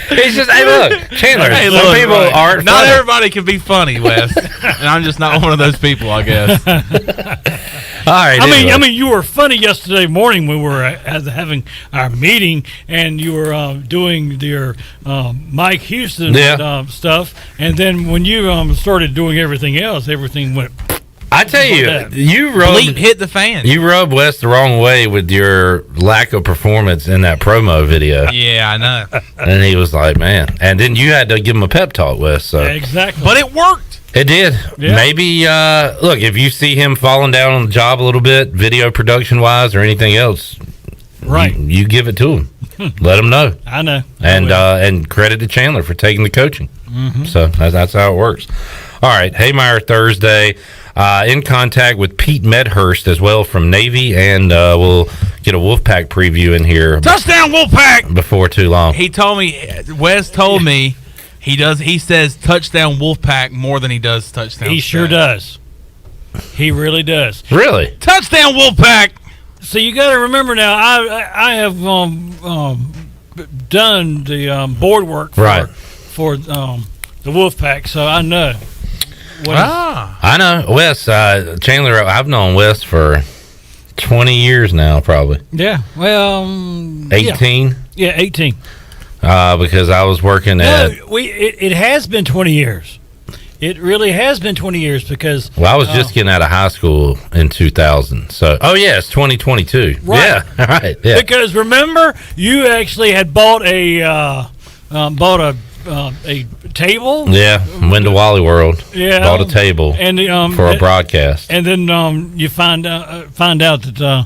He's just, hey, look, Chandler, Hey, some look, people right. aren't Not funny. everybody can be funny, Wes. And I'm just not one of those people, I guess. All right. I mean, you were funny yesterday morning when we were having our meeting, and you were doing your Mike Houston stuff, and then when you started doing everything else, everything went. I tell you, you rubbed Bleep hit the fan. You rubbed Wes the wrong way with your lack of performance in that promo video. Yeah, I know. And he was like, man. And then you had to give him a pep talk, Wes. So. Exactly. But it worked. It did. Yeah. Maybe, look, if you see him falling down on the job a little bit, video production wise or anything else, right? You give it to him. Let him know. I know. And credit to Chandler for taking the coaching. Mhm. So that's how it works. All right, Haymeyer Thursday. In contact with Pete Medhurst as well from Navy, and we'll get a Wolfpack preview in here. Touchdown, Wolfpack! Before too long. He told me, Wes told me, he says touchdown Wolfpack more than he does touchdown. He sure does. He really does. Really? Touchdown Wolfpack! So you got to remember now, I have done the board work for the Wolfpack, so I know. I know. Wes, Chandler, I've known Wes for 20 years now, probably. Yeah, well... 18? Yeah, 18. Because I was working at... It has been 20 years. It really has been 20 years because... Well, I was just getting out of high school in 2000. So, it's 2022. Right. Yeah, right. Yeah. Because remember, you actually had bought a table. Yeah, went to Wally World. Yeah, bought a table and for a broadcast. And then you find out that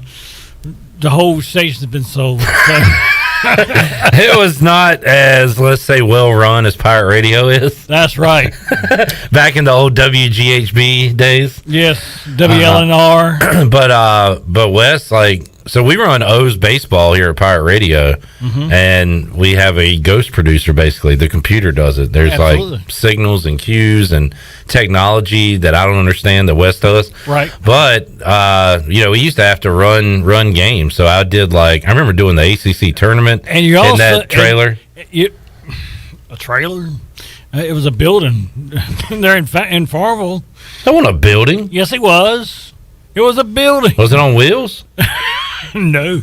the whole station's been sold. It was not as, let's say, well run as Pirate Radio is. That's right. Back in the old WGHB days. Yes, WLNR. But Wes, so we run O's baseball here at Pirate Radio, and we have a ghost producer. Basically, the computer does it. There's Absolutely. signals and cues and technology that I don't understand that Wes does. Right. But we used to have to run games. So I did I remember doing the ACC tournament, and you in also that trailer. A trailer. It was a building there in Farmville. That wasn't a building. Yes, it was. It was a building. Was it on wheels? No,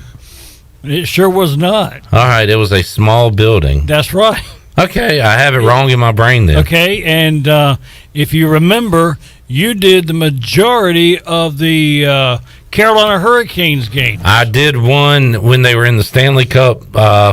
it sure was not. All right, it was a small building. That's right. Okay, I have it wrong in my brain then. Okay, and if you remember, you did the majority of the Carolina Hurricanes game. I did one when they were in the Stanley Cup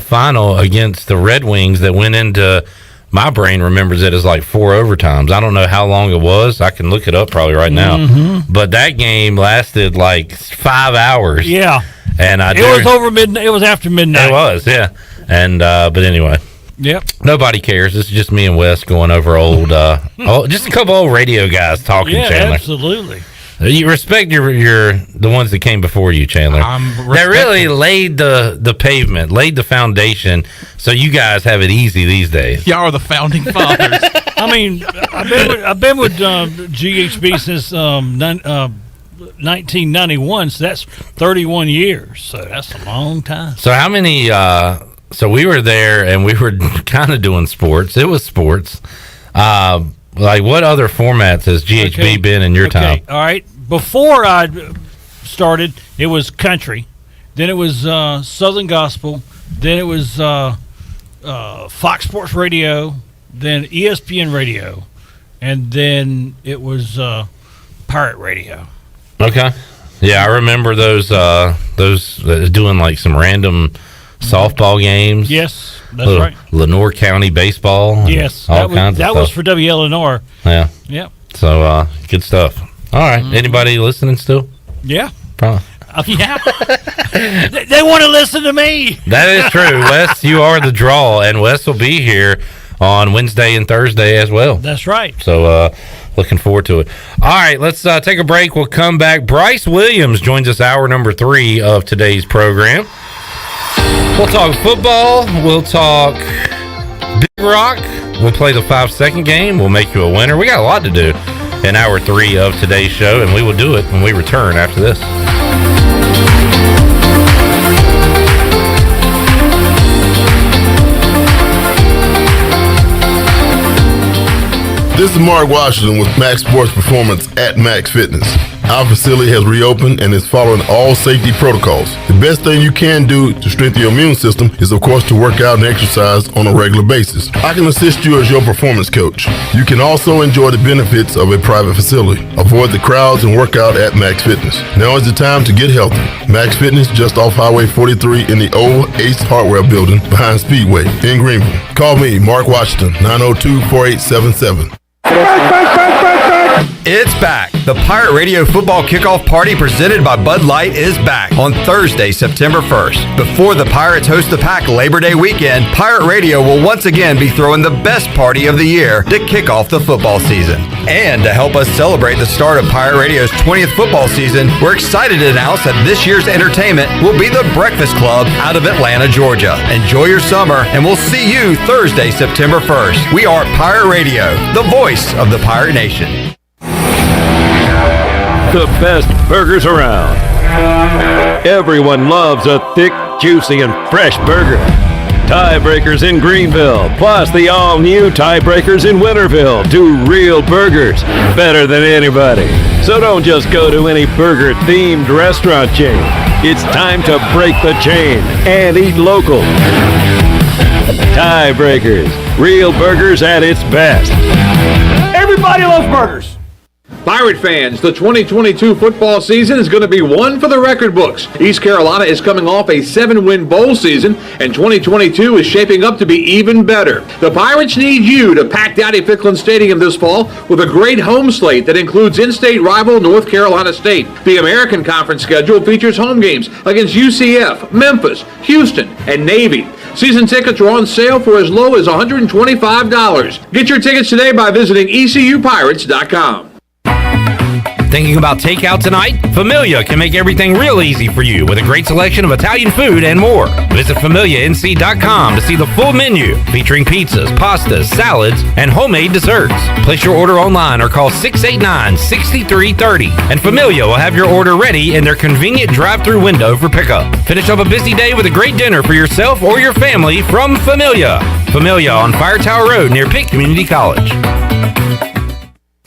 final against the Red Wings that went into... My brain remembers it as 4 overtimes. I don't know how long it was. I can look it up probably right now. Mm-hmm. But that game lasted 5 hours. Yeah. And it was over midnight. It was after midnight. It was, yeah. And but anyway. Yep. Nobody cares. This is just me and Wes going over old just a couple old radio guys talking, yeah, Chandler. Absolutely. You respect the ones that came before you, Chandler. They really laid the pavement, laid the foundation, so you guys have it easy these days. Y'all are the founding fathers. I mean, I've been with GHB since 1991, so that's 31 years. So that's a long time. So how many? So we were there, and we were kind of doing sports. It was sports. What other formats has GHB been in your time? All right. Before I started, it was country. Then it was Southern Gospel. Then it was Fox Sports Radio. Then ESPN Radio. And then it was Pirate Radio. Okay. Yeah, I remember those doing some random softball games. Yes, that's right. Lenore County baseball. Yes, all kinds of stuff. That was for WLNR. Yeah. Yep. So good stuff. All right. Anybody listening still? Yeah. Probably. Yeah. They want to listen to me. That is true. Wes, you are the draw, and Wes will be here on Wednesday and Thursday as well. That's right. So looking forward to it. All right, let's take a break. We'll come back. Bryce Williams joins us hour number 3 of today's program. We'll talk football. We'll talk Big Rock. We'll play the 5-second game. We'll make you a winner. We got a lot to do in hour 3 of today's show, and we will do it when we return after this. This is Mark Washington with Max Sports Performance at Max Fitness. Our facility has reopened and is following all safety protocols. The best thing you can do to strengthen your immune system is, of course, to work out and exercise on a regular basis. I can assist you as your performance coach. You can also enjoy the benefits of a private facility. Avoid the crowds and work out at Max Fitness. Now is the time to get healthy. Max Fitness, just off Highway 43 in the old Ace Hardware building behind Speedway in Greenville. Call me, Mark Washington, 902-4877. It's back. The Pirate Radio Football Kickoff Party presented by Bud Light is back on Thursday, September 1st. Before the Pirates host the Pack Labor Day weekend, Pirate Radio will once again be throwing the best party of the year to kick off the football season. And to help us celebrate the start of Pirate Radio's 20th football season, we're excited to announce that this year's entertainment will be the Breakfast Club out of Atlanta, Georgia. Enjoy your summer, and we'll see you Thursday, September 1st. We are Pirate Radio, the voice of the Pirate Nation. The best burgers around. Everyone loves a thick, juicy, and fresh burger. Tiebreakers in Greenville, plus the all-new Tiebreakers in Winterville, do real burgers better than anybody. So don't just go to any burger-themed restaurant chain. It's time to break the chain and eat local. Tiebreakers, real burgers at its best. Everybody loves burgers. Pirate fans, the 2022 football season is going to be one for the record books. East Carolina is coming off a 7-win bowl season, and 2022 is shaping up to be even better. The Pirates need you to pack Dowdy-Ficklin Stadium this fall with a great home slate that includes in-state rival North Carolina State. The American Conference schedule features home games against UCF, Memphis, Houston, and Navy. Season tickets are on sale for as low as $125. Get your tickets today by visiting ECUPirates.com. Thinking about takeout tonight? Familia can make everything real easy for you with a great selection of Italian food and more. Visit FamiliaNC.com to see the full menu featuring pizzas, pastas, salads, and homemade desserts. Place your order online or call 689-6330, and Familia will have your order ready in their convenient drive-thru window for pickup. Finish up a busy day with a great dinner for yourself or your family from Familia. Familia on Fire Tower Road near Pitt Community College.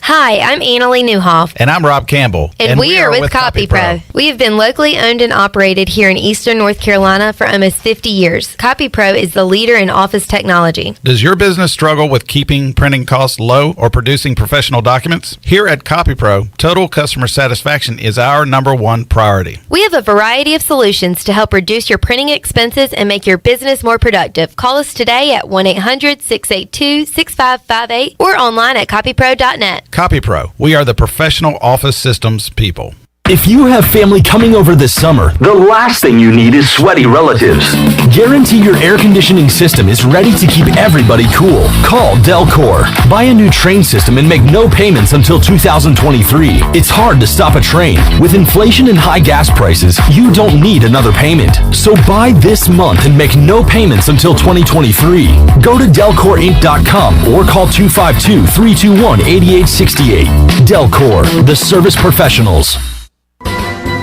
Hi, I'm Annalie Newhoff. And I'm Rob Campbell. And we are with CopyPro. We have been locally owned and operated here in Eastern North Carolina for almost 50 years. CopyPro is the leader in office technology. Does your business struggle with keeping printing costs low or producing professional documents? Here at CopyPro, total customer satisfaction is our #1 priority. We have a variety of solutions to help reduce your printing expenses and make your business more productive. Call us today at 1-800-682-6558 or online at copypro.net. CopyPro, we are the professional office systems people. If you have family coming over this summer, the last thing you need is sweaty relatives. Guarantee your air conditioning system is ready to keep everybody cool. Call Delcor. Buy a new train system and make no payments until 2023. It's hard to stop a train. With inflation and high gas prices, you don't need another payment. So buy this month and make no payments until 2023. Go to DelcorInc.com or call 252-321-8868. Delcor, the service professionals.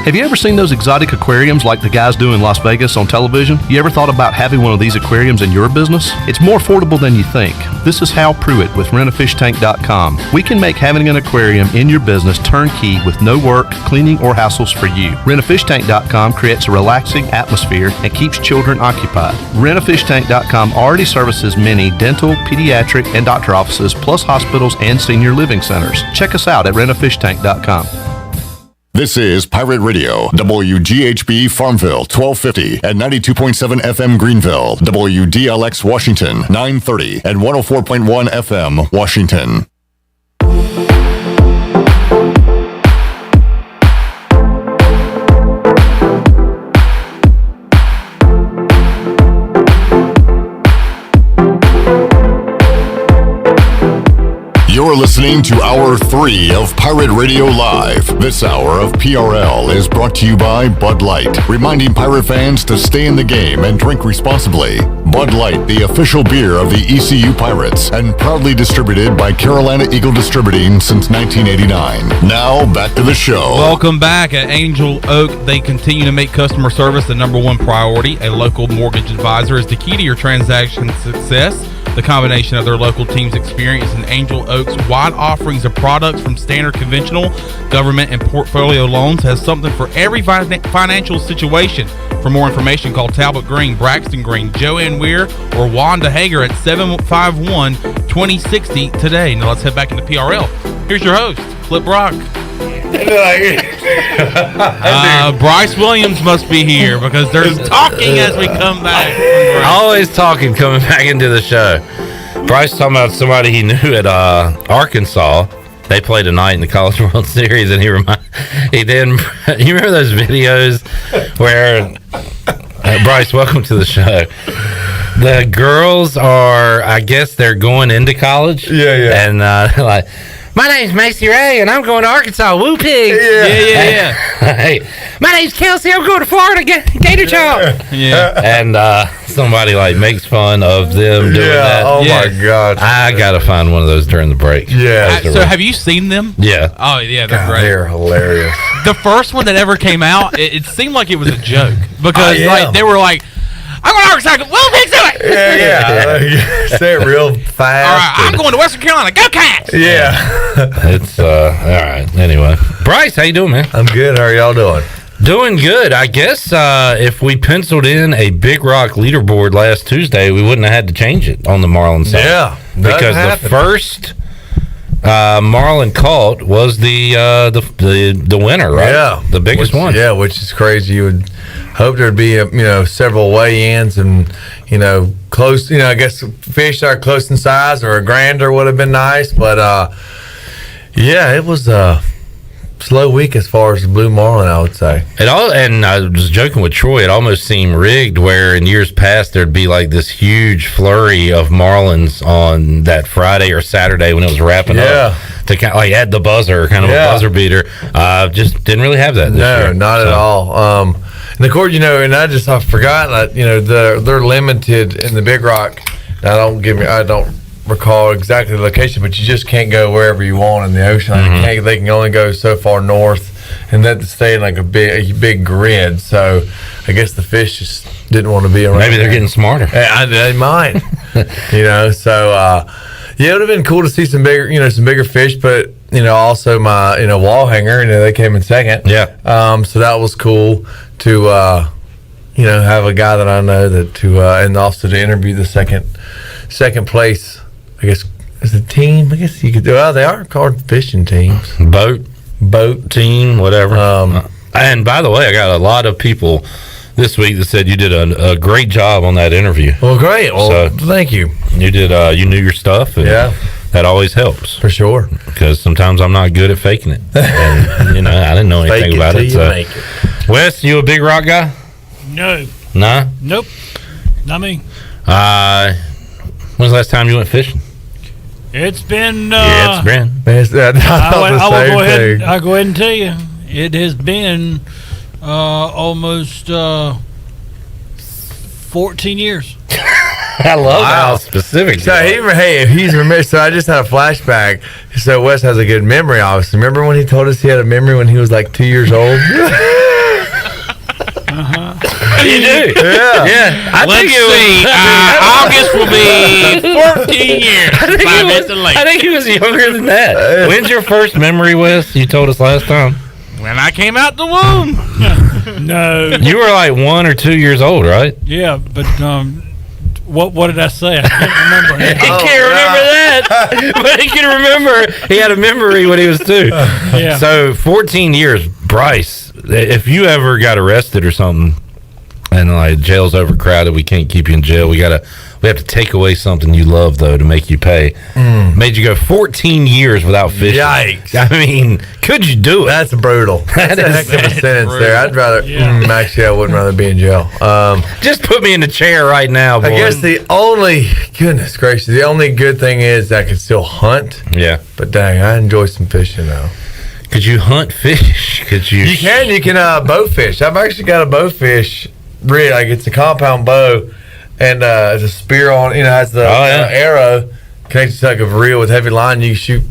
Have you ever seen those exotic aquariums like the guys do in Las Vegas on television? You ever thought about having one of these aquariums in your business? It's more affordable than you think. This is Hal Pruitt with RentAFishTank.com. We can make having an aquarium in your business turnkey with no work, cleaning, or hassles for you. RentAFishTank.com creates a relaxing atmosphere and keeps children occupied. RentAFishTank.com already services many dental, pediatric, and doctor offices, plus hospitals and senior living centers. Check us out at RentAFishTank.com. This is Pirate Radio, WGHB Farmville, 1250 and 92.7 FM Greenville, WDLX Washington, 930 and 104.1 FM Washington. You're listening to Hour 3 of Pirate Radio Live. This hour of PRL is brought to you by Bud Light, reminding pirate fans to stay in the game and drink responsibly. Bud Light, the official beer of the ECU Pirates, and proudly distributed by Carolina Eagle Distributing since 1989. Now, back to the show. Welcome back. At Angel Oak, they continue to make customer service the number one priority. A local mortgage advisor is the key to your transaction success. The combination of their local team's experience and Angel Oak's wide offerings of products from standard conventional, government, and portfolio loans has something for every financial situation. For more information, call Talbot Green, Braxton Green, Joanne Weir, or Wanda Hager at 751-2060 today. Now let's head back into PRL. Here's your host, Flip Rock. Bryce Williams must be here because there's talking as we come back. Always talking coming back into the show. Bryce talking about somebody he knew at Arkansas. They played tonight in the College World Series, and you remember those videos where Bryce, welcome to the show. The girls are, I guess, they're going into college. Yeah. And like, my name's Macy Ray, and I'm going to Arkansas. Woo pig. Yeah. Hey, my name's Kelsey. I'm going to Florida. Gator Chomp. Yeah. And somebody like makes fun of them doing that. Oh my God. I gotta find one of those during the break. Yeah. So have you seen them? Yeah. Oh yeah, they're God, great. they're hilarious. The first one that ever came out, it seemed like it was a joke because like they were like, I'm going to Arkansas. Well, big do it. Yeah. Say it real fast. All right, I'm going to Western Carolina. Go Cats. Yeah. It's all right. Anyway, Bryce, how you doing, man? I'm good. How are y'all doing? Doing good. I guess if we penciled in a Big Rock leaderboard last Tuesday, we wouldn't have had to change it on the Marlin side. Yeah. Because the first Marlin caught was the winner, right? Yeah. The biggest one. Yeah, which is crazy. You would hope there'd be several weigh-ins and close. I guess fish are close in size or a grander would have been nice, but it was a slow week as far as the blue marlin, I would say. And I was joking with Troy. It almost seemed rigged, where in years past there'd be like this huge flurry of marlins on that Friday or Saturday when it was wrapping up. To kind of like add the buzzer, kind of a buzzer beater. Just didn't really have that this year. Not at all. And of course, and I forgot that they're limited in the Big Rock. Now, I don't recall exactly the location, but you just can't go wherever you want in the ocean. Mm-hmm. They can only go so far north, and that to stay in like a big grid. So I guess the fish just didn't want to be around. Maybe they're getting smarter. They might. So it would have been cool to see some bigger fish, but also my wall hanger, they came in second. Yeah. So that was cool to have a guy that I know and also to interview the second place. I guess is a team. I guess you could do. Well, they are called fishing teams. Boat team, whatever. And by the way, I got a lot of people this week that said you did a great job on that interview. Well, great. Well, thank you. You did. You knew your stuff. And that always helps for sure. Because sometimes I'm not good at faking it. And, I didn't know anything about it. So, Wes, you a Big Rock guy? No. Nah. Nope. Not me. When's the last time you went fishing? It's been. It's been. I'll go ahead and tell you. It has been almost 14 years. I love how specific. So if he's remembered. So I just had a flashback. So Wes has a good memory, obviously. Remember when he told us he had a memory when he was like 2 years old? You do? Yeah. Let's see. August will be 14 years. I think he was younger than that. When's your first memory, Wes? You told us last time. When I came out the womb. No. You were like 1 or 2 years old, right? Yeah, but what did I say? I can't remember. He can't remember that, but he can remember. He had a memory when he was 2. Yeah. So 14 years, Bryce. If you ever got arrested or something, and like jail's overcrowded, we can't keep you in jail. We have to take away something you love though to make you pay. Made you go 14 years without fishing. Yikes! I mean, could you do it? That's brutal. That's a heck of a sentence there. I'd rather. Actually, I wouldn't rather be in jail. Just put me in the chair right now, boy. I guess the only good thing is I can still hunt. Yeah. But dang, I enjoy some fishing though. Could you hunt fish? Could you? You can bow fish. I've actually got a bow fish. Really, like it's a compound bow, and it's a spear on. Has the arrow connected to like a reel with heavy line. You can shoot.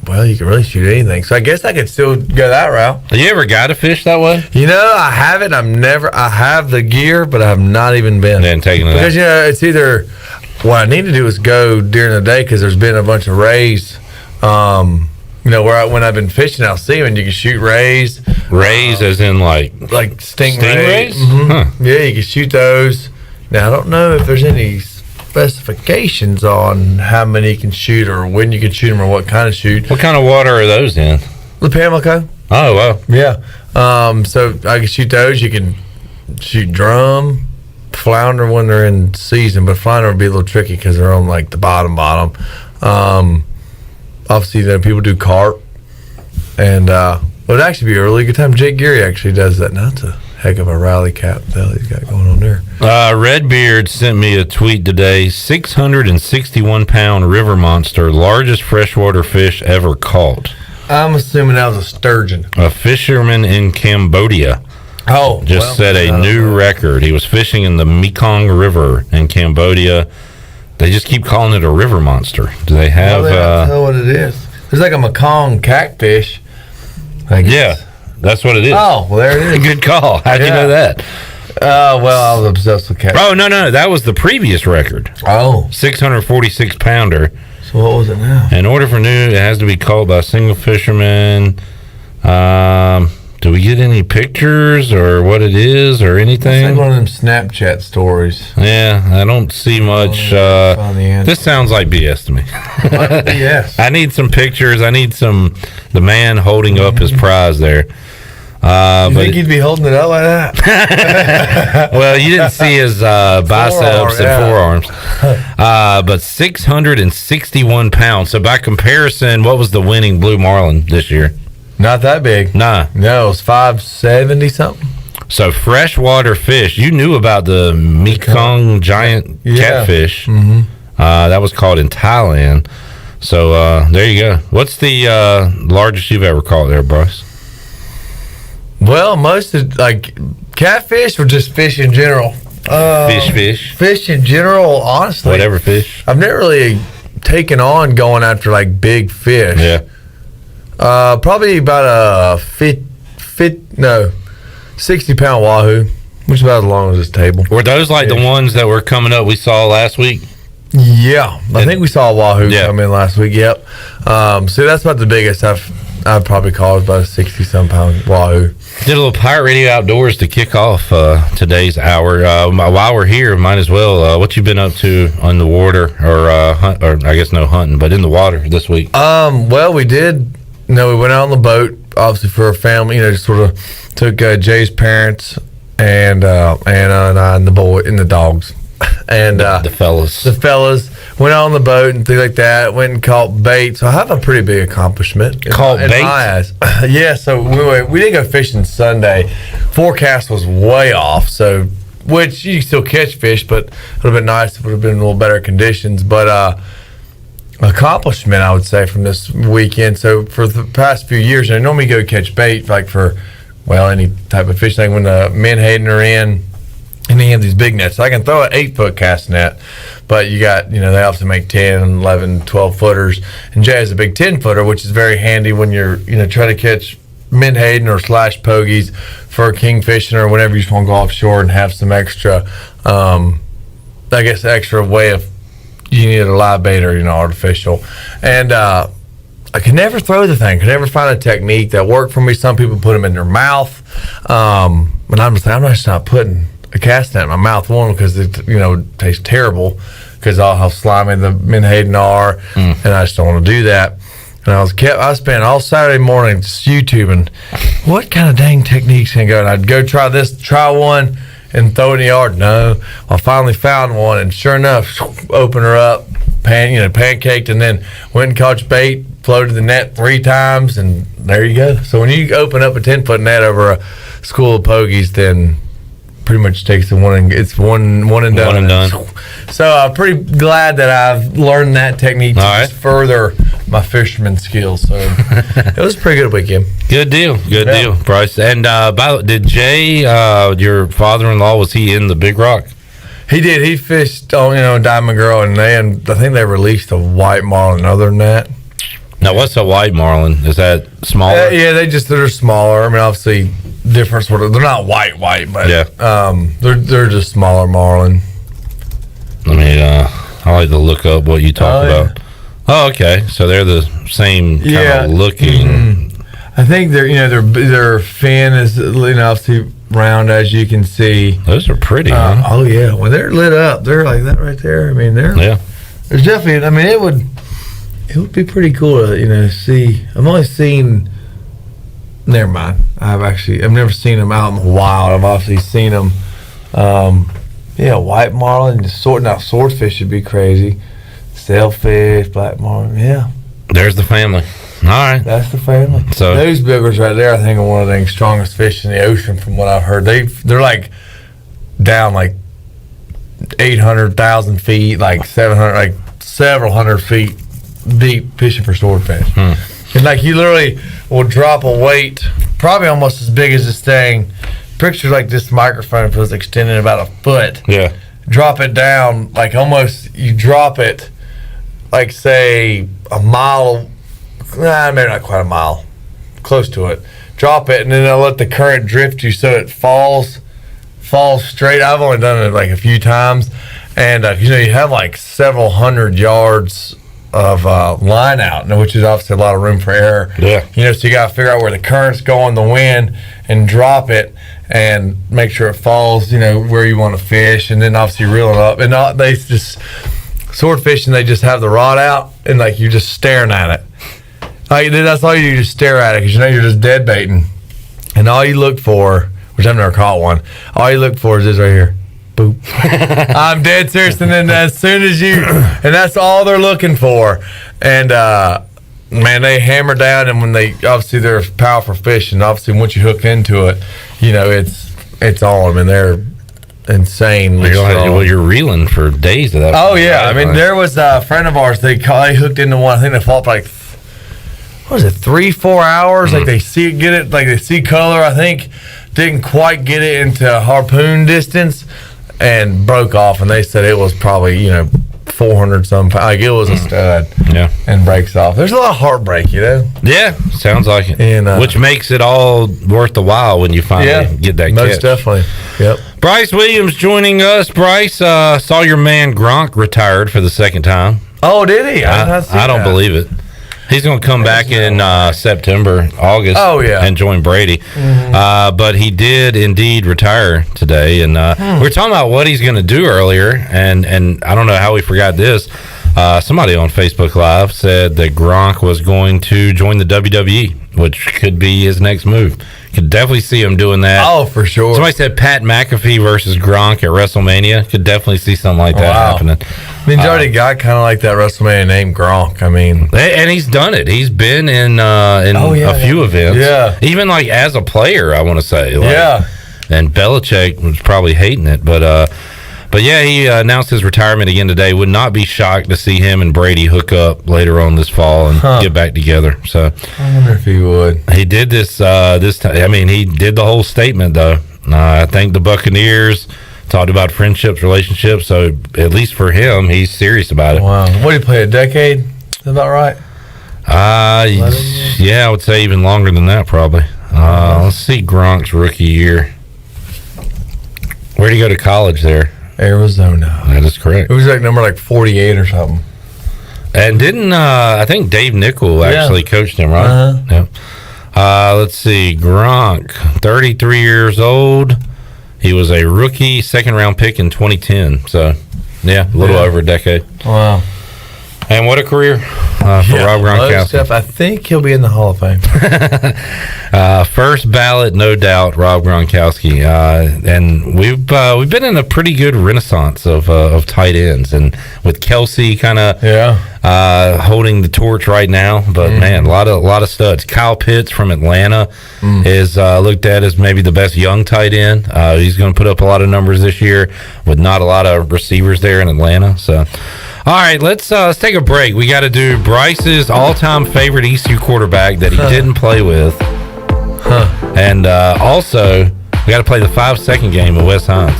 Well, you can really shoot anything. So I guess I could still go that route. Have you ever got to fish that way? I haven't. I have the gear, but I have not even been. Then taking it because it's either what I need to do is go during the day because there's been a bunch of rays. When I've been fishing, I'll see them and you can shoot rays. Rays, as in like stingrays. Mm-hmm. Huh. Yeah, you can shoot those. Now I don't know if there's any specifications on how many you can shoot or when you can shoot them or what kind of shoot. What kind of water are those in? The Pamlico. Oh, wow. Yeah. So I can shoot those. You can shoot drum, flounder when they're in season, but flounder would be a little tricky because they're on like the bottom. Obviously, people do carp, and it would actually be a really good time. Jake Geary actually does that. Now it's a heck of a rally cap that he's got going on there. Redbeard sent me a tweet today. 661-pound river monster, largest freshwater fish ever caught. I'm assuming that was a sturgeon. A fisherman in Cambodia set a new record. He was fishing in the Mekong River in Cambodia. They just keep calling it a river monster. Do they have... I don't know what it is. There's like a Mekong catfish. Yeah, that's what it is. Oh, well, there it is. Good call. How'd you know that? I was obsessed with catfish. Oh, no. That was the previous record. Oh. 646-pounder. So what was it now? In order for new, it has to be caught by a single fisherman. Do we get any pictures or what it is or anything? It's like one of them Snapchat stories. Yeah, I don't see much. This sounds like BS to me. Yes. I need some pictures. I need the man holding up his prize there. You think he'd be holding it up like that? Well, you didn't see his biceps and forearms. But 661 pounds. So by comparison, what was the winning blue marlin this year? Not that big. Nah. No, it was 570 something. So freshwater fish. You knew about the Mekong giant catfish. Mm-hmm. That was caught in Thailand. So there you go. What's the largest you've ever caught there, Bryce? Well, most of catfish or just fish in general. Fish. Fish in general, honestly. Whatever fish. I've never really taken on going after big fish. Yeah. Probably about a 60-pound wahoo, which is about as long as this table. Were those the ones that were coming up we saw last week? Yeah, I think we saw a wahoo come in last week. Yep. So that's about the biggest I've probably caught, about a 60-some pound wahoo. Did a little Pirate Radio Outdoors to kick off today's hour. While we're here, might as well. What you been up to on the water, or I guess no hunting, but in the water this week? Well, we did. We went out on the boat, obviously for our family. Just sort of took Jay's parents and Anna and I and the dogs. And the fellas went out on the boat and things like that. Went and caught bait. So I have a pretty big accomplishment. Caught bait? In my eyes. Yeah. So we didn't go fishing Sunday. Forecast was way off. So which you can still catch fish, but it would have been nice if it would have been a little better conditions. But accomplishment, I would say, from this weekend. So for the past few years, I normally go catch bait for any type of fish. Like when the menhaden are in. And they have these big nets. So I can throw an 8-foot cast net, but you got, they also make 10, 11, 12 footers. And Jay has a big 10-footer, which is very handy when you're, trying to catch menhaden or slash pogies for kingfishing or whenever you just want to go offshore and have some extra, extra way of, you need a live bait or, artificial. And I could never throw the thing. Could never find a technique that worked for me. Some people put them in their mouth. And I'm just not putting a cast net in my mouth, one because it tastes terrible because of how slimy the menhaden are, and I just don't want to do that. And I spent all Saturday morning just YouTubing what kind of dang techniques can go. And I'd go try one, and throw it in the yard. No, I finally found one, and sure enough, open her up, pancaked, and then went and caught bait, floated the net 3 times, and there you go. So when you open up a 10-foot net over a school of pogies, then pretty much takes the one and it's one and done. So I'm pretty glad that I've learned that technique to just further my fisherman skills. So it was a pretty good weekend. Good deal, Bryce. And did Jay, your father-in-law, was he in the Big Rock? He did. He fished, Diamond Girl, and I think they released a white marlin. Other than that, now what's a white marlin? Is that smaller? Yeah, they're smaller. I mean, obviously, different sort of. They're not white, but they're just smaller marlin. I mean, I like to look up what you talk about. Oh, okay. So they're the same kind of looking. Mm-hmm. I think their fin is obviously round, as you can see. Those are pretty. Huh? Oh yeah, when they're lit up, they're like that right there. I mean, there's definitely. I mean, it would be pretty cool to see. I've only seen. Never mind. I've never seen them out in the wild. I've obviously seen them. White marlin, swordfish would be crazy. Sailfish, black marlin, There's the family. All right, that's the family. So those biggers right there, I think, are one of the strongest fish in the ocean, from what I've heard. They're like down like 800,000 feet, like 700, like several hundred feet deep, fishing for swordfish. And like you literally will drop a weight, probably almost as big as this thing. Picture like this microphone if it was extended about a foot. Yeah. Drop it down, like almost you drop it, like say a mile. Maybe not quite a mile, close to it. Drop it, and then they'll let the current drift you so it falls straight. I've only done it like a few times, and you have like several hundred yards of line out, which is obviously a lot of room for error. Yeah. So you got to figure out where the current's going, the wind, and drop it, and make sure it falls, where you want to fish, and then obviously reel it up. And they just sword fishing, they just have the rod out, and like you're just staring at it. Like that's all you do, just stare at it, because you're just dead baiting, and all you look for, which I've never caught one, all you look for is this right here. Boop. I'm dead serious. And then as soon as and that's all they're looking for. And man, they hammer down, and when they're a powerful fish, and obviously once you hook into it, it's on them, and they're insane. You're reeling for days of that. Oh yeah, I mean, there was a friend of ours. They hooked into one. I think they fought for like 3-4 hours. Like they get it, like they see color. I think didn't quite get it into harpoon distance, and broke off. And they said it was probably 400 some pounds. Like it was a stud. Yeah, and breaks off. There's a lot of heartbreak, Yeah, sounds like it. And which makes it all worth the while when you finally get that most catch. Definitely. Yep. Bryce Williams joining us. Bryce, saw your man Gronk retired for the second time. Oh, did he? I don't believe it. He's going to come back in September, August. Oh, yeah. And join Brady. Mm-hmm. But he did indeed retire today. And we were talking about what he's going to do earlier. And I don't know how we forgot this. Somebody on Facebook Live said that Gronk was going to join the WWE, which could be his next move. Could definitely see him doing that. Oh, for sure. Somebody said Pat McAfee versus Gronk at WrestleMania. Could definitely see something like that happening. I mean, he's already got kind of like that WrestleMania name, Gronk. I mean, and he's done it. He's been in a few events. Yeah, even like as a player, I want to say. Yeah, and Belichick was probably hating it, but yeah, he announced his retirement again today. Would not be shocked to see him and Brady hook up later on this fall and get back together. So I wonder if he would. He did this time. I mean, he did the whole statement though. I think the Buccaneers talked about friendships, relationships. So at least for him, he's serious about it. Wow. What did he play? A decade? Is that about right? Yeah, I would say even longer than that probably. Let's see Gronk's rookie year. Where'd he go to college there? Arizona. That is correct. It was like number 48 or something. And didn't I think Dave Nichol actually coached him, right? Yeah. Let's see, Gronk, 33 years old. He was a rookie, second-round pick in 2010. So, yeah, a little over a decade. Wow. And what a career for Rob Gronkowski. I think he'll be in the Hall of Fame. First ballot, no doubt, Rob Gronkowski. And we've been in a pretty good renaissance of tight ends, and with Kelsey kind of holding the torch right now. But man, a lot of studs. Kyle Pitts from Atlanta is looked at as maybe the best young tight end. He's going to put up a lot of numbers this year with not a lot of receivers there in Atlanta. So. All right, let's take a break. We got to do Bryce's all-time favorite ECU quarterback that he didn't play with. And also, we got to play the 5-second game with Wes Hines.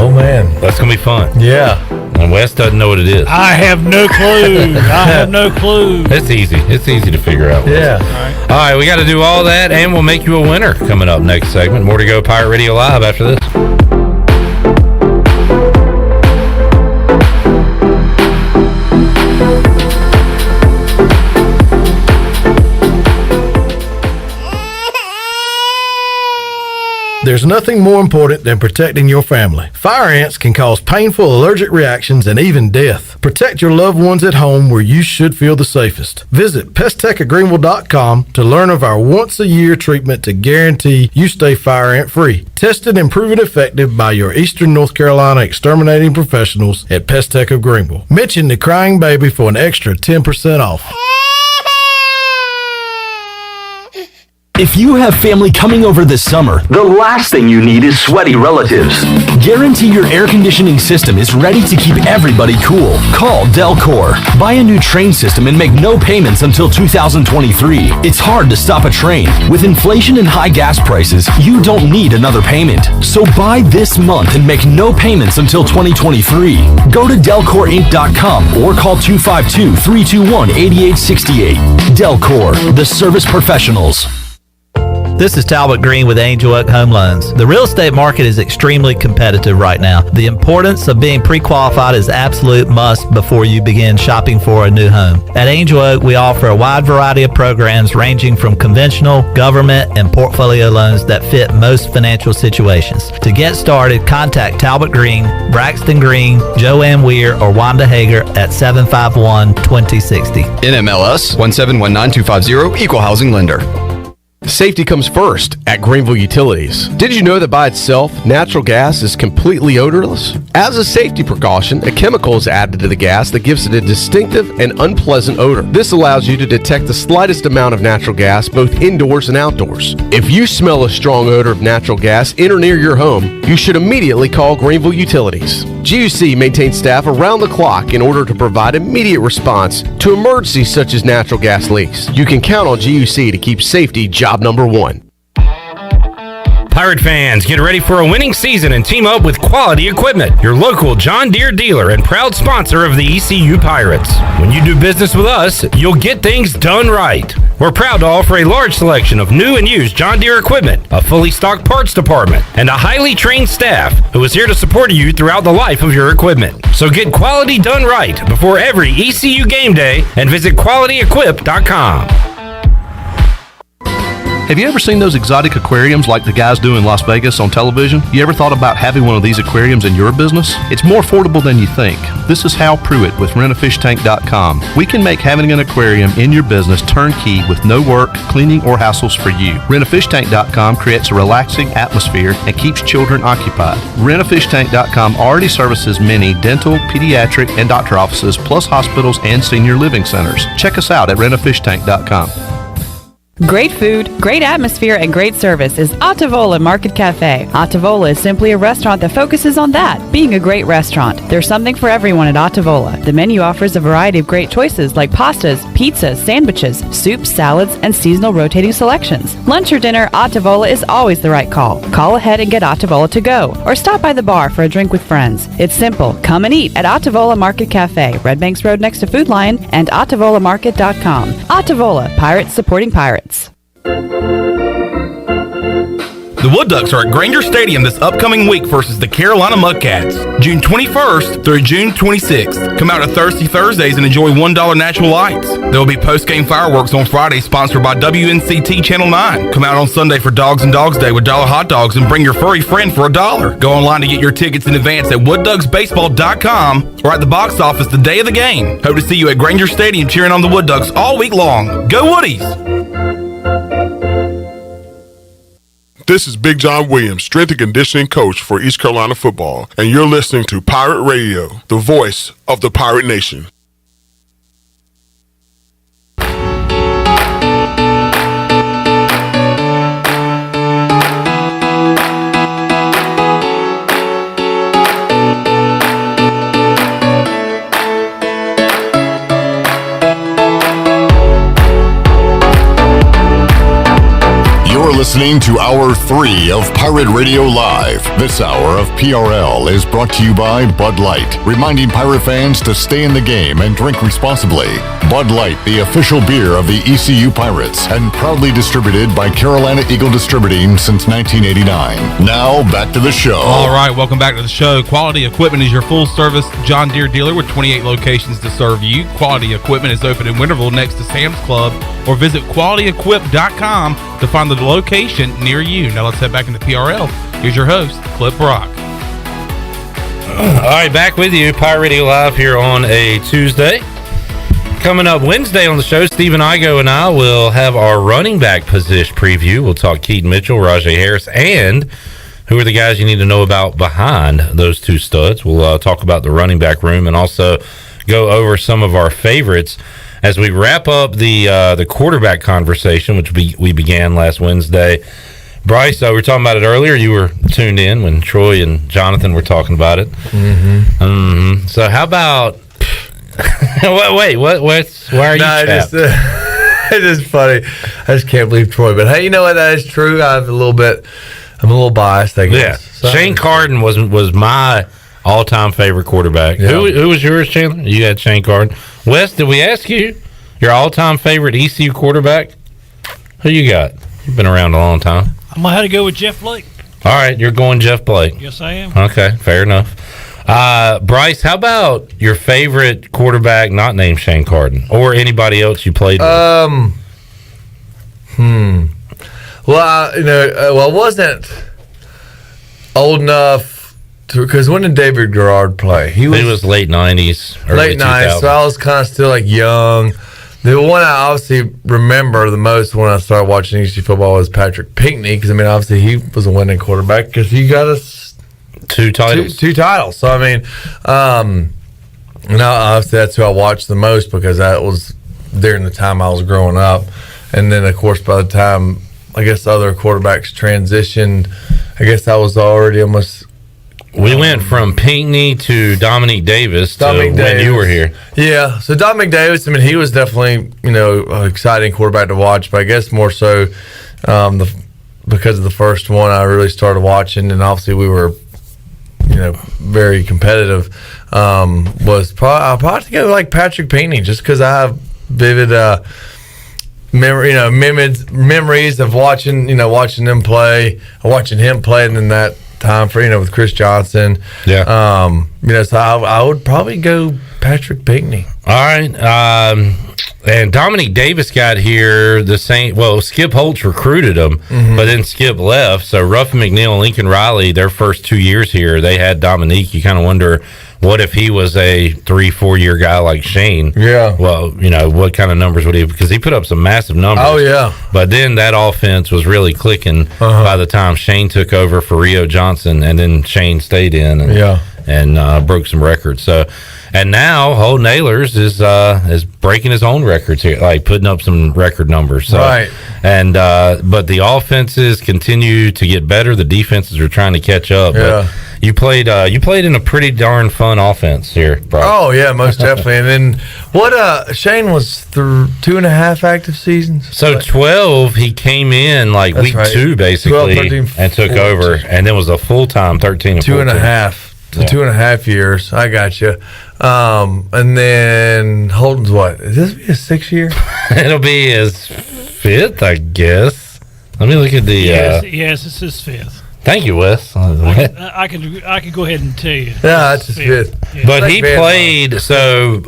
Oh, man. That's going to be fun. Yeah. And Wes doesn't know what it is. I have no clue. I have no clue. It's easy. It's easy to figure out. Yeah. All right, we got to do all that, and we'll make you a winner coming up next segment. More to go, Pirate Radio Live after this. There's nothing more important than protecting your family. Fire ants can cause painful allergic reactions and even death. Protect your loved ones at home where you should feel the safest. Visit pesttechofgreenville.com to learn of our once-a-year treatment to guarantee you stay fire ant free. Tested and proven effective by your Eastern North Carolina exterminating professionals at Pest Tech of Greenville. Mention the crying baby for an extra 10% off. If you have family coming over this summer, the last thing you need is sweaty relatives. Guarantee your air conditioning system is ready to keep everybody cool. Call Delcor. Buy a new train system and make no payments until 2023. It's hard to stop a train. With inflation and high gas prices, you don't need another payment. So buy this month and make no payments until 2023. Go to DelcorInc.com or call 252-321-8868. Delcor, the service professionals. This is Talbot Green with Angel Oak Home Loans. The real estate market is extremely competitive right now. The importance of being pre-qualified is absolute must before you begin shopping for a new home. At Angel Oak, we offer a wide variety of programs ranging from conventional, government, and portfolio loans that fit most financial situations. To get started, contact Talbot Green, Braxton Green, Joanne Weir, or Wanda Hager at 751-2060. NMLS 1719250, Equal Housing Lender. Safety comes first at Greenville Utilities. Did you know that by itself, natural gas is completely odorless? As a safety precaution, a chemical is added to the gas that gives it a distinctive and unpleasant odor. This allows you to detect the slightest amount of natural gas both indoors and outdoors. If you smell a strong odor of natural gas in or near your home, you should immediately call Greenville Utilities. GUC maintains staff around the clock in order to provide immediate response to emergencies such as natural gas leaks. You can count on GUC to keep safety job number one. Pirate fans, get ready for a winning season and team up with Quality Equipment, your local John Deere dealer and proud sponsor of the ECU Pirates. When you do business with us, you'll get things done right. We're proud to offer a large selection of new and used John Deere equipment, a fully stocked parts department, and a highly trained staff who is here to support you throughout the life of your equipment. So get quality done right before every ECU game day and visit QualityEquip.com. Have you ever seen those exotic aquariums like the guys do in Las Vegas on television? You ever thought about having one of these aquariums in your business? It's more affordable than you think. This is Hal Pruitt with RentAFishTank.com. We can make having an aquarium in your business turnkey with no work, cleaning, or hassles for you. RentAFishTank.com creates a relaxing atmosphere and keeps children occupied. RentAFishTank.com already services many dental, pediatric, and doctor offices, plus hospitals and senior living centers. Check us out at RentAFishTank.com. Great food, great atmosphere, and great service is Ottavola Market Cafe. Ottavola is simply a restaurant that focuses on that, being a great restaurant. There's something for everyone at Ottavola. The menu offers a variety of great choices like pastas, pizzas, sandwiches, soups, salads, and seasonal rotating selections. Lunch or dinner, Ottavola is always the right call. Call ahead and get Ottavola to go, or stop by the bar for a drink with friends. It's simple. Come and eat at Ottavola Market Cafe, Red Banks Road next to Food Lion, and OttavolaMarket.com. Ottavola, Pirates supporting pirates. The Wood Ducks are at Granger Stadium this upcoming week versus the Carolina Mudcats, June 21st through June 26th. Come out to Thirsty Thursdays and enjoy $1 natural lights. There will be post-game fireworks on Friday sponsored by WNCT Channel 9. Come out on Sunday for Dogs and Dogs Day with $1 hot dogs and bring your furry friend for $1. Go online to get your tickets in advance at woodducksbaseball.com or at the box office the day of the game. Hope to see you at Granger Stadium cheering on the Wood Ducks all week long. Go Woodies! This is Big John Williams, strength and conditioning coach for East Carolina football, and you're listening to Pirate Radio, the voice of the Pirate Nation. You're listening to Hour 3 of Pirate Radio Live. This hour of PRL is brought to you by Bud Light, reminding pirate fans to stay in the game and drink responsibly. Bud Light, the official beer of the ECU Pirates, and proudly distributed by Carolina Eagle Distributing since 1989. Now, back to the show. All right, welcome back to the show. Quality Equipment is your full-service John Deere dealer with 28 locations to serve you. Quality Equipment is open in Winterville next to Sam's Club, or visit qualityequip.com to find the location near you. Now let's head back into PRL. Here's your host, Clip Brock. All right, back with you, Pirate Radio Live here on a Tuesday. Coming up Wednesday on the show, Stephen Igo and I will have our running back position preview. We'll talk Keaton Mitchell, Rajay Harris, and who are the guys you need to know about behind those two studs. We'll talk about the running back room and also go over some of our favorites as we wrap up the quarterback conversation, which we began last Wednesday. Bryce, we were talking about it earlier. You were tuned in when Troy and Jonathan were talking about it. So how about... Wait, why are you chapped? It's just funny. I just can't believe Troy. But hey, you know what? That is true. I'm a little biased, I guess. Yeah. So, Shane Carden was my all-time favorite quarterback. Yeah. Who was yours, Chandler? You had Shane Carden. Wes, did we ask you your all-time favorite ECU quarterback? Who you got? You've been around a long time. I'm going to have to go with Jeff Blake. All right, you're going Jeff Blake. Yes, I am. Okay, fair enough. Bryce, how about your favorite quarterback not named Shane Carden or anybody else you played with? Well, I wasn't old enough because when did David Garrard play? He was late 90s, early late 90s, so I was kind of still like young. The one I obviously remember the most when I started watching ECU football was Patrick Pinckney, because I mean obviously he was a winning quarterback because he got us two titles. Two titles. So I mean, obviously that's who I watched the most because that was during the time I was growing up, and then of course by the time I guess other quarterbacks transitioned, I guess I was already almost. We went from Pinckney to Dominique Davis when you were here. Yeah, so Dominique Davis, I mean, he was definitely, an exciting quarterback to watch, but I guess more so because of the first one I really started watching, and obviously we were, very competitive, was I'll probably go like Patrick Pinckney, just because I have vivid memories of watching them play, watching him play, and then that time for with Chris Johnson. Yeah. So I would probably go Patrick Pinckney. All right. And Dominique Davis got here the same. Well, Skip Holtz recruited him, but then Skip left. So Ruffin McNeil and Lincoln Riley, their first 2 years here, they had Dominique. You kind of wonder, what if he was a 3-4 year guy like Shane? Yeah. Well, what kind of numbers would he? Because he put up some massive numbers. Oh yeah. But then that offense was really clicking by the time Shane took over for Rio Johnson, and then Shane stayed in and broke some records. So. And now Holden Ahlers is breaking his own records here, like putting up some record numbers. So, right. And but the offenses continue to get better. The defenses are trying to catch up. Yeah. But you played in a pretty darn fun offense here, bro. Oh yeah, most definitely. And then Shane was through 2.5 active seasons. So 12, he came in like That's week right. 2 basically 12, 13, and took 14. over, and then was a full time 13 and 14. 2.5. Yeah. 2.5 years. I got you. And then Holden's what? Is this be his 6th year? It'll be his 5th, I guess. Let me look at the. Yes, it's his 5th. Thank you, Wes. I can go ahead and tell you. Yeah, that's his 5th. Yeah. But he played. So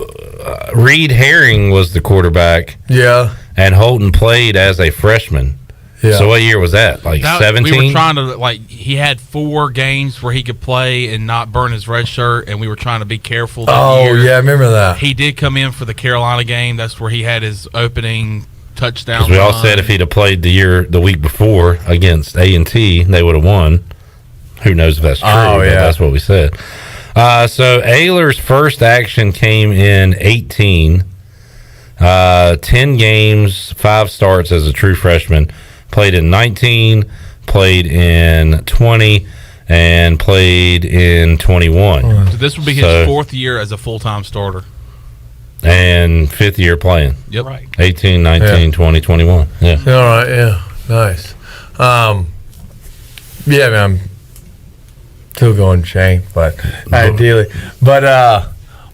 Reed Herring was the quarterback. Yeah. And Holden played as a freshman. Yeah. So what year was that? Like 17? We were trying to, he had 4 games where he could play and not burn his red shirt, and we were trying to be careful that year. Oh, yeah, I remember that. He did come in for the Carolina game. That's where he had his opening touchdown. Because we all said if he'd have played the week before against A&T, they would have won. Who knows if that's true, but that's what we said. So Ahlers' first action came in 18. 10 games, 5 starts as a true freshman. Played in 19, played in 20, and played in 21. So this would be his 4th year as a full-time starter. And 5th year playing. Yep. Right. 18, 19, 20, 21. Yeah. All right, yeah. Nice. Yeah, man, I'm still going Shane, but ideally. But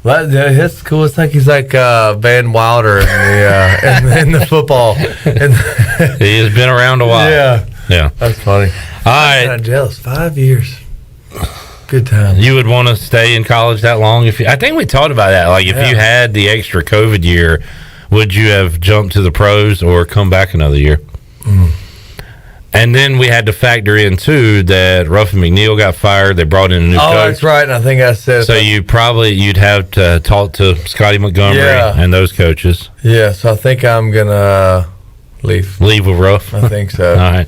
that's cool. It's like he's like Van Wilder in the football. He has been around a while. Yeah. That's funny. All right. I'm jealous. 5 years. Good time. You would want to stay in college that long? I think we talked about that. Like, if you had the extra COVID year, would you have jumped to the pros or come back another year? And then we had to factor in too that Ruffin McNeil got fired. They brought in a new coach. That's right. And I think I said so. You'd have to talk to Scotty Montgomery and those coaches. Yeah. So I think I'm gonna leave. Leave with Ruff. I think so. All right.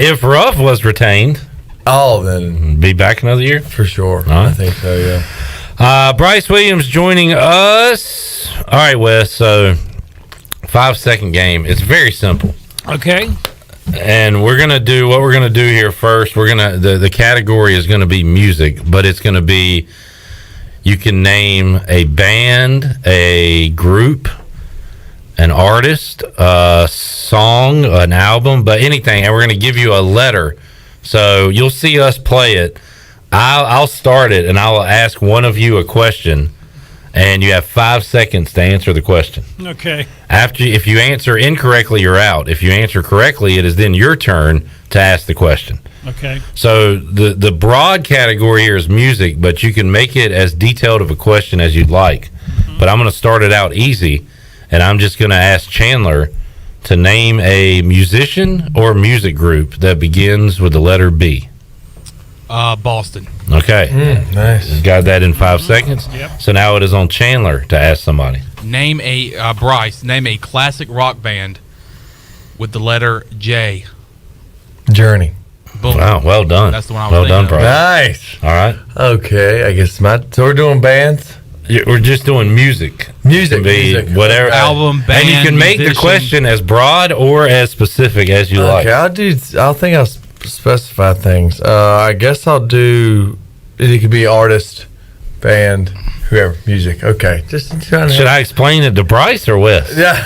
If Ruff was retained, then be back another year for sure. Right. I think so. Yeah. Bryce Williams joining us. All right, Wes. So 5-second game. It's very simple. Okay. And we're gonna do what we're gonna do here first. We're gonna the category is gonna be music, but it's gonna be you can name a band, a group, an artist, a song, an album, but anything. And we're gonna give you a letter. So you'll see us play it. I'll start it, and I'll ask one of you a question, and you have 5 seconds to answer the question. Okay. If you answer incorrectly, you're out. If you answer correctly, it is then your turn to ask the question. Okay. So the broad category here is music, but you can make it as detailed of a question as you'd like. But I'm going to start it out easy, and I'm just going to ask Chandler to name a musician or music group that begins with the letter B. Boston. Okay. Nice. Got that in 5 seconds. Yep. So now it is on Chandler to ask somebody. Name a Bryce. Name a classic rock band with the letter J. Journey. Boom. Wow, well done. That's the one I was well done, thinking Bryce. Nice. All right. Okay. I guess so we're doing bands. We're just doing music. Music. It can be music. whatever album, band, and you can make musician. the question as broad or as specific as you like. Okay, I'll think I'll specify things. I guess I'll do. It could be artist, band, whoever, music. Okay, just trying to. Should I explain it to Bryce or Wes? Yeah.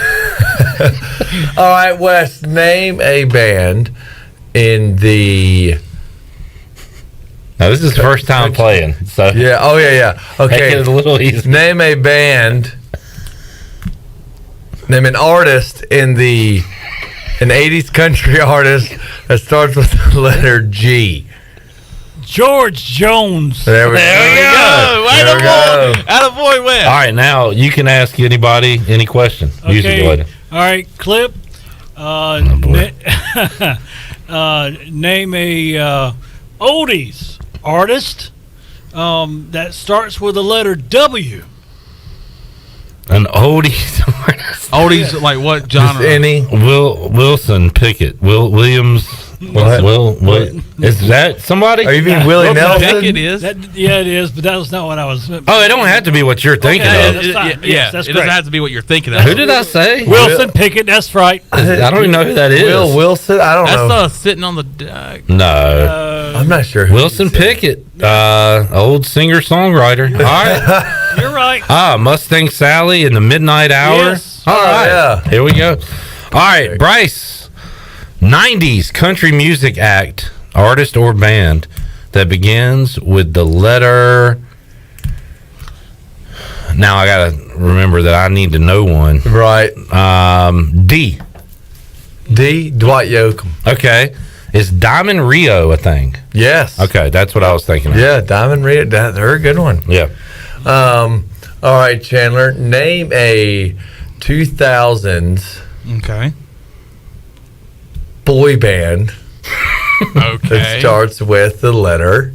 All right, Wes. Name a band in the. Now this is the first time playing, so yeah. Oh yeah. Okay. Make it a little easy. Name a band. Name an artist in the. An 80s country artist that starts with the letter G. George Jones. There we go. Attaboy, Wes. All right, now you can ask anybody any question. Music Okay. related. All right, Clip. Name a oldies artist that starts with the letter W. An oldies artist. Oldies, like what genre? Just any. Wilson Pickett. Williams. What? What? Is that somebody? Are you being Willie Nelson? Pickett is. Yeah, it is, but that was not what I was. Oh, it don't have to be what you're thinking Okay, of. that's fine. Yeah, Yes, that's it great. doesn't have to be what you're thinking of. Who did I say? Wilson Pickett. That's right. I don't even know who that is. Will Wilson? I don't know. That's sitting on the. No. I'm not sure. Who Wilson Pickett, old singer-songwriter. All right. You're right. Mustang Sally in the Midnight Hour. Yes. All right. yeah. Here we go. All right, Bryce. 90s country music act, artist or band that begins with the letter. Now I gotta remember that I need to know one. Right. D. Dwight Yoakam. Okay. Is Diamond Rio a thing? Yes. Okay, that's what I was thinking of. Yeah, Diamond Rio. They're a good one. Yeah. All right, Chandler. Name a 2000s Okay. boy band Okay. that starts with the letter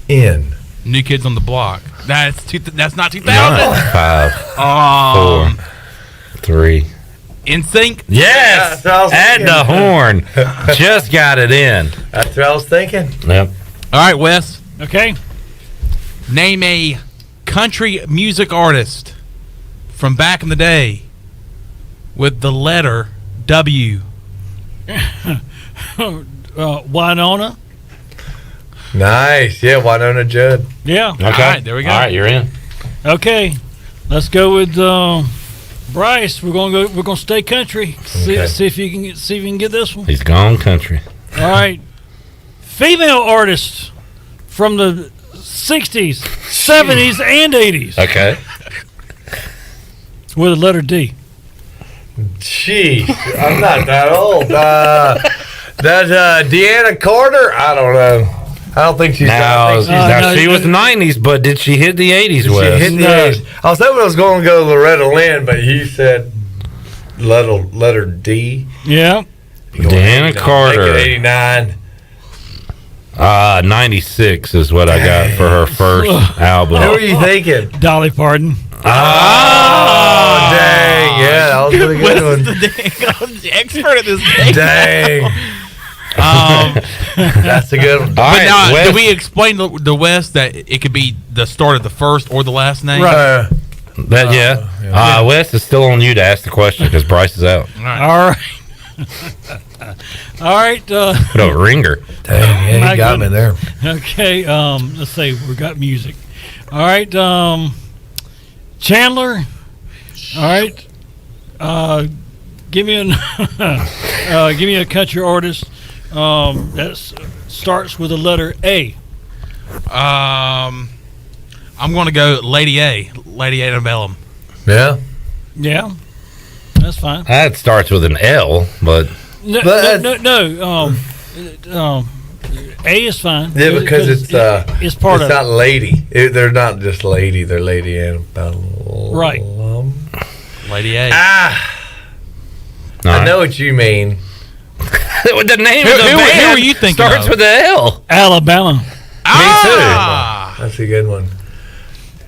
N. New Kids on the Block. That's not 2000. 5, 4, 3. In Sync. Yes, that's what I was and thinking. the horn. Just got it in. That's what I was thinking. Yep. All right, Wes. Okay. Name a country music artist from back in the day with the letter W. Winona. Nice. Yeah, Winona Judd. Yeah. Okay. All right, there we go. All right, you're in. Okay. Let's go with Bryce, we're gonna stay country. Okay. See if you can get this one. He's gone country. All right. Female artists from the 60s, 70s, and 80s. Okay. With a letter D. Jeez, I'm not that old. That's Deanna Carter? I don't know. I don't think she's. Now she was 90s, but did she hit the 80s? Wes? She hit the 80s. I was hoping I was going to go Loretta Lynn, but you said letter D. Yeah. Deanna Carter. 89. 96 is what I got for her first album. Who are you thinking? Dolly Parton. Oh, dang. Yeah, that was a pretty good one. The expert at this thing. Dang. That's a good one. But now, did we explain to Wes that it could be the start of the first or the last name? Right. Wes is still on you to ask the question because Bryce is out. All right. All right. Put a ringer. Dang, yeah, you got me there. Okay. Let's see. We got music. All right. Chandler. All right. Give me a country artist that starts with the letter A. I'm going to go Lady A. Lady Antebellum. Yeah. Yeah. That's fine. That starts with an L, but No. A is fine. Yeah, because it's part of not lady. They're not just lady. They're Lady Antebellum. Right. Lady A. I know what you mean. The name of the band who are you thinking starts of? with an L. Alabama. Me too. That's a good one.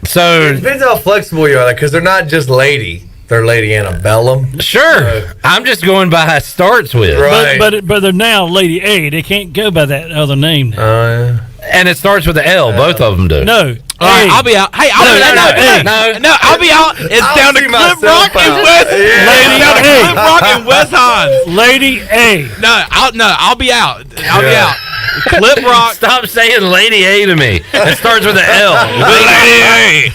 So it depends how flexible you are, because they're not just lady. They're Lady Antebellum. Sure. I'm just going by how it starts with. Right. But they're now Lady A. They can't go by that other name. And it starts with an L. Both of them do. No. All right, I'll be out. Hey, I'll be out. It's down to Clip Rock and Wes. Clip Rock and Wes Hines. Lady A. I'll be out. I'll be out. Clip Rock. Stop saying Lady A to me. It starts with an L. Lady A.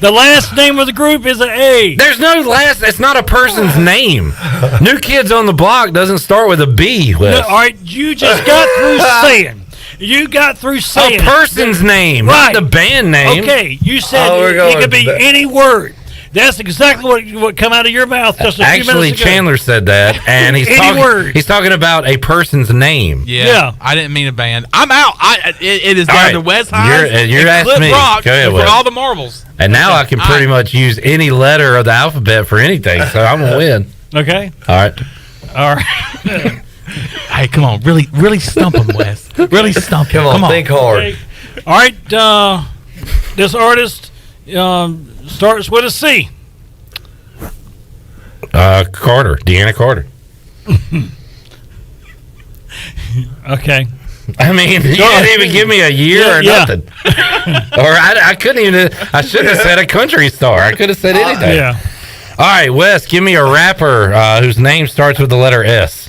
The last name of the group is an A. There's no last. It's not a person's name. New Kids on the Block doesn't start with a B. Wes. No, all right, you just got through saying. You got through saying a person's name, right. not the band name. Okay, you said it could be any word. That's exactly what come out of your mouth just a few Actually, minutes ago. Chandler said that, and he's talking about a person's name. Yeah. I didn't mean a band. I'm out. It is down to Wes Hines. You're asking Clip me. Rock Go ahead, for Wes. all the marbles. And now I can pretty much use any letter of the alphabet for anything, so I'm gonna win. Okay. All right. Hey, come on, really stump him, Wes. Really stump him. Come on, think hard. Okay. All right, this artist starts with a C. Carter, Deanna Carter. Okay. I mean, you didn't even give me a year or nothing. Or I couldn't even. I should have said a country star. I could have said anything. Yeah. All right, Wes, give me a rapper whose name starts with the letter S.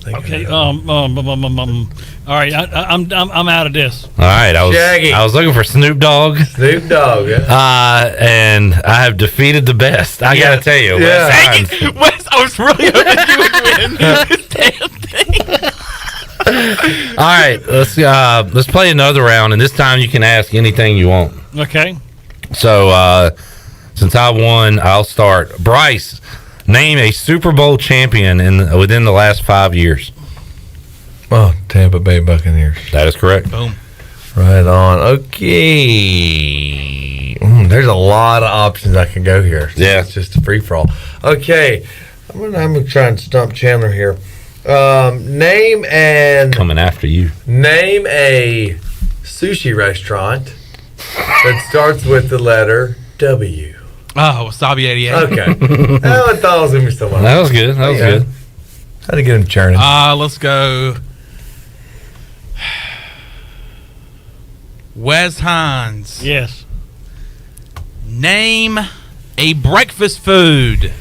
Okay. All right. I'm out of this. All right, I was looking for Snoop Dogg. Snoop Dogg. Yeah. And I have defeated the best. I gotta tell you, Wes Hines. Wes, I was really hoping you would win this damn thing. All right, let's play another round, and this time you can ask anything you want. Okay. So since I won, I'll start. Bryce, name a Super Bowl champion within the last 5 years. Oh, Tampa Bay Buccaneers. That is correct. Boom. Right on. Okay. There's a lot of options I can go here. So yeah. It's just a free for all. Okay. I'm gonna try and stump Chandler here. Name coming after you. Name a sushi restaurant that starts with the letter W. Oh, Wasabi 88. Okay. I thought it was gonna be someone. That was good. That was good. How to get him churning? Let's go. Wes Hines. Yes. Name a breakfast food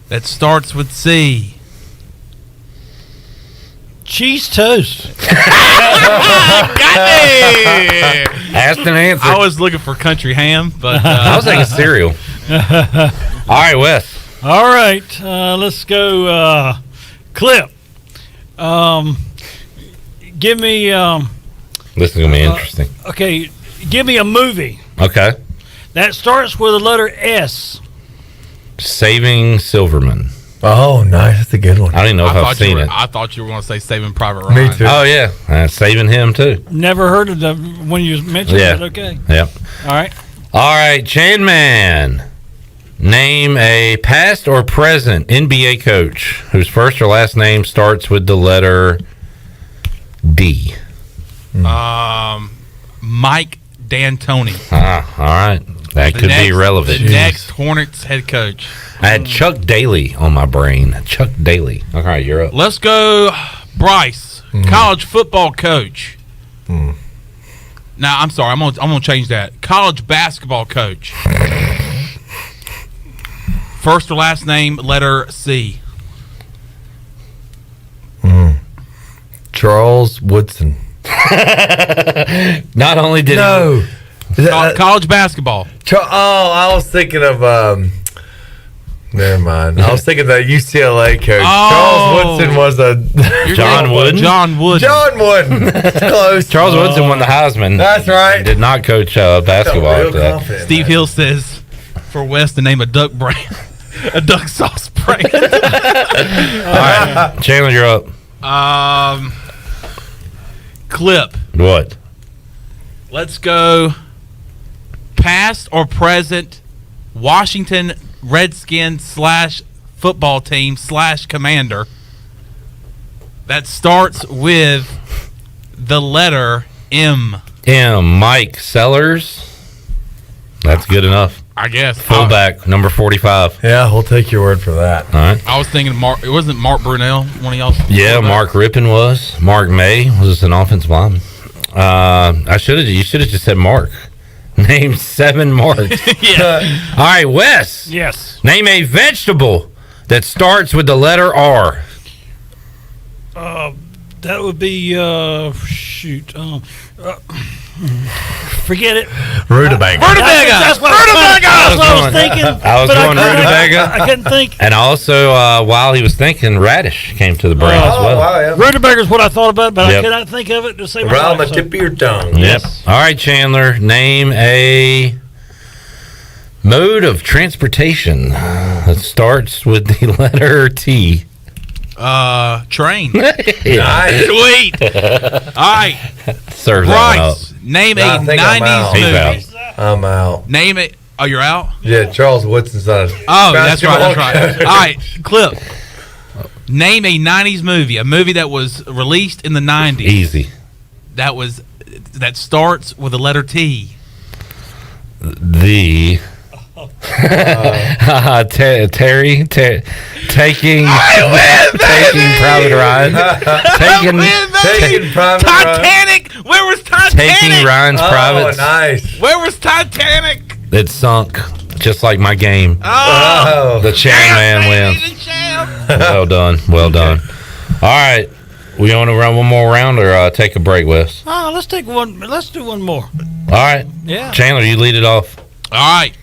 that starts with C. Cheese toast. Asked and answered. I was looking for country ham, but I was thinking cereal. All right, Wes. All right, let's go. Clip. Give me. This is gonna be interesting. Okay, give me a movie Okay. that starts with the letter S. Saving Silverman. Oh, nice. That's a good one. I don't even know if I've seen it. I thought you were going to say Saving Private Ryan. Me too. Oh yeah, saving him too. Never heard of the when you mentioned Yeah. it. Okay. Yep. All right. All right, Chan Man. Name a past or present NBA coach whose first or last name starts with the letter D. Mike D'Antoni. All right. That could be relevant. The next Hornets head coach. I had Chuck Daly on my brain. Chuck Daly. All right, you're up. Let's go, Bryce, college football coach. Now, I'm sorry. I'm gonna change that. College basketball coach. First or last name, letter C. Charles Woodson. Not only did College basketball. I was thinking of never mind. I was thinking of the UCLA coach. Charles Woodson was John Wooden. John Wooden. John Wooden. That's close. Charles Woodson won the Heisman. That's right. Did not coach basketball after that. Steve Hill says for Wes to name a duck brand, a duck sauce brand. All right, Chandler, you're up. Clip. What? Let's go. Past or present Washington Redskins / football team / commander that starts with the letter M. Mike Sellers. That's good enough. I guess. Fullback, number 45. Yeah, we'll take your word for that. All right. I was thinking Mark. It wasn't Mark Brunell, one of y'all. Yeah, Mark Rippon was. Mark May was an offensive lineman. You should have just said Mark. Name 7 Marks. Yeah. All right, Wes. Yes. Name a vegetable that starts with the letter R. That would be forget it. Rutabaga. That's what I was thinking. I was going rutabaga. I couldn't think. And also, while he was thinking, radish came to the brain as well. Wow, yeah. Rutabaga is what I thought about, but Yep. I could not think of it to save my Around the life. tip of your tongue. Yep. All right, Chandler. Name a mode of transportation that starts with the letter T. Train. Nice. Sweet. All right. Serves that one up. Bryce, name I a think I'm 90s out. movie. I'm out. Name it. Oh, you're out? Yeah, Charles Woodson's on. Oh, that's right. All right, Clip. Name a 90s movie, a movie that was released in the 90s. Easy. That starts with the letter T. The Terry taking Private Ryan. Taking Private Titanic. Where was Titanic? Taking Ryan's privates. Nice. Where was Titanic? It sunk just like my game. Oh. The Chan Man wins. Well done. Well done. All right. We want to run one more round or take a break, Wes? Let's take one. Let's do one more. All right. Yeah. Chandler, you lead it off. All right.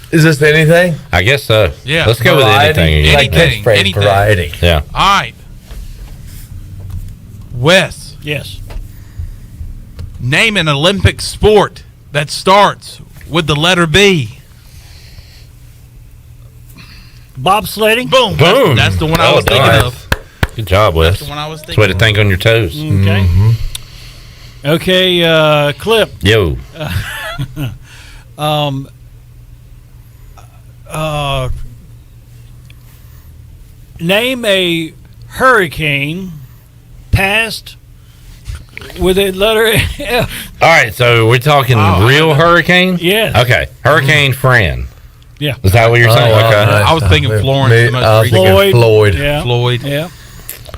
Is this anything? I guess so. Yeah. Let's go with anything. Like catchphrase variety. Yeah. All right. Wes. Yes. Name an Olympic sport that starts with the letter B. Bobsledding. Boom. Boom. That's the one I was thinking of. Good job, Wes. That's the one I was That's the way to think on your toes. Okay. Okay, Clip. Yo. Name a hurricane past with a letter F. All right, so we're talking real hurricane? Yes. Okay. Hurricane Fran. Yeah. Is that what you're saying? Oh, Okay. nice. I was thinking Florence. Me- the most I was recent. thinking Floyd. Yeah. Floyd. Yeah.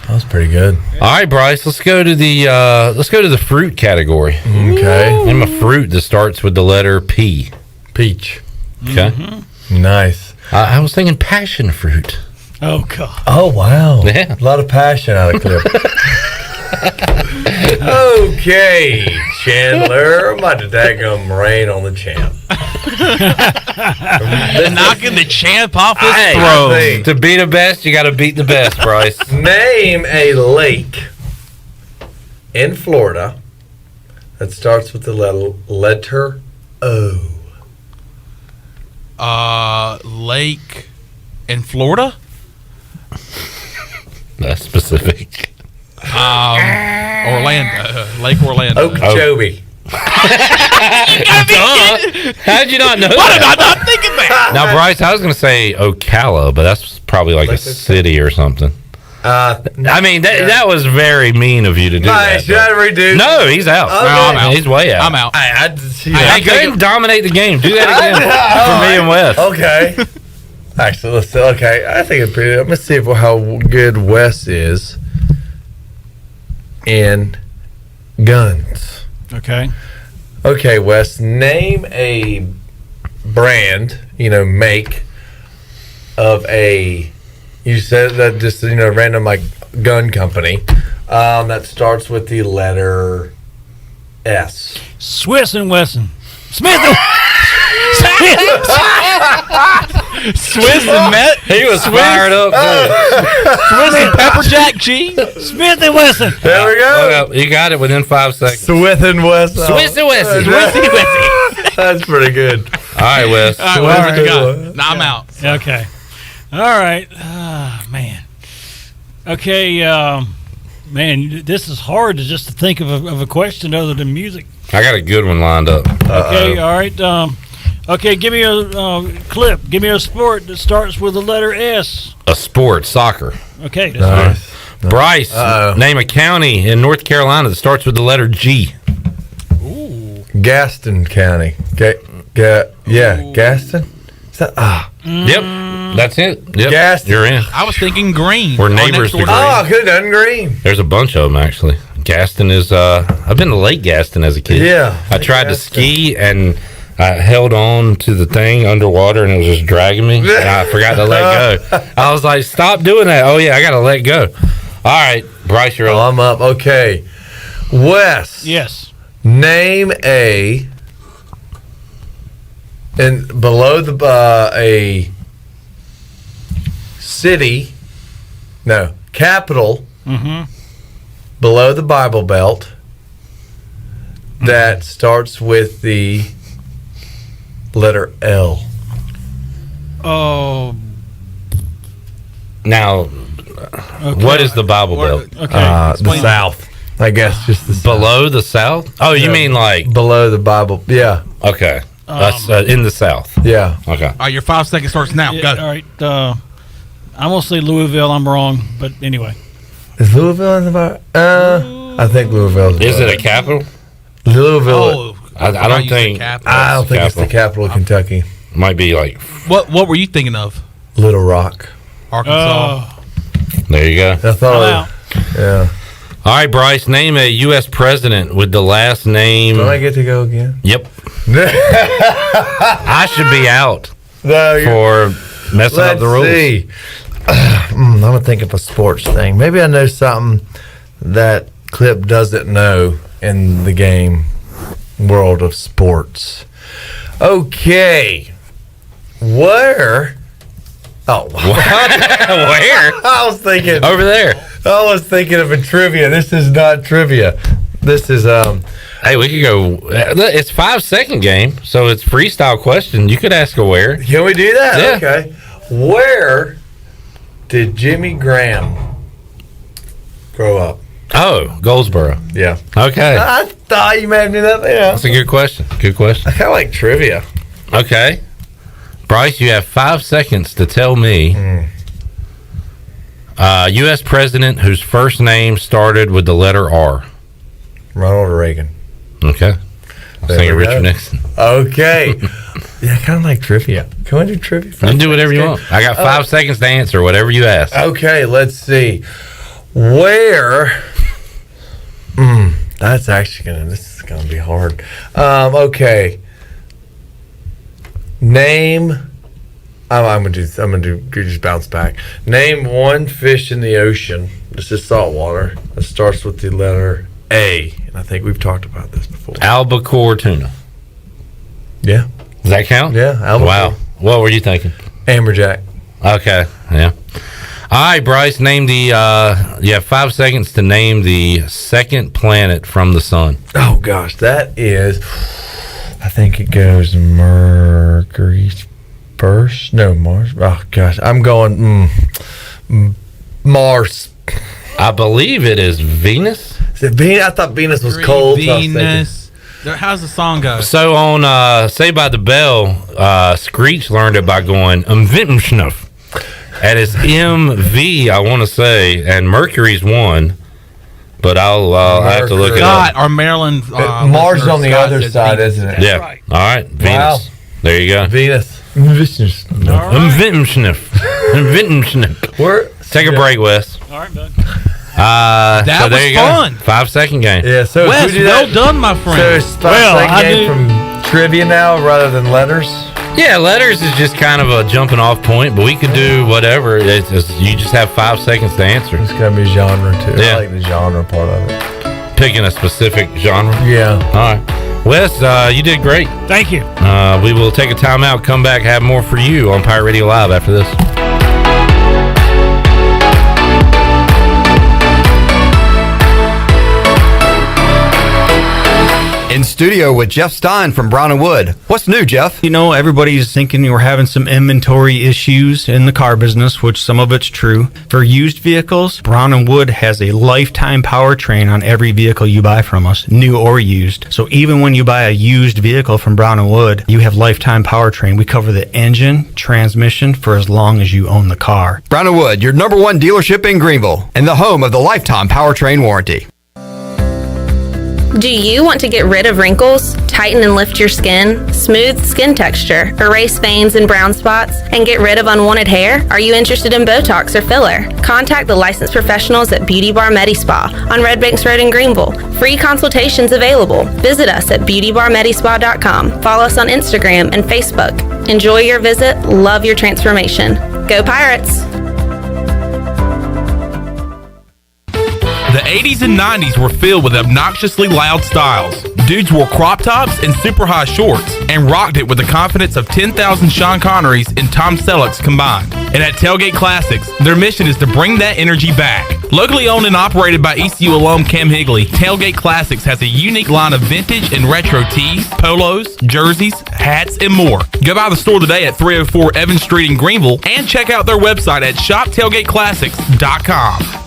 That was pretty good. All right, Bryce, let's go to the fruit category. Okay. Name a fruit that starts with the letter P. Peach. Okay. Nice. I was thinking passion fruit. Oh, God. Oh, wow. Yeah. A lot of passion out of Clip. Okay, Chandler. I'm about to daggum rain on the champ. Knocking the champ off his Hey, throne. to be the best, you got to beat the best, Bryce. Name a lake in Florida that starts with the letter O. Lake in Florida? That's specific. Orlando. Lake Orlando. Okeechobee. How'd you not know Why did I that? not think of that? Now, Bryce, I was going to say Ocala, but that's probably like a city or something. I mean, that was very mean of you to do that. Should I redo? No, he's out. Okay. No, I'm out. He's way out. I'm out. Hey, go ahead and dominate the game. Do that again for me and Wes. Okay. Actually, let's see. Okay, I think it's pretty. Let's see how good Wes is in guns. Okay. Okay, Wes, name a brand, make of a. You said that just random like gun company that starts with the letter S. Swiss and Wesson. Smith. Swiss and Met. He was fired up. Swiss and pepper jack cheese. Smith and Wesson. There we go. You got it within 5 seconds. Swiss and Wes. Swiss and Wesson. That's pretty good. All right, Wes. All right, what you got? Now I'm out. Okay. All right. Man. Okay. Man, this is hard just to think of a question other than music. I got a good one lined up. Okay. All right. Okay. Give me a clip. Give me a sport that starts with the letter S. A sport, soccer. Okay. That's Nice. Bryce, name a county in North Carolina that starts with the letter G. Gaston County. Gaston. Is that Yep, that's it. Yep, Gaston. you're in. I was thinking green. We're Or neighbors next to door Green. I could have done green. There's a bunch of them actually. Gaston is. I've been to Lake Gaston as a kid. Yeah, I tried to ski and I held on to the thing underwater and it was just dragging me. And I forgot to let go. I was like, "Stop doing that!" Oh yeah, I got to let go. All right, Bryce, you're up. I'm up. Okay, Wes. Yes. Name and below the a city, no capital. Mm-hmm. Below the Bible Belt that starts with the letter L. Oh. Now, what is the Bible Belt? Okay. The South. I guess just the Below the South? Oh, you mean like below the Bible? Yeah. Okay, that's in the South. Yeah. Okay. All right, your 5 seconds starts now. Yeah, Go. all right. I'm gonna say Louisville. I'm wrong, but anyway. Is Louisville in the Bible? I think Louisville. Is it a capital? Louisville. Oh, I don't think. I don't think it's the capital of Kentucky. Might be like What were you thinking of? Little Rock. Arkansas. there. You go. I thought. Yeah. All right, Bryce. Name a U.S. president with the last name. Do I get to go again? Yep. I should be out No, for messing up the rules. See. I'm gonna think of a sports thing. Maybe I know something that Clip doesn't know in the game world of sports. Okay, where? Oh, Where? I was thinking Over there. I was thinking of a trivia. This is not trivia. This is Hey, we could go. It's 5 second game, so it's freestyle question. You could ask a where. Can we do that? Yeah. Okay. Where did Jimmy Graham grow up? Oh, Goldsboro. Yeah. Okay. I thought you made me that. Yeah. That's a good question. Good question. I kind of like trivia. Okay. Bryce, you have 5 seconds to tell me U.S. president whose first name started with the letter R. Ronald Reagan. Okay. I was thinking we go. Richard Nixon. Okay. Yeah, I kind of like trivia. Can we do trivia? You can do whatever you want. I got 5 seconds to answer whatever you ask. Okay, let's see. Where? That's actually this is gonna be hard. Okay. Name I'm gonna do just bounce back. Name one fish in the ocean. This is saltwater. That starts with the letter A, and I think we've talked about this before. Albacore tuna. Yeah. Does that count? Yeah. Albacore. Wow. What were you thinking? Amberjack. Okay. Yeah. All right, Bryce. Name the. You have 5 seconds to name the second planet from the sun. Oh gosh, that is. I think it goes Mercury first. No, Mars. Oh gosh, I'm going Mars. I believe it is Venus. Is it Venus? I thought Venus was cold. Venus. How's the song go? So on Saved by the Bell, Screech learned it by going Vintensnuff. And it's MV, I want to say, and Mercury's one, but I'll have to look it up. Our Maryland Mars is on the other side, isn't it? Yeah. Right. All right. Venus. Wow. There you go. Venus. Take a break, Wes. All right, bud. That so there was you fun. Go. 5 second game. Yeah. So Wes, well done, my friend. So it's 5 second game from trivia now rather than letters. Yeah, letters is just kind of a jumping off point, but we could do whatever. You just have 5 seconds to answer. It's got to be genre too. Yeah. I like the genre part of it. Picking a specific genre. Yeah. All right. Wes, you did great. Thank you. We will take a timeout, come back, have more for you on Pirate Radio Live after this. In studio with Jeff Stein from Brown & Wood. What's new, Jeff? You know, everybody's thinking we're having some inventory issues in the car business, which some of it's true. For used vehicles, Brown & Wood has a lifetime powertrain on every vehicle you buy from us, new or used. So even when you buy a used vehicle from Brown & Wood, you have lifetime powertrain. We cover the engine, transmission for as long as you own the car. Brown & Wood, your #1 dealership in Greenville and the home of the lifetime powertrain warranty. Do you want to get rid of wrinkles, tighten and lift your skin, smooth skin texture, erase veins and brown spots, and get rid of unwanted hair? Are you interested in Botox or filler? Contact the licensed professionals at Beauty Bar MediSpa on Red Banks Road in Greenville. Free consultations available. Visit us at beautybarmedispa.com. Follow us on Instagram and Facebook. Enjoy your visit. Love your transformation. Go Pirates! The 80s and 90s were filled with obnoxiously loud styles. Dudes wore crop tops and super high shorts and rocked it with the confidence of 10,000 Sean Connerys and Tom Sellecks combined. And at Tailgate Classics, their mission is to bring that energy back. Locally owned and operated by ECU alum Cam Higley, Tailgate Classics has a unique line of vintage and retro tees, polos, jerseys, hats, and more. Go by the store today at 304 Evans Street in Greenville and check out their website at shoptailgateclassics.com.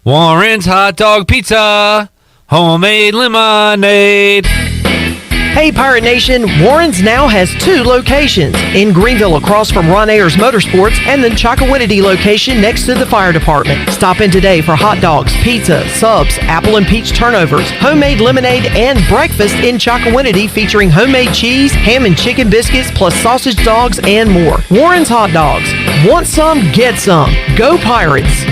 Warren's Hot Dog Pizza, homemade lemonade. Hey Pirate Nation, Warren's now has 2 locations, in Greenville across from Ron Ayers Motorsports and the Chocowinity location next to the fire department. Stop in today for hot dogs, pizza, subs, apple and peach turnovers, homemade lemonade, and breakfast in Chocowinity featuring homemade cheese, ham and chicken biscuits, plus sausage dogs and more. Warren's Hot Dogs. Want some? Get some. Go Pirates!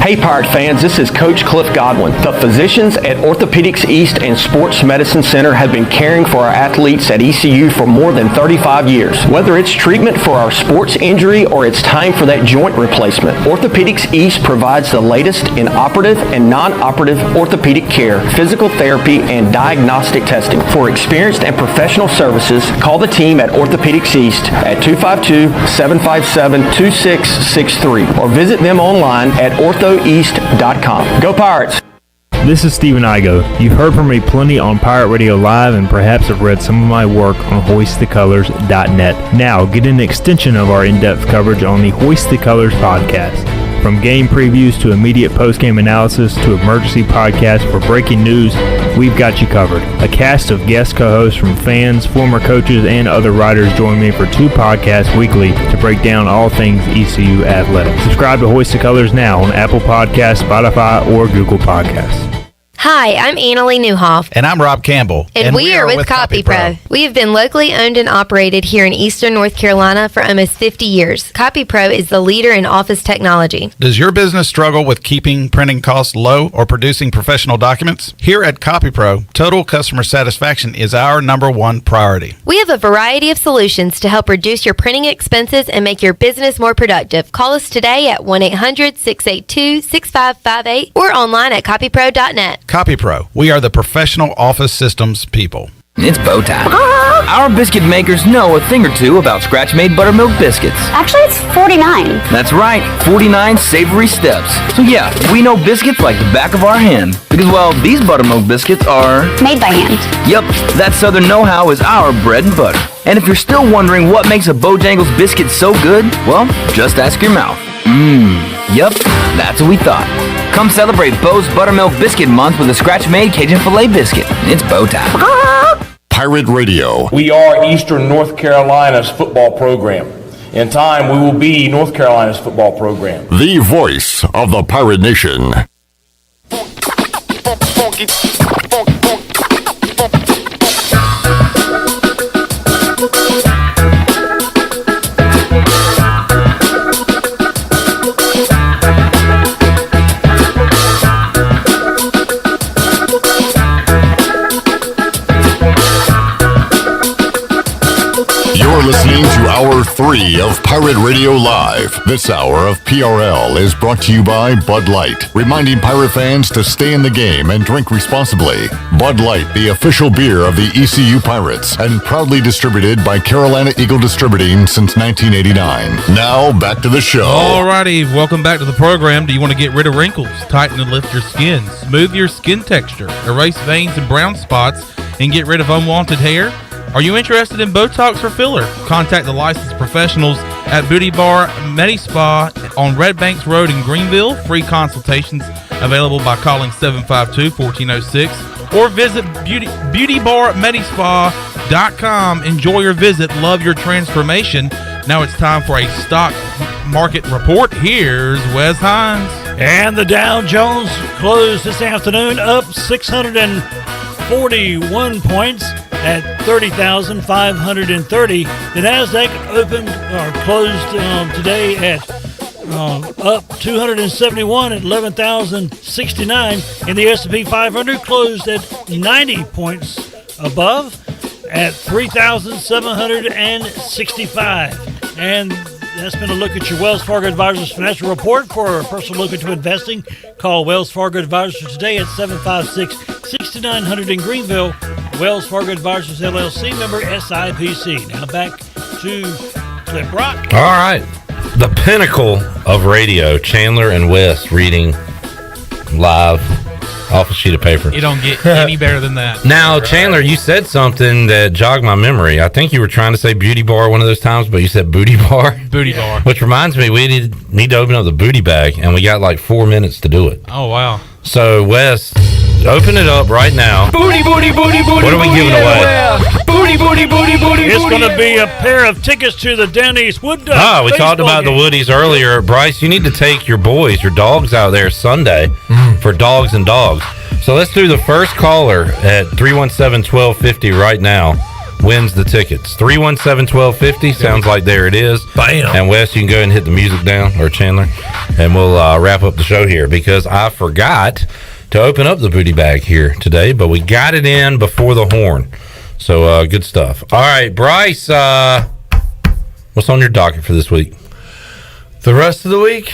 Hey Pirate fans, this is Coach Cliff Godwin. The physicians at Orthopedics East and Sports Medicine Center have been caring for our athletes at ECU for more than 35 years. Whether it's treatment for our sports injury or it's time for that joint replacement, Orthopedics East provides the latest in operative and non-operative orthopedic care, physical therapy, and diagnostic testing. For experienced and professional services, call the team at Orthopedics East at 252-757-2663 or visit them online at orthoeast.com. Go Pirates! This is Stephen Igo. You've heard from me plenty on Pirate Radio Live and perhaps have read some of my work on hoistthecolors.net. Now, get an extension of our in-depth coverage on the Hoist the Colors podcast. From game previews to immediate post-game analysis to emergency podcasts for breaking news, we've got you covered. A cast of guest co-hosts from fans, former coaches, and other writers join me for 2 podcasts weekly to break down all things ECU athletics. Subscribe to Hoist the Colors now on Apple Podcasts, Spotify, or Google Podcasts. Hi, I'm Annalie Newhoff. And I'm Rob Campbell. And we are with CopyPro. We have been locally owned and operated here in Eastern North Carolina for almost 50 years. CopyPro is the leader in office technology. Does your business struggle with keeping printing costs low or producing professional documents? Here at CopyPro, total customer satisfaction is our #1 priority. We have a variety of solutions to help reduce your printing expenses and make your business more productive. Call us today at 1-800-682-6558 or online at copypro.net. CopyPro, we are the professional office systems people. It's bow time. Our biscuit makers know a thing or two about scratch-made buttermilk biscuits. Actually, it's 49. That's right, 49 savory steps. So yeah, we know biscuits like the back of our hand. Because, well, these buttermilk biscuits are... made by hand. Yep, that Southern know-how is our bread and butter. And if you're still wondering what makes a Bojangles biscuit so good, well, just ask your mouth. Yep, that's what we thought. Come celebrate Bo's Buttermilk Biscuit Month with a scratch-made Cajun Filet Biscuit. It's bow time. Pirate Radio. We are Eastern North Carolina's football program. In time, we will be North Carolina's football program. The voice of the Pirate Nation. You're listening to Hour 3 of Pirate Radio Live. This hour of PRL is brought to you by Bud Light, reminding pirate fans to stay in the game and drink responsibly. Bud Light, the official beer of the ECU Pirates, and proudly distributed by Carolina Eagle Distributing since 1989. Now, back to the show. Alrighty, welcome back to the program. Do you want to get rid of wrinkles, tighten and lift your skin, smooth your skin texture, erase veins and brown spots, and get rid of unwanted hair? Are you interested in Botox or filler? Contact the licensed professionals at Booty Bar Medi-Spa on Red Banks Road in Greenville. Free consultations available by calling 752-1406 or visit beautybarmedispa.com. Enjoy your visit. Love your transformation. Now it's time for a stock market report. Here's Wes Hines. And the Dow Jones closed this afternoon up 641 points at 30,530. The Nasdaq closed today at up 271 at 11,069, and the S&P 500 closed at 90 points above at 3,765. And that's been a look at your Wells Fargo Advisors Financial Report. For a personal look into investing, call Wells Fargo Advisors today at 756-6900 in Greenville. Wells Fargo Advisors, LLC, member SIPC. Now back to Clip Rock. All right. The pinnacle of radio, Chandler and Wes reading live off a sheet of paper. You don't get any better than that. Now, Chandler, you said something that jogged my memory. I think you were trying to say beauty bar one of those times, but you said booty bar. Booty bar. Which reminds me, we need to open up the booty bag, and we got like 4 minutes to do it. Oh, wow. So, Wes, open it up right now. Booty, booty, booty, booty. What are we giving away? Booty, booty, booty, booty. It's going to be a pair of tickets to the Denny's Wood Duck. We talked about the Woodies earlier. Bryce, you need to take your boys, your dogs out there Sunday for Dogs and Dogs. So let's do the first caller at 317-1250 right now. Wins the tickets. 317-1250. Sounds like there it is. Bam. And Wes, you can go ahead and hit the music down, or Chandler, and we'll wrap up the show here because I forgot to open up the booty bag here today, but we got it in before the horn. So good stuff. All right, Bryce, what's on your docket for this week? The rest of the week?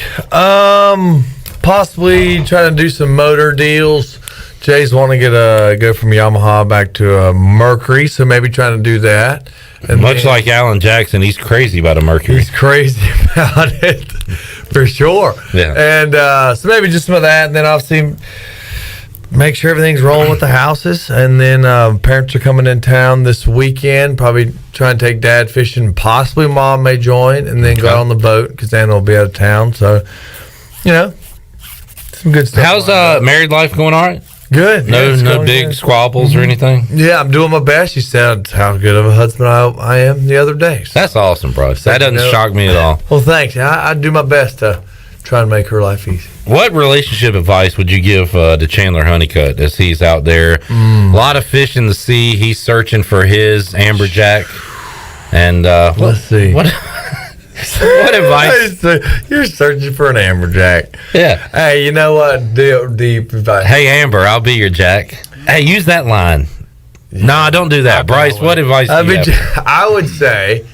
Possibly trying to do some motor deals. Jay's wanting to go from Yamaha back to a Mercury, so maybe trying to do that. And much like Alan Jackson, he's crazy about a Mercury. He's crazy about it, for sure. Yeah. And so maybe just some of that, and then obviously make sure everything's rolling with the houses. And then parents are coming in town this weekend, probably trying to take Dad fishing. Possibly Mom may join, and then go out on the boat because Anna will be out of town. So, some good stuff. How's married life going all right? Good. No big squabbles or anything? Yeah, I'm doing my best. You said how good of a husband I am the other day. So. That's awesome, bro. That doesn't shock me at all. Well, thanks. I do my best to trying to make her life easy. What relationship advice would you give to Chandler Honeycutt as he's out there? A lot of fish in the sea. He's searching for his amberjack. And let's see. What advice? You're searching for an amberjack. Yeah. Hey, you know what? Deep advice. Hey, Amber, I'll be your jack. Hey, use that line. No, don't do that. Bryce, what advice do you have? I would say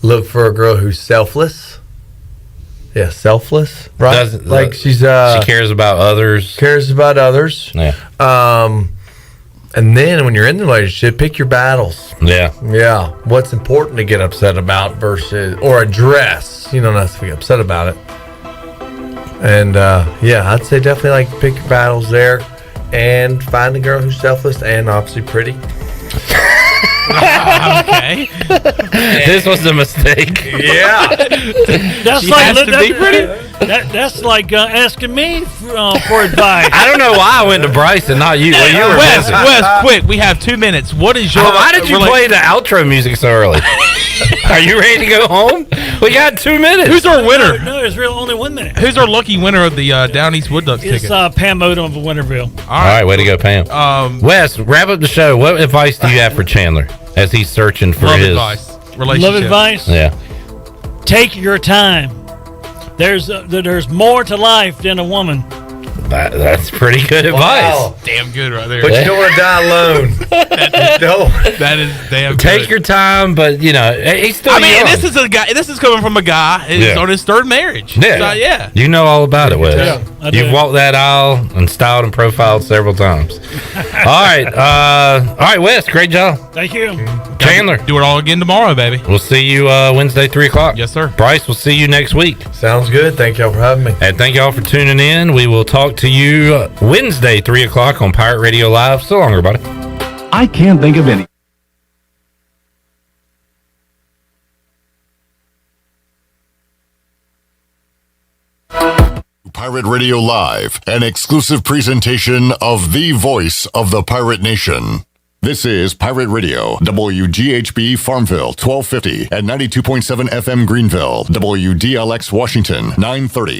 look for a girl who's selfless. Yeah, selfless, right? She's she cares about others. Yeah. And then when you're in the relationship, pick your battles. Yeah. Yeah. What's important to get upset about versus or address. You don't have to be upset about it. And I'd say definitely pick your battles there and find a girl who's selfless and obviously pretty. Okay. This was a mistake. Yeah. That's That's like asking me for advice. I don't know why I went to Bryce and not you. Well, you were Wes, quick. We have 2 minutes. What is your... why did you play the outro music so early? Are you ready to go home? We got 2 minutes. Who's our winner? No, there's really only 1 minute. Who's our lucky winner of the Down East Wood Ducks ticket? It's Pam Odom of Winterville. All right, way to go, Pam. Wes, wrap up the show. What advice do you have for Chandler as he's searching for his advice? Relationship. Love advice? Yeah. Take your time. There's more to life than a woman. That's pretty good advice. Damn good right there. But you don't want to die alone. That is damn good. Take your time, but he's still young. And this is a guy. This is coming from a guy who's on his third marriage. Yeah. You know all about it, Wes. Yeah, I do. You've walked that aisle and styled and profiled several times. All right, Wes. Great job. Thank you. Chandler. Do it all again tomorrow, baby. We'll see you Wednesday, 3 o'clock. Yes, sir. Bryce, we'll see you next week. Sounds good. Thank y'all for having me. And thank y'all for tuning in. We will talk to you Wednesday, 3 o'clock on Pirate Radio Live. So long, everybody. I can't think of any. Pirate Radio Live, an exclusive presentation of the voice of the Pirate Nation. This is Pirate Radio, WGHB Farmville, 1250 and 92.7 FM Greenville, WDLX Washington, 930.